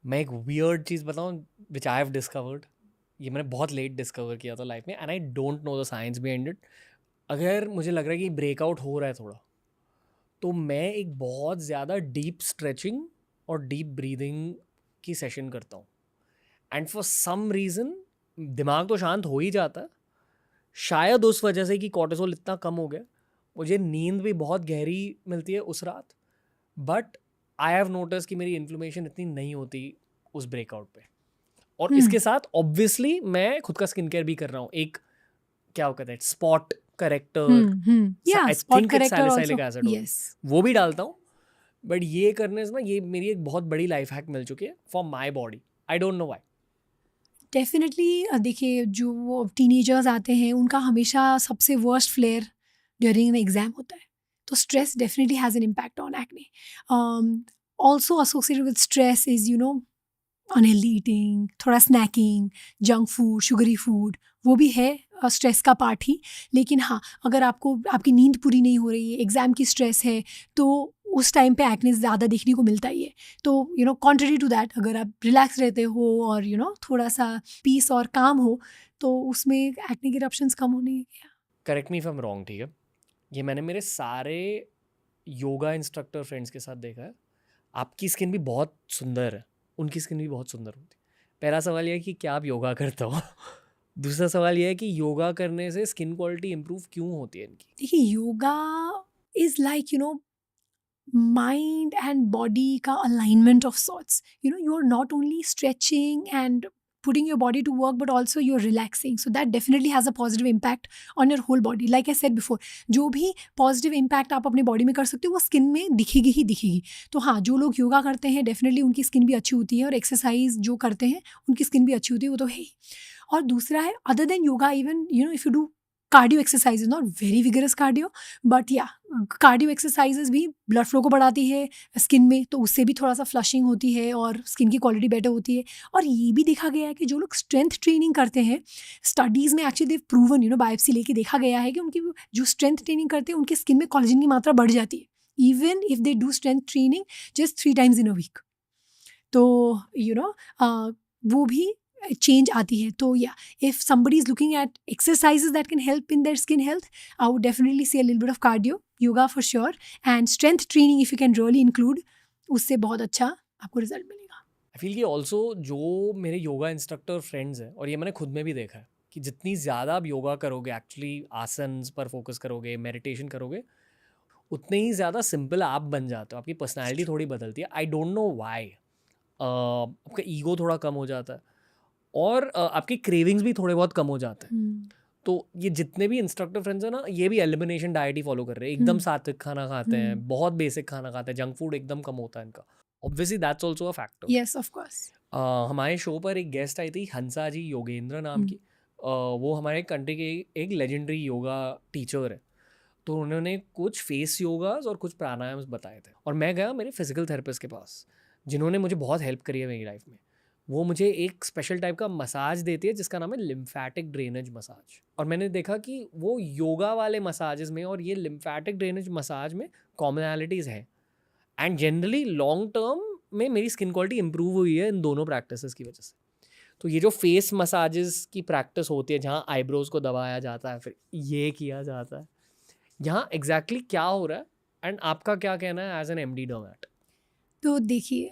मैं एक वियर्ड चीज़ बताऊँ विच आई हैव डिस्कवर्ड, ये मैंने बहुत लेट डिस्कवर किया था लाइफ में, and I don't know the science behind it. अगर मुझे लग रहा है कि ब्रेकआउट हो रहा है थोड़ा, तो मैं एक बहुत ज़्यादा डीप स्ट्रेचिंग और डीप ब्रीदिंग की सेशन करता हूँ, एंड फॉर सम रीज़न दिमाग तो शांत हो ही जाता है, शायद उस वजह से कि कॉर्टिसोल इतना कम हो गया, मुझे नींद भी बहुत गहरी मिलती है उस रात, बट आई हैव नोटिस कि मेरी इन्फ्लेमेशन इतनी नहीं होती उस ब्रेकआउट पे। और इसके साथ ऑब्वियसली मैं खुद का स्किन केयर भी कर रहा हूँ, एक क्या कहते हैं spot character, I think it's salicylic acid, वो भी डालता हूँ। बट ये करने से ना, ये मेरी एक बहुत बड़ी लाइफ हैक मिल चुकी है for my body, I don't know why. Definitely देखिए, जो टीनेजर्स आते हैं उनका हमेशा सबसे worst flare during an exam होता है, तो stress definitely has an impact on acne. Also associated with stress is unhealthy eating, थोड़ा snacking, junk food, sugary food, वो भी है स्ट्रेस का पार्ट ही। लेकिन हाँ, अगर आपको आपकी नींद पूरी नहीं हो रही है, एग्ज़ाम की स्ट्रेस है, तो उस टाइम पे एक्ने ज़्यादा देखने को मिलता ही है। तो कॉन्ट्ररी टू दैट, अगर आप रिलैक्स रहते हो और थोड़ा सा पीस और काम हो, तो उसमें एक्ने के इरप्शंस कम होने। Correct me if I am wrong, ठीक है, ये मैंने मेरे सारे योगा इंस्ट्रक्टर फ्रेंड्स के साथ देखा है, आपकी स्किन भी बहुत सुंदर है, उनकी स्किन भी बहुत सुंदर होती है। पहला सवाल यह है कि क्या आप योगा करते हो? दूसरा सवाल यह है कि योगा करने से स्किन क्वालिटी इंप्रूव क्यों होती है इनकी? देखिए, yoga is like mind and body का alignment of sorts. You are not only stretching and putting your body to work, but also you're relaxing, so that definitely has a positive impact on your whole body. Like I said before, जो भी positive impact आप अपने body में कर सकते हो वो skin में दिखेगी ही दिखेगी। तो हाँ, जो लोग योगा करते हैं डेफिनेटली उनकी स्किन भी अच्छी होती है, और एक्सरसाइज जो करते हैं उनकी स्किन भी अच्छी होती है, वो तो है ही। और दूसरा है, other than yoga, even if you do cardio exercises, not very vigorous cardio, but या कार्डियो एक्सरसाइजेज भी ब्लड फ्लो को बढ़ाती है स्किन में, तो उससे भी थोड़ा सा फ्लशिंग होती है और स्किन की क्वालिटी बेटर होती है। और ये भी देखा गया है कि जो लोग स्ट्रेंथ ट्रेनिंग करते हैं, स्टडीज़ में एक्चुअली देव प्रूवन, बायोप्सी लेके देखा गया है कि उनकी जो स्ट्रेंथ ट्रेनिंग करते हैं उनके स्किन में कोलेजन की मात्रा बढ़ जाती है, even if they do strength training just 3 times in a week। तो वो भी चेंज आती है। तो या if somebody is looking at exercises that can help in their skin health, I would definitely say a little bit of cardio, yoga for sure, and strength training if you can really include, उससे बहुत अच्छा आपको result मिलेगा। I feel कि also जो मेरे yoga instructor friends हैं, और ये मैंने खुद में भी देखा है कि जितनी ज़्यादा आप योगा करोगे, एक्चुअली आसन्स पर फोकस करोगे, मेडिटेशन करोगे, उतने ही ज़्यादा सिंपल आप बन जाते हो, आपकी पर्सनैलिटी थोड़ी बदलती है। आई डोंट नो वाई। आपका ईगो थोड़ा कम हो जाता है और आपके क्रेविंग्स भी थोड़े बहुत कम हो जाते हैं। तो ये जितने भी इंस्ट्रक्टर फ्रेंड्स हैं ना, ये भी एलिमिनेशन डाइट ही फॉलो कर रहे हैं, एकदम सात्विक खाना खाते हैं, बहुत बेसिक खाना खाते हैं, जंक फूड एकदम कम होता है इनका। Obviously that's also a factor. Yes of course. हमारे शो पर एक गेस्ट आई थी, हंसा जी योगेंद्र नाम की। वो हमारे कंट्री के एक लेजेंडरी योगा टीचर है। तो उन्होंने कुछ फेस योगास और कुछ प्राणायाम्स बताए थे, और मैं गया मेरे फिजिकल थेरेपिस्ट के पास, जिन्होंने मुझे बहुत हेल्प करी है मेरी लाइफ में। वो मुझे एक स्पेशल टाइप का मसाज देती है जिसका नाम है लिम्फेटिक ड्रेनेज मसाज। और मैंने देखा कि वो योगा वाले मसाजेस में और ये लिम्फेटिक ड्रेनेज मसाज में कॉमनैलिटीज़ हैं, एंड जनरली लॉन्ग टर्म में मेरी स्किन क्वालिटी इंप्रूव हुई है इन दोनों प्रैक्टिसेस की वजह से। तो ये जो फेस मसाजेस की प्रैक्टिस होती है, जहाँ आईब्रोज को दबाया जाता है, फिर ये किया जाता है, यहाँ एग्जैक्टली क्या हो रहा है, एंड आपका क्या कहना है एज एन एमडी डर्मेट? तो देखिए,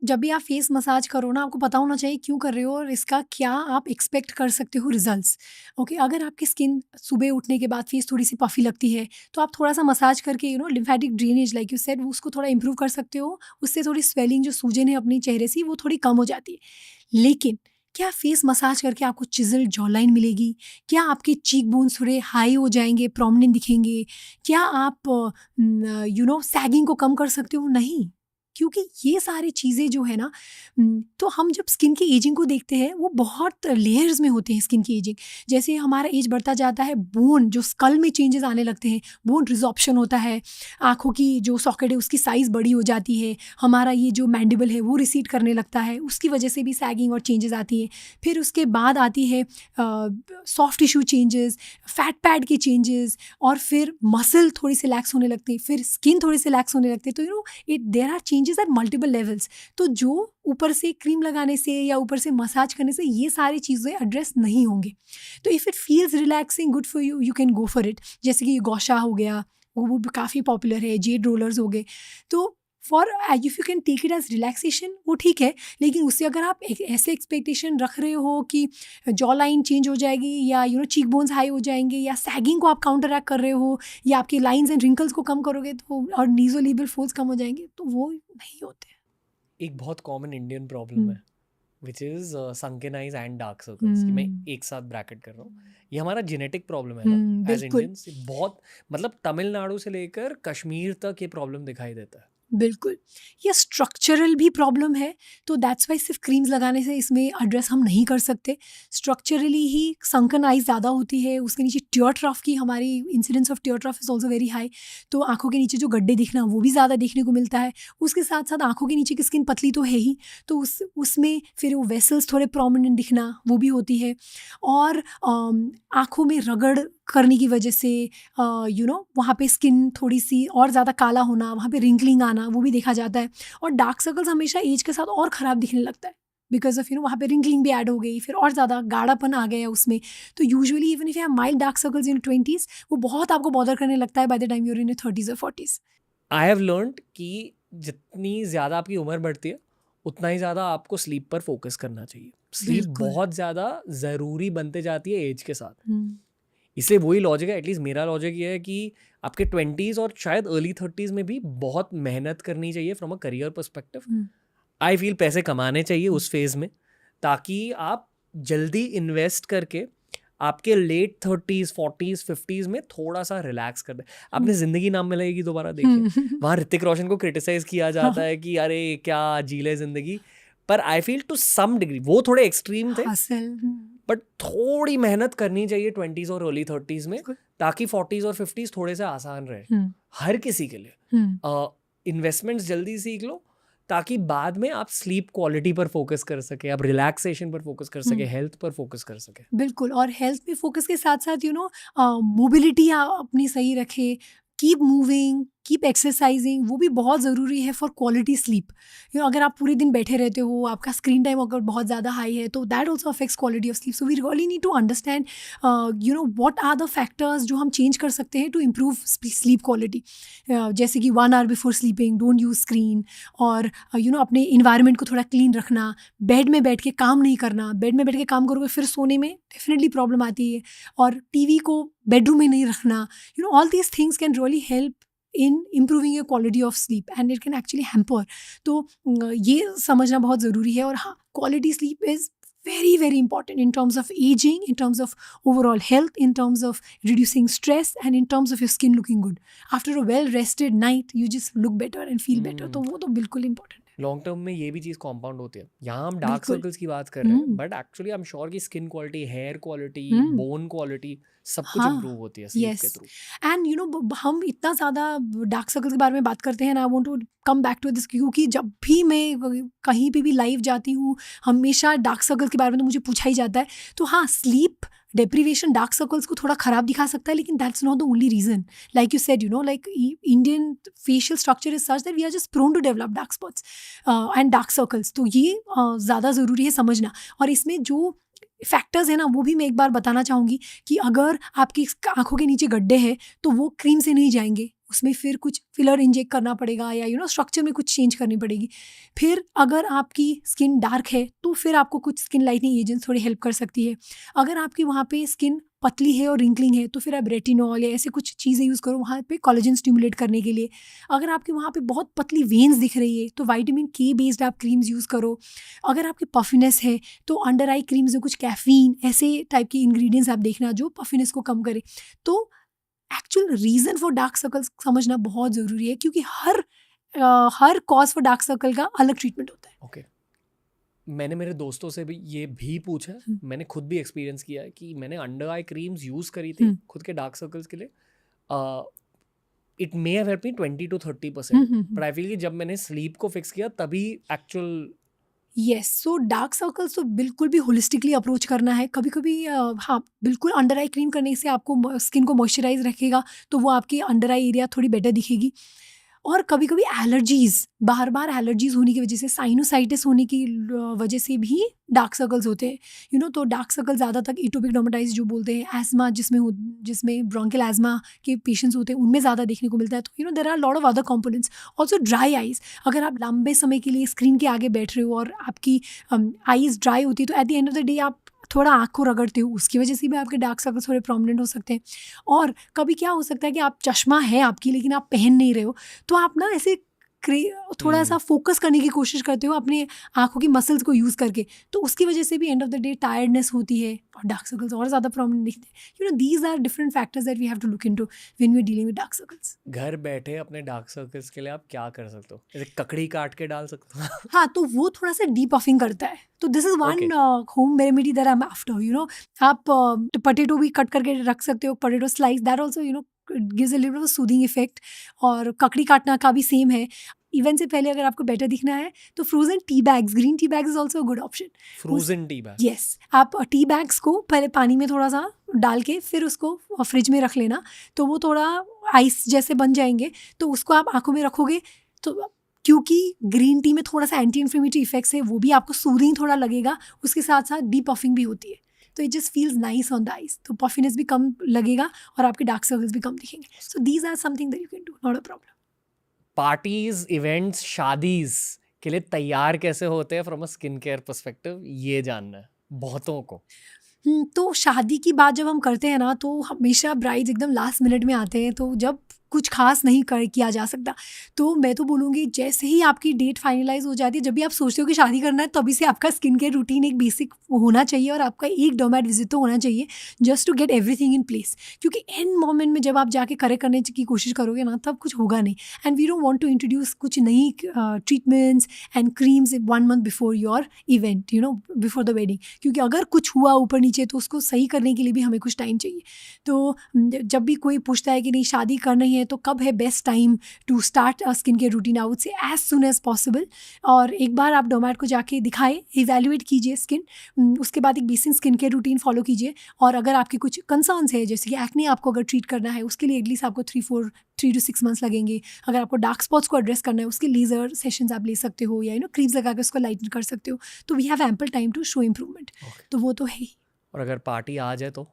जब भी आप फेस मसाज करो ना, आपको पता होना चाहिए क्यों कर रहे हो और इसका क्या आप एक्सपेक्ट कर सकते हो रिजल्ट्स। ओके, अगर आपकी स्किन सुबह उठने के बाद फेस थोड़ी सी पफी लगती है, तो आप थोड़ा सा मसाज करके lymphatic drainage like you said उसको थोड़ा इंप्रूव कर सकते हो। उससे थोड़ी स्वेलिंग, जो सूजन है अपनी चेहरे से, वो थोड़ी कम हो जाती है। लेकिन क्या फेस मसाज करके आपको चिजल जॉलाइन मिलेगी? क्या आपके चीक बोन्स थोड़े हाई हो जाएंगे, प्रोमिनेंट दिखेंगे? क्या आप सैगिंग को कम कर सकते हो? नहीं, क्योंकि ये सारी चीज़ें जो है ना, तो हम जब स्किन की एजिंग को देखते हैं, वो बहुत लेयर्स में होते हैं स्किन की एजिंग। जैसे हमारा एज बढ़ता जाता है, बोन जो स्कल में चेंजेस आने लगते हैं, बोन रिजॉर्प्शन होता है, आँखों की जो सॉकेट है उसकी साइज़ बड़ी हो जाती है, हमारा ये जो मैंडिबल है वो रिसीड करने लगता है, उसकी वजह से भी सैगिंग और चेंजेस आती है। फिर उसके बाद आती है soft tissue changes, fat pad के चेंजेस, और फिर मसल थोड़ी सी लैक्स होने लगती है, फिर स्किन थोड़ी सी लैक्स होने लगती है। तो there are changes at multiple levels. तो जो ऊपर से क्रीम लगाने से या ऊपर से मसाज करने से ये सारी चीज़ें एड्रेस नहीं होंगे। तो if it feels relaxing, good for you, you can go for it. जैसे कि गौशा हो गया, वो भी काफ़ी पॉपुलर है, जेड रोलर्स हो गए। तो for if you can take it as relaxation, वो ठीक है। लेकिन उससे अगर आप ऐसे एक्सपेक्टेशन रख रहे हो कि जॉ लाइन चेंज हो जाएगी, या चीक बोन्स हाई हो जाएंगे, या सैगिंग को आप काउंटर एक्ट कर रहे हो, या आपके लाइंस एंड रिंकल्स को कम करोगे तो, और नीज़ोलेबियल फोल्ड्स कम हो जाएंगे, तो वो नहीं होते। एक बहुत कॉमन इंडियन प्रॉब्लम है which is sunken eyes and dark circles, मैं एक साथ ब्रैकेट कर रहा हूँ। ये हमारा जेनेटिक प्रॉब्लम है ना एज इंडियंस। बहुत मतलब तमिलनाडु से लेकर कश्मीर तक ये प्रॉब्लम दिखाई देता है। बिल्कुल, ये स्ट्रक्चरल भी प्रॉब्लम है। तो दैट्स वाई सिर्फ क्रीम्स लगाने से इसमें एड्रेस हम नहीं कर सकते। स्ट्रक्चरली ही संकन आइज ज़्यादा होती है, उसके नीचे टियर ट्रफ की हमारी incidence of tear trough is also very high. तो आँखों के नीचे जो गड्ढे दिखना, वो भी ज़्यादा देखने को मिलता है। उसके साथ साथ आँखों के नीचे की स्किन पतली तो है ही, तो उसमें फिर वो वेसल्स थोड़े प्रोमिनेंट दिखना, वो भी होती है। और आँखों में रगड़ करने की वजह से वहाँ पे स्किन थोड़ी सी और ज़्यादा काला होना, वहाँ पे रिंकलिंग आना, वो भी देखा जाता है। और डार्क सर्कल्स हमेशा एज के साथ और ख़राब दिखने लगता है, बिकॉज ऑफ वहाँ पे रिंकलिंग भी ऐड हो गई, फिर और ज़्यादा गाढ़ापन आ गया उसमें। तो usually even if you have mild dark circles in 20s, वो बहुत आपको बॉदर करने लगता है by the time you are in 30s और 40s। आई हैव लर्नड कि जितनी ज़्यादा आपकी उम्र बढ़ती है, उतना ही ज़्यादा आपको स्लीप पर फोकस करना चाहिए। स्लीप बहुत ज़्यादा ज़रूरी बनते जाती है एज के साथ। इसलिए वही लॉजिक है, एटलीस्ट मेरा लॉजिक ये है कि आपके 20s और शायद अर्ली 30s में भी बहुत मेहनत करनी चाहिए from a career perspective. I feel पैसे कमाने चाहिए उस फेज़ में, ताकि आप जल्दी इन्वेस्ट करके आपके लेट 30s 40s 50s में थोड़ा सा रिलैक्स कर दे। आपने ज़िंदगी नाम में लगेगी दोबारा देखिए, वहाँ ऋतिक रोशन को क्रिटिसाइज किया जाता है कि अरे क्या जी ले ज़िंदगी, पर I feel to some degree वो थोड़े एक्सट्रीम थे। बट थोड़ी मेहनत करनी चाहिए 20s और अर्ली 30s में, बिल्कुल। ताकि 40s और 50s थोड़े से आसान रहे हम्म, हर किसी के लिए। हम्म, इन्वेस्टमेंट्स जल्दी सीख लो ताकि बाद में आप स्लीप क्वालिटी पर फोकस कर सके, आप रिलैक्सेशन पर फोकस कर सके, हेल्थ पर फोकस कर सके। बिल्कुल। और हेल्थ पे फोकस के साथ साथ मोबिलिटी अपनी सही रखे, कीप मूविंग, कीप एक्सरसाइजिंग, वो भी बहुत ज़रूरी है फॉर क्वालिटी स्लीप। अगर आप पूरे दिन बैठे रहते हो, आपका स्क्रीन टाइम अगर बहुत ज़्यादा हाई है, तो that also affects quality of sleep. So we really need to understand what are the factors जो हम चेंज कर सकते हैं टू इम्प्रूव स्लीप क्वालिटी। जैसे कि 1 hour before sleeping don't use screen, और अपने इन्वायरमेंट को थोड़ा क्लीन रखना, बेड में बैठ के काम नहीं करना। बेड में बैठ के काम करोगे फिर सोने में डेफिनेटली प्रॉब्लम आती है। और टीवी को बेडरूम में नहीं रखना। All these things can really help in improving your quality of sleep and it can actually hamper. तो ये समझना बहुत ज़रूरी है। और हाँ, quality sleep is very very important in terms of aging, in terms of overall health, in terms of reducing stress, and in terms of your skin looking good. After a well rested night you just look better and feel better. तो वो तो बिल्कुल important है। Long term में ये भी चीज़ compound होती है। यहाँ हम डार्क बिल्कुल। सर्कल्स की बात कर रहे हैं, but actually I am sure कि skin quality, hair quality, bone quality सब कुछ हाँ, इम्प्रूव होती है स्लीप के yes. थ्रू। एंड हम इतना ज़्यादा डार्क सर्कल्स के बारे में बात करते हैं ना, I want to come back to this, क्योंकि जब भी मैं कहीं पे भी लाइव जाती हूँ हमेशा डार्क सर्कल्स के बारे में तो मुझे पूछा ही जाता है। तो हाँ, स्लीप डेप्रीवेशन डार्क सर्कल्स को थोड़ा ख़राब दिखा सकता है, लेकिन that's not the only reason. Like you said, like Indian facial structure is such that we are just prone to develop dark spots and dark circles. तो ये ज़्यादा ज़रूरी है समझना। और इसमें जो फैक्टर्स है ना, वो भी मैं एक बार बताना चाहूँगी कि अगर आपकी आंखों के नीचे गड्ढे हैं तो वो क्रीम से नहीं जाएंगे, उसमें फिर कुछ फिलर इंजेक्ट करना पड़ेगा या स्ट्रक्चर में कुछ चेंज करनी पड़ेगी। फिर अगर आपकी स्किन डार्क है तो फिर आपको कुछ स्किन लाइटनिंग एजेंट्स थोड़ी हेल्प कर सकती है। अगर आपकी वहाँ पे स्किन पतली है और रिंकलिंग है तो फिर आप रेटिनॉल या ऐसे कुछ चीज़ें यूज़ करो वहाँ पे कोलेजन स्टिमुलेट करने के लिए। अगर आपके वहाँ पे बहुत पतली वेन्स दिख रही है तो विटामिन के बेस्ड आप क्रीम्स यूज़ करो। अगर आपकी पफिनेस है तो अंडर आई क्रीम्स में कुछ कैफीन ऐसे टाइप के इंग्रेडिएंट्स आप देखना जो पफिनेस को कम करे। तो actual reason for dark circles समझना बहुत ज़रूरी है, क्योंकि हर कॉज फॉर डार्क सर्कल का अलग ट्रीटमेंट होता है। ओके, मैंने मेरे दोस्तों से भी ये भी पूछा, मैंने खुद भी एक्सपीरियंस किया है कि मैंने अंडर आई क्रीम्स यूज़ करी थी खुद के डार्क सर्कल्स के लिए। It may have help me 20 to 30%, but I feel कि जब मैंने स्लीप को फिक्स किया तभी actual yes. So dark circles तो बिल्कुल भी होलिस्टिकली अप्रोच करना है। कभी कभी हाँ, बिल्कुल अंडर आई क्रीम करने से आपको स्किन को मॉइस्चराइज रखेगा तो वो आपकी अंडर आई एरिया थोड़ी बेटर दिखेगी। और कभी कभी एलर्जीज़, बार बार एलर्जीज़ होने की वजह से, साइनोसाइटिस होने की वजह से भी डार्क सर्कल्स होते हैं। तो डार्क सर्कल ज़्यादातर एटोपिक डर्मेटाइटिस जो बोलते हैं, एस्मा जिसमें ब्रोंकियल एस्मा के पेशेंट्स होते हैं उनमें ज़्यादा देखने को मिलता है। तो there are lot of other components. Also dry eyes, अगर आप लंबे समय के लिए स्क्रीन के आगे बैठ रहे हो और आपकी आइज़ ड्राई होती है तो at the end of the day आप थोड़ा आँख को रगड़ते हो, उसकी वजह से भी आपके डार्क सर्कल्स थोड़े प्रोमिनेंट हो सकते हैं। और कभी क्या हो सकता है कि आप चश्मा है आपकी लेकिन आप पहन नहीं रहे हो, तो आप ना ऐसे थोड़ा सा फोकस करने की कोशिश करते हो अपने आँखों की मसल्स को यूज़ करके, तो उसकी वजह से भी end of the day tiredness होती है और डार्क सर्कल्स और ज़्यादा प्रोमिनेंट दिखते हैं। These are different factors that we have to look into when we are dealing with dark circles. घर बैठे अपने डार्क सर्कल्स के लिए आप क्या कर सकते हो? जैसे ककड़ी काट के डाल सकते हो? हाँ, तो वो थोड़ा सा डीपफिंग करता है। तो this is one home remedy that I am after. आप पोटैटो भी कट करके रख सकते हो, potato slice, that also gives a little of soothing effect. और ककड़ी काटना का भी सेम है। इवेंट से पहले अगर आपको बेटर दिखना है तो frozen tea bags, green tea bags is also a good option. Frozen tea bag? Yes, आप टी बैग्स को पहले पानी में थोड़ा सा डाल के फिर उसको फ्रिज में रख लेना, तो वो थोड़ा आइस जैसे बन जाएंगे। तो उसको आप आंखों में रखोगे तो क्योंकि ग्रीन टी में थोड़ा सा एंटी इन्फ्लेमेटरी इफेक्ट्स है, वो भी आपको सूदिंग थोड़ा लगेगा, उसके साथ साथ डीपफिंग भी होती है। तो it just feels nice on the eyes, तो पफिनेस भी कम लगेगा और आपके डार्क सर्कल्स भी कम दिखेंगे। So these are something that you can do, not a problem. Parties, events, शादीज के लिए तैयार कैसे होते हैं from a skin care perspective, ये जानना है बहुतों को। तो शादी की बात जब हम करते हैं ना तो हमेशा ब्राइड्स एकदम लास्ट मिनट में आते हैं। तो जब कुछ खास नहीं किया जा सकता। तो मैं तो बोलूँगी जैसे ही आपकी डेट फाइनलाइज हो जाती है, जब भी आप सोचते हो कि शादी करना है, तभी से आपका स्किन केयर रूटीन एक बेसिक होना चाहिए और आपका एक डर्मेट विजिट तो होना चाहिए, just to get everything in place. क्योंकि एंड मोमेंट में जब आप जाके करेक्ट करने की कोशिश करोगे ना, तब कुछ होगा नहीं। And we don't want to introduce कुछ नई treatments and creams 1 month before your event, before the wedding, क्योंकि अगर कुछ हुआ ऊपर नीचे तो उसको सही करने के लिए भी हमें कुछ टाइम चाहिए। तो जब भी कोई पूछता है कि नहीं शादी करनी है तो कब है best time to start a skin care routine, I would say as soon as possible. और एक बार आप डर्मेट को जाके दिखाएं, इवैल्यूएट कीजिए स्किन, उसके बाद एक basic skin care routine follow कीजिए। और अगर आपके कुछ कंसर्न्स है, जैसे कि एक्ने आपको अगर ट्रीट करना है, उसके लिए एटलीस्ट आपको 3 to 6 months लगेंगे। अगर आपको डार्क स्पॉट्स को एड्रेस करना है, उसके लेजर सेशंस आप ले सकते हो, या क्रीम्स लगा के उसको लाइटन कर सकते हो। तो we have ample time to show improvement. तो वो तो है ही। और अगर पार्टी आ जाए तो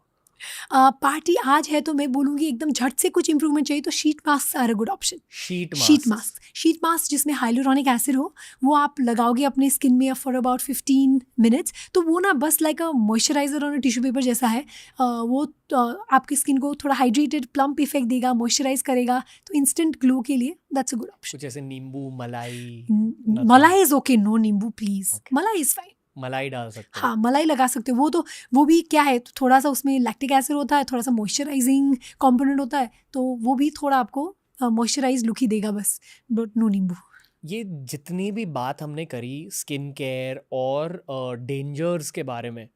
पार्टी आज है तो मैं बोलूँगी एकदम झट से कुछ इंप्रूवमेंट चाहिए तो sheet mask are a good option. Sheet mask जिसमें हाइलुरोनिक एसिड हो, वो आप लगाओगे अपने स्किन में फॉर अबाउट 15 minutes। तो वो ना बस लाइक अ मॉइस्चराइजर और टिश्यू पेपर जैसा है। वो आपकी स्किन को थोड़ा हाइड्रेटेड प्लम्प इफेक्ट देगा, मॉइस्चराइज करेगा, तो इंस्टेंट ग्लो के लिए दैट्स अ गुड ऑप्शन। कुछ ऐसे नींबू मलाई मलाई इज ओके, नो नींबू प्लीज, मलाई इज फाइन। मलाई डाल सकते हैं। हाँ, मलाई लगा सकते हो। वो भी क्या है, थोड़ा सा उसमें लैक्टिक एसिड होता है, थोड़ा सा मॉइस्चराइजिंग कंपोनेंट होता है, तो वो भी थोड़ा आपको मॉइस्चराइज लुक ही देगा बस, बट नो नींबू। ये जितनी भी बात हमने करी स्किन केयर और डेंजर्स के बारे में,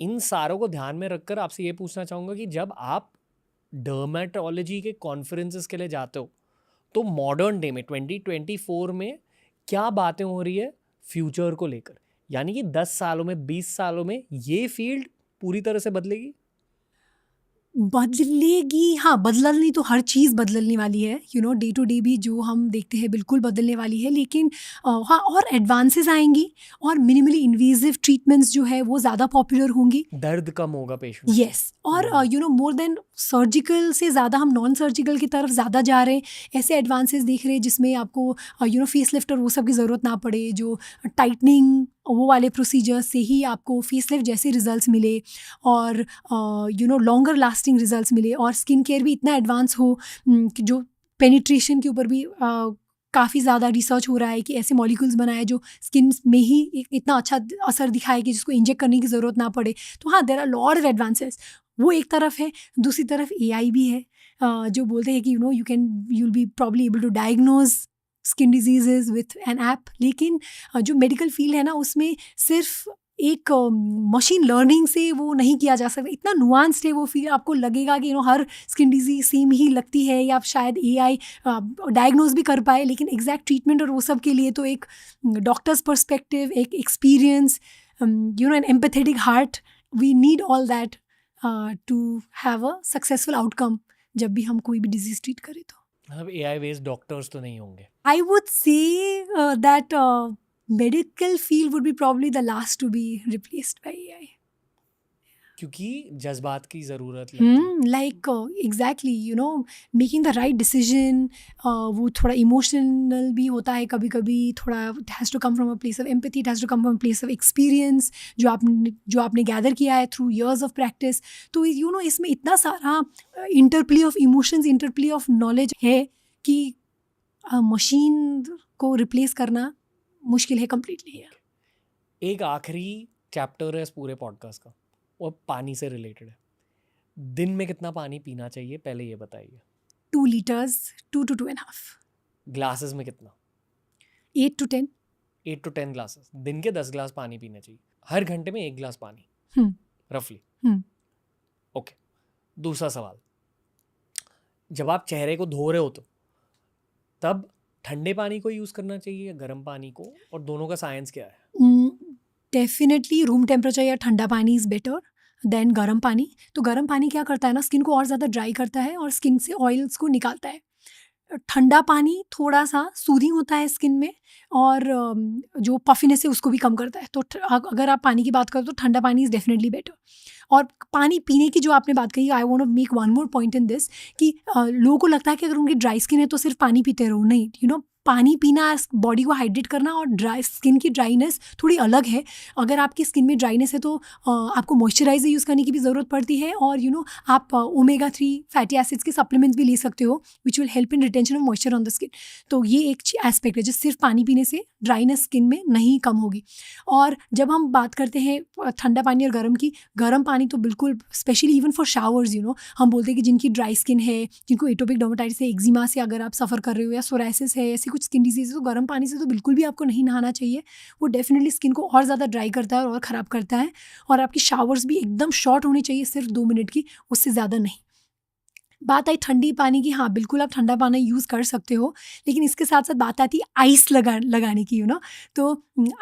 इन सारों को ध्यान में रखकर आपसे ये पूछना चाहूँगा कि जब आप डर्मेटोलॉजी के कॉन्फ्रेंसेस के लिए जाते हो, तो मॉडर्न डे में 2024 में क्या बातें हो रही है फ्यूचर को लेकर? यानी कि 10 सालों में, 20 सालों में ये फील्ड पूरी तरह से बदलेगी? बदलेगी, हाँ, बदलनी तो हर चीज़ बदलने वाली है, डे टू डे भी जो हम देखते हैं बिल्कुल बदलने वाली है। लेकिन हाँ, और एडवांसेस आएंगी और मिनिमली इन्वेजिव ट्रीटमेंट्स जो है वो ज़्यादा पॉपुलर होंगी। दर्द कम होगा पेशेंट। यस, और मोर देन सर्जिकल से ज़्यादा हम नॉन सर्जिकल की तरफ ज़्यादा जा रहे हैं। ऐसे एडवांसेस देख रहे हैं जिसमें आपको फेस लिफ्ट और वो सब की ज़रूरत ना पड़े, जो टाइटनिंग वो वाले प्रोसीजर से ही आपको फेस लिफ्ट जैसे रिजल्ट्स मिले, और लॉन्गर लास्टिंग रिजल्ट्स मिले, और स्किन केयर भी इतना एडवांस हो कि जो पेनिट्रेशन के ऊपर भी काफ़ी ज़्यादा रिसर्च हो रहा है कि ऐसे मॉलिक्यूल्स बनाए जो स्किन में ही इतना अच्छा असर दिखाए कि जिसको इंजेक्ट करने की ज़रूरत ना पड़े। तो हाँ, there are lot of advances. वो एक तरफ है, दूसरी तरफ AI भी है, जो बोलते हैं कि you'll be probably able to diagnose skin diseases with an app. लेकिन जो मेडिकल फील्ड है ना, उसमें सिर्फ एक मशीन लर्निंग से वो नहीं किया जा सकता, इतना नुआंस्ड है वो फील्ड। आपको लगेगा कि हर स्किन डिजीज सेम ही लगती है, या शायद AI डायग्नोज भी कर पाए, लेकिन एग्जैक्ट ट्रीटमेंट और वो सब के लिए तो एक डॉक्टर्स पर्सपेक्टिव, एक experience, an empathetic heart, we need all that to have a successful outcome जब भी हम कोई भी डिजीज ट्रीट करें। तो अब AI बेस्ड डॉक्टर्स तो नहीं होंगे। I would say that medical field would be probably the last to be replaced by AI. क्योंकि जज्बात की ज़रूरत लगती है। Like exactly, making the right decision, वो थोड़ा emotional भी होता है कभी कभी, थोड़ा it has to come from a place of empathy, it has to come from a place of experience जो आपने gather किया है through years of practice। तो इसमें इतना सारा interplay of emotions, interplay of knowledge है कि मशीन को रिप्लेस करना मुश्किल है completely। एक आखिरी चैप्टर है इस पूरे पॉडकास्ट का, वो पानी से रिलेटेड है। दिन में कितना पानी पीना चाहिए, पहले ये बताइए। 2 liters, 2 to 2.5। ग्लासेस में कितना? 8 to 10। 8 to 10 glasses. दिन के 10 ग्लास पानी पीना चाहिए, हर घंटे में 1 ग्लास पानी रफली। ओके, दूसरा सवाल, जब आप चेहरे को धो रहे हो तो तब ठंडे पानी को यूज़ करना चाहिए या गर्म पानी को, और दोनों का साइंस क्या है? डेफिनेटली रूम टेम्परेचर या ठंडा पानी इज़ बेटर देन गर्म पानी। तो गर्म पानी क्या करता है ना, स्किन को और ज़्यादा ड्राई करता है और स्किन से ऑयल्स को निकालता है। ठंडा पानी थोड़ा सा सूदिंग होता है स्किन में, और जो पफिनेस है उसको भी कम करता है। तो अगर आप पानी की बात करो तो ठंडा पानी इज़ डेफिनेटली बेटर। और पानी पीने की जो आपने बात कही, I want to make one more point in this कि लोगों को लगता है कि अगर उनकी ड्राई स्किन है तो सिर्फ पानी पीते रहो। नहीं, पानी पीना, बॉडी को हाइड्रेट करना और ड्राई स्किन की ड्राइनेस थोड़ी अलग है. अगर आपकी स्किन में ड्राइनेस है तो आपको मॉइस्चराइजर यूज़ करने की भी ज़रूरत पड़ती है, और आप ओमेगा 3 फैटी एसिड्स के सप्लीमेंट्स भी ले सकते हो which will help in retention of moisture on the skin. तो ये एक एस्पेक्ट है, जो सिर्फ पानी पीने से ड्राइनेस स्किन में नहीं कम होगी. और जब हम बात करते हैं ठंडा पानी और गर्म की, गर्म पानी तो बिल्कुल, स्पेशली इवन फॉर शावर्स, हम बोलते हैं कि जिनकी ड्राई स्किन है, जिनको एटोपिक डर्मेटाइटिस है, एक्जिमा से अगर आप सफ़र कर रहे हो, या सोराइसिस है, ऐसी कुछ स्किन डिजीज है, तो गर्म पानी से तो बिल्कुल भी आपको नहीं नहाना चाहिए. वो डेफिनेटली स्किन को और ज़्यादा ड्राई करता है और ख़राब करता है. और आपकी शावर्स भी एकदम शॉर्ट होनी चाहिए, सिर्फ 2 मिनट की, उससे ज़्यादा नहीं. बात आई ठंडी पानी की, हाँ बिल्कुल आप ठंडा पानी यूज़ कर सकते हो, लेकिन इसके साथ साथ बात आती है आइस लगाने की. तो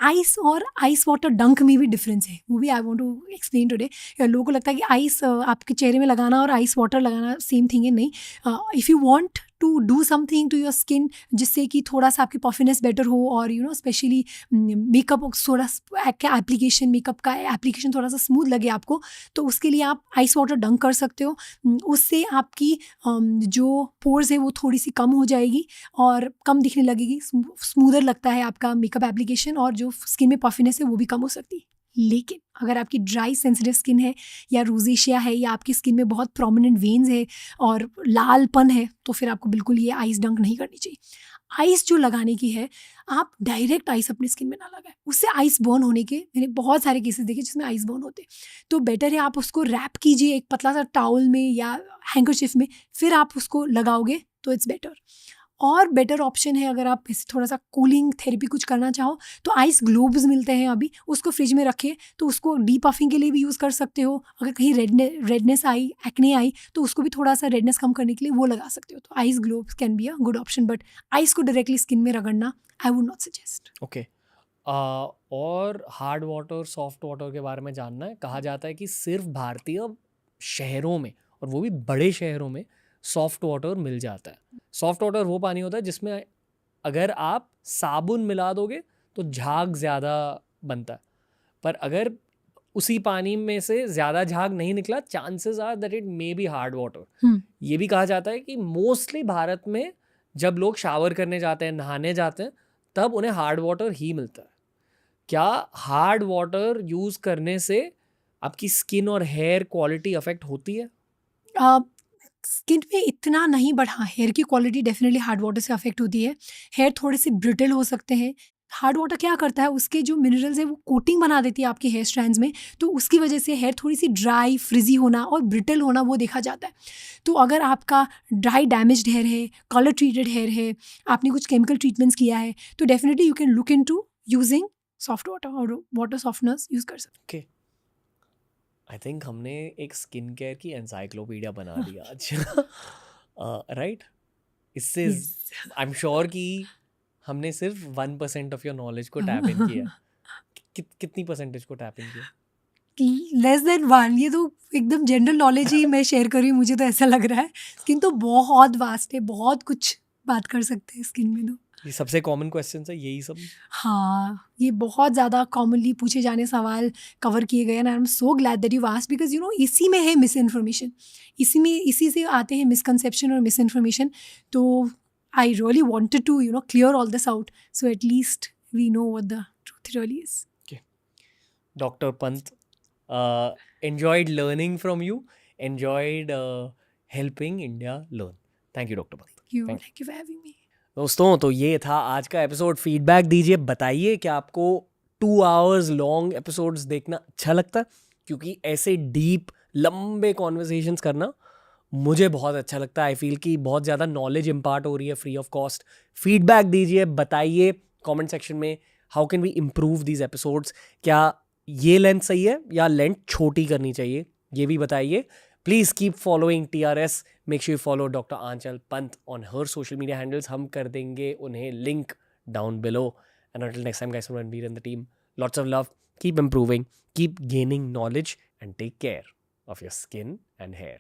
आइस और आइस वाटर डंक में भी डिफरेंस है, वो भी I want to explain today. लोगों को लगता है कि आइस आपके चेहरे में लगाना और आइस वाटर लगाना सेम थिंग है. नहीं. If you want to do something to your skin जिससे कि थोड़ा सा आपकी परफॉर्मेंस बेटर हो, और स्पेशली मेकअप थोड़ा का एप्लीकेशन, मेकअप का एप्लीकेशन थोड़ा सा स्मूथ लगे आपको, तो उसके लिए आप आइस वाटर डंक कर सकते हो. उससे आपकी जो पोर्स है वो थोड़ी सी कम हो जाएगी और कम दिखने लगेगी, स्मूदर लगता है आपका मेकअप एप्लीकेशन, और जो स्किन में पफिनेस है वो भी कम हो सकती है. लेकिन अगर आपकी ड्राई सेंसिटिव स्किन है, या रोजेशिया है, या आपकी स्किन में बहुत प्रोमिनेंट वेन्स है और लालपन है, तो फिर आपको बिल्कुल ये आइस डंक नहीं करनी चाहिए. आइस जो लगाने की है, आप डायरेक्ट आइस अपनी स्किन में ना लगाएं, उससे आइस बर्न होने के मैंने बहुत सारे केसेस देखे जिसमें आइस बर्न होते हैं. तो बेटर है आप उसको रैप कीजिए एक पतला सा टॉवल में या हैंकरचिफ में, फिर आप उसको लगाओगे तो इट्स बेटर. और बेटर ऑप्शन है, अगर आप थोड़ा सा कूलिंग थेरेपी कुछ करना चाहो, तो आइस ग्लोब्स मिलते हैं अभी, उसको फ्रिज में रखिए, तो उसको डीपफिंग के लिए भी यूज़ कर सकते हो. अगर कहीं रेडनेस आई, एक्ने आई, तो उसको भी थोड़ा सा रेडनेस कम करने के लिए वो लगा सकते हो. तो ice globes can be a good option, but ice को डायरेक्टली स्किन में रगड़ना I would not suggest. Okay. और हार्ड वाटर, सॉफ्ट वाटर के बारे में जानना है. कहा जाता है कि सिर्फ भारतीय शहरों में, और वो भी बड़े शहरों में, सॉफ्ट वाटर मिल जाता है. सॉफ्ट वाटर वो पानी होता है जिसमें अगर आप साबुन मिला दोगे तो झाग ज़्यादा बनता है, पर अगर उसी पानी में से ज़्यादा झाग नहीं निकला, chances are that it may be hard water. ये भी कहा जाता है कि मोस्टली भारत में जब लोग शावर करने जाते हैं, नहाने जाते हैं, तब उन्हें हार्ड वाटर ही मिलता है. क्या हार्ड वाटर यूज़ करने से आपकी स्किन और हेयर क्वालिटी अफेक्ट होती है? स्किन में इतना नहीं, बट हाँ हेयर की क्वालिटी डेफिनेटली हार्ड वाटर से अफेक्ट होती है. हेयर थोड़े से ब्रिटल हो सकते हैं. हार्ड वाटर क्या करता है, उसके जो मिनरल्स है वो कोटिंग बना देती है आपके हेयर स्ट्रैंड्स में, तो उसकी वजह से हेयर थोड़ी सी ड्राई, फ्रिजी होना और ब्रिटल होना वो देखा जाता है. तो अगर आपका ड्राई डैमेज्ड हेयर है, कलर ट्रीटेड हेयर है, आपने कुछ केमिकल ट्रीटमेंट्स किया है, तो definitely you can look into using soft water और वाटर सॉफ्टनर्स यूज़ कर सकते. ओके. आई थिंक हमने एक स्किन केयर की एनसाइक्लोपीडिया बना दी आज. राइट. इससे आई एम श्योर कि हमने सिर्फ 1% ऑफ योर नॉलेज को टैप इन किया. कितनी परसेंटेज को टैप इन किया? Less than 1. ये तो एकदम जनरल नॉलेज ही मैं शेयर कर रही हूँ, मुझे तो ऐसा लग रहा है. स्किन तो बहुत वास्ट है, बहुत कुछ बात कर सकते हैं स्किन में. तो ये सबसे कॉमन क्वेश्चन है यही सब. हाँ, ये बहुत ज़्यादा कॉमनली पूछे जाने सवाल कवर किए गए, and I am so glad that you asked, because इसी में है मिस इन्फॉर्मेशन, इसी से आते हैं मिसकंसेप्शन और मिस इन्फॉर्मेशन. तो I really wanted to clear all this out, so at least we know what the truth really is. Dr. Pant, enjoyed learning from you, enjoyed helping India learn. Thank you, Dr. Pant. Thank you for having me. दोस्तों, तो ये था आज का episode. Feedback दीजिए, बताइए कि आपको 2 hours लॉन्ग एपिसोड्स देखना अच्छा लगता है, क्योंकि ऐसे डीप लंबे कॉन्वर्सेशंस करना मुझे बहुत अच्छा लगता है. आई फील कि बहुत ज़्यादा नॉलेज इम्पार्ट हो रही है फ्री ऑफ कॉस्ट. फीडबैक दीजिए, बताइए कमेंट सेक्शन में how can we improve these episodes. क्या ये लेंथ सही है या लेंथ छोटी करनी चाहिए, ये भी बताइए. Please keep following TRS. Make sure you follow doctor Anchal Pant on her social media handles. हम कर देंगे उन्हें link down below. And until next time guys, from Ranbir and the team, lots of love. Keep improving, keep gaining knowledge, and take care of your skin and hair.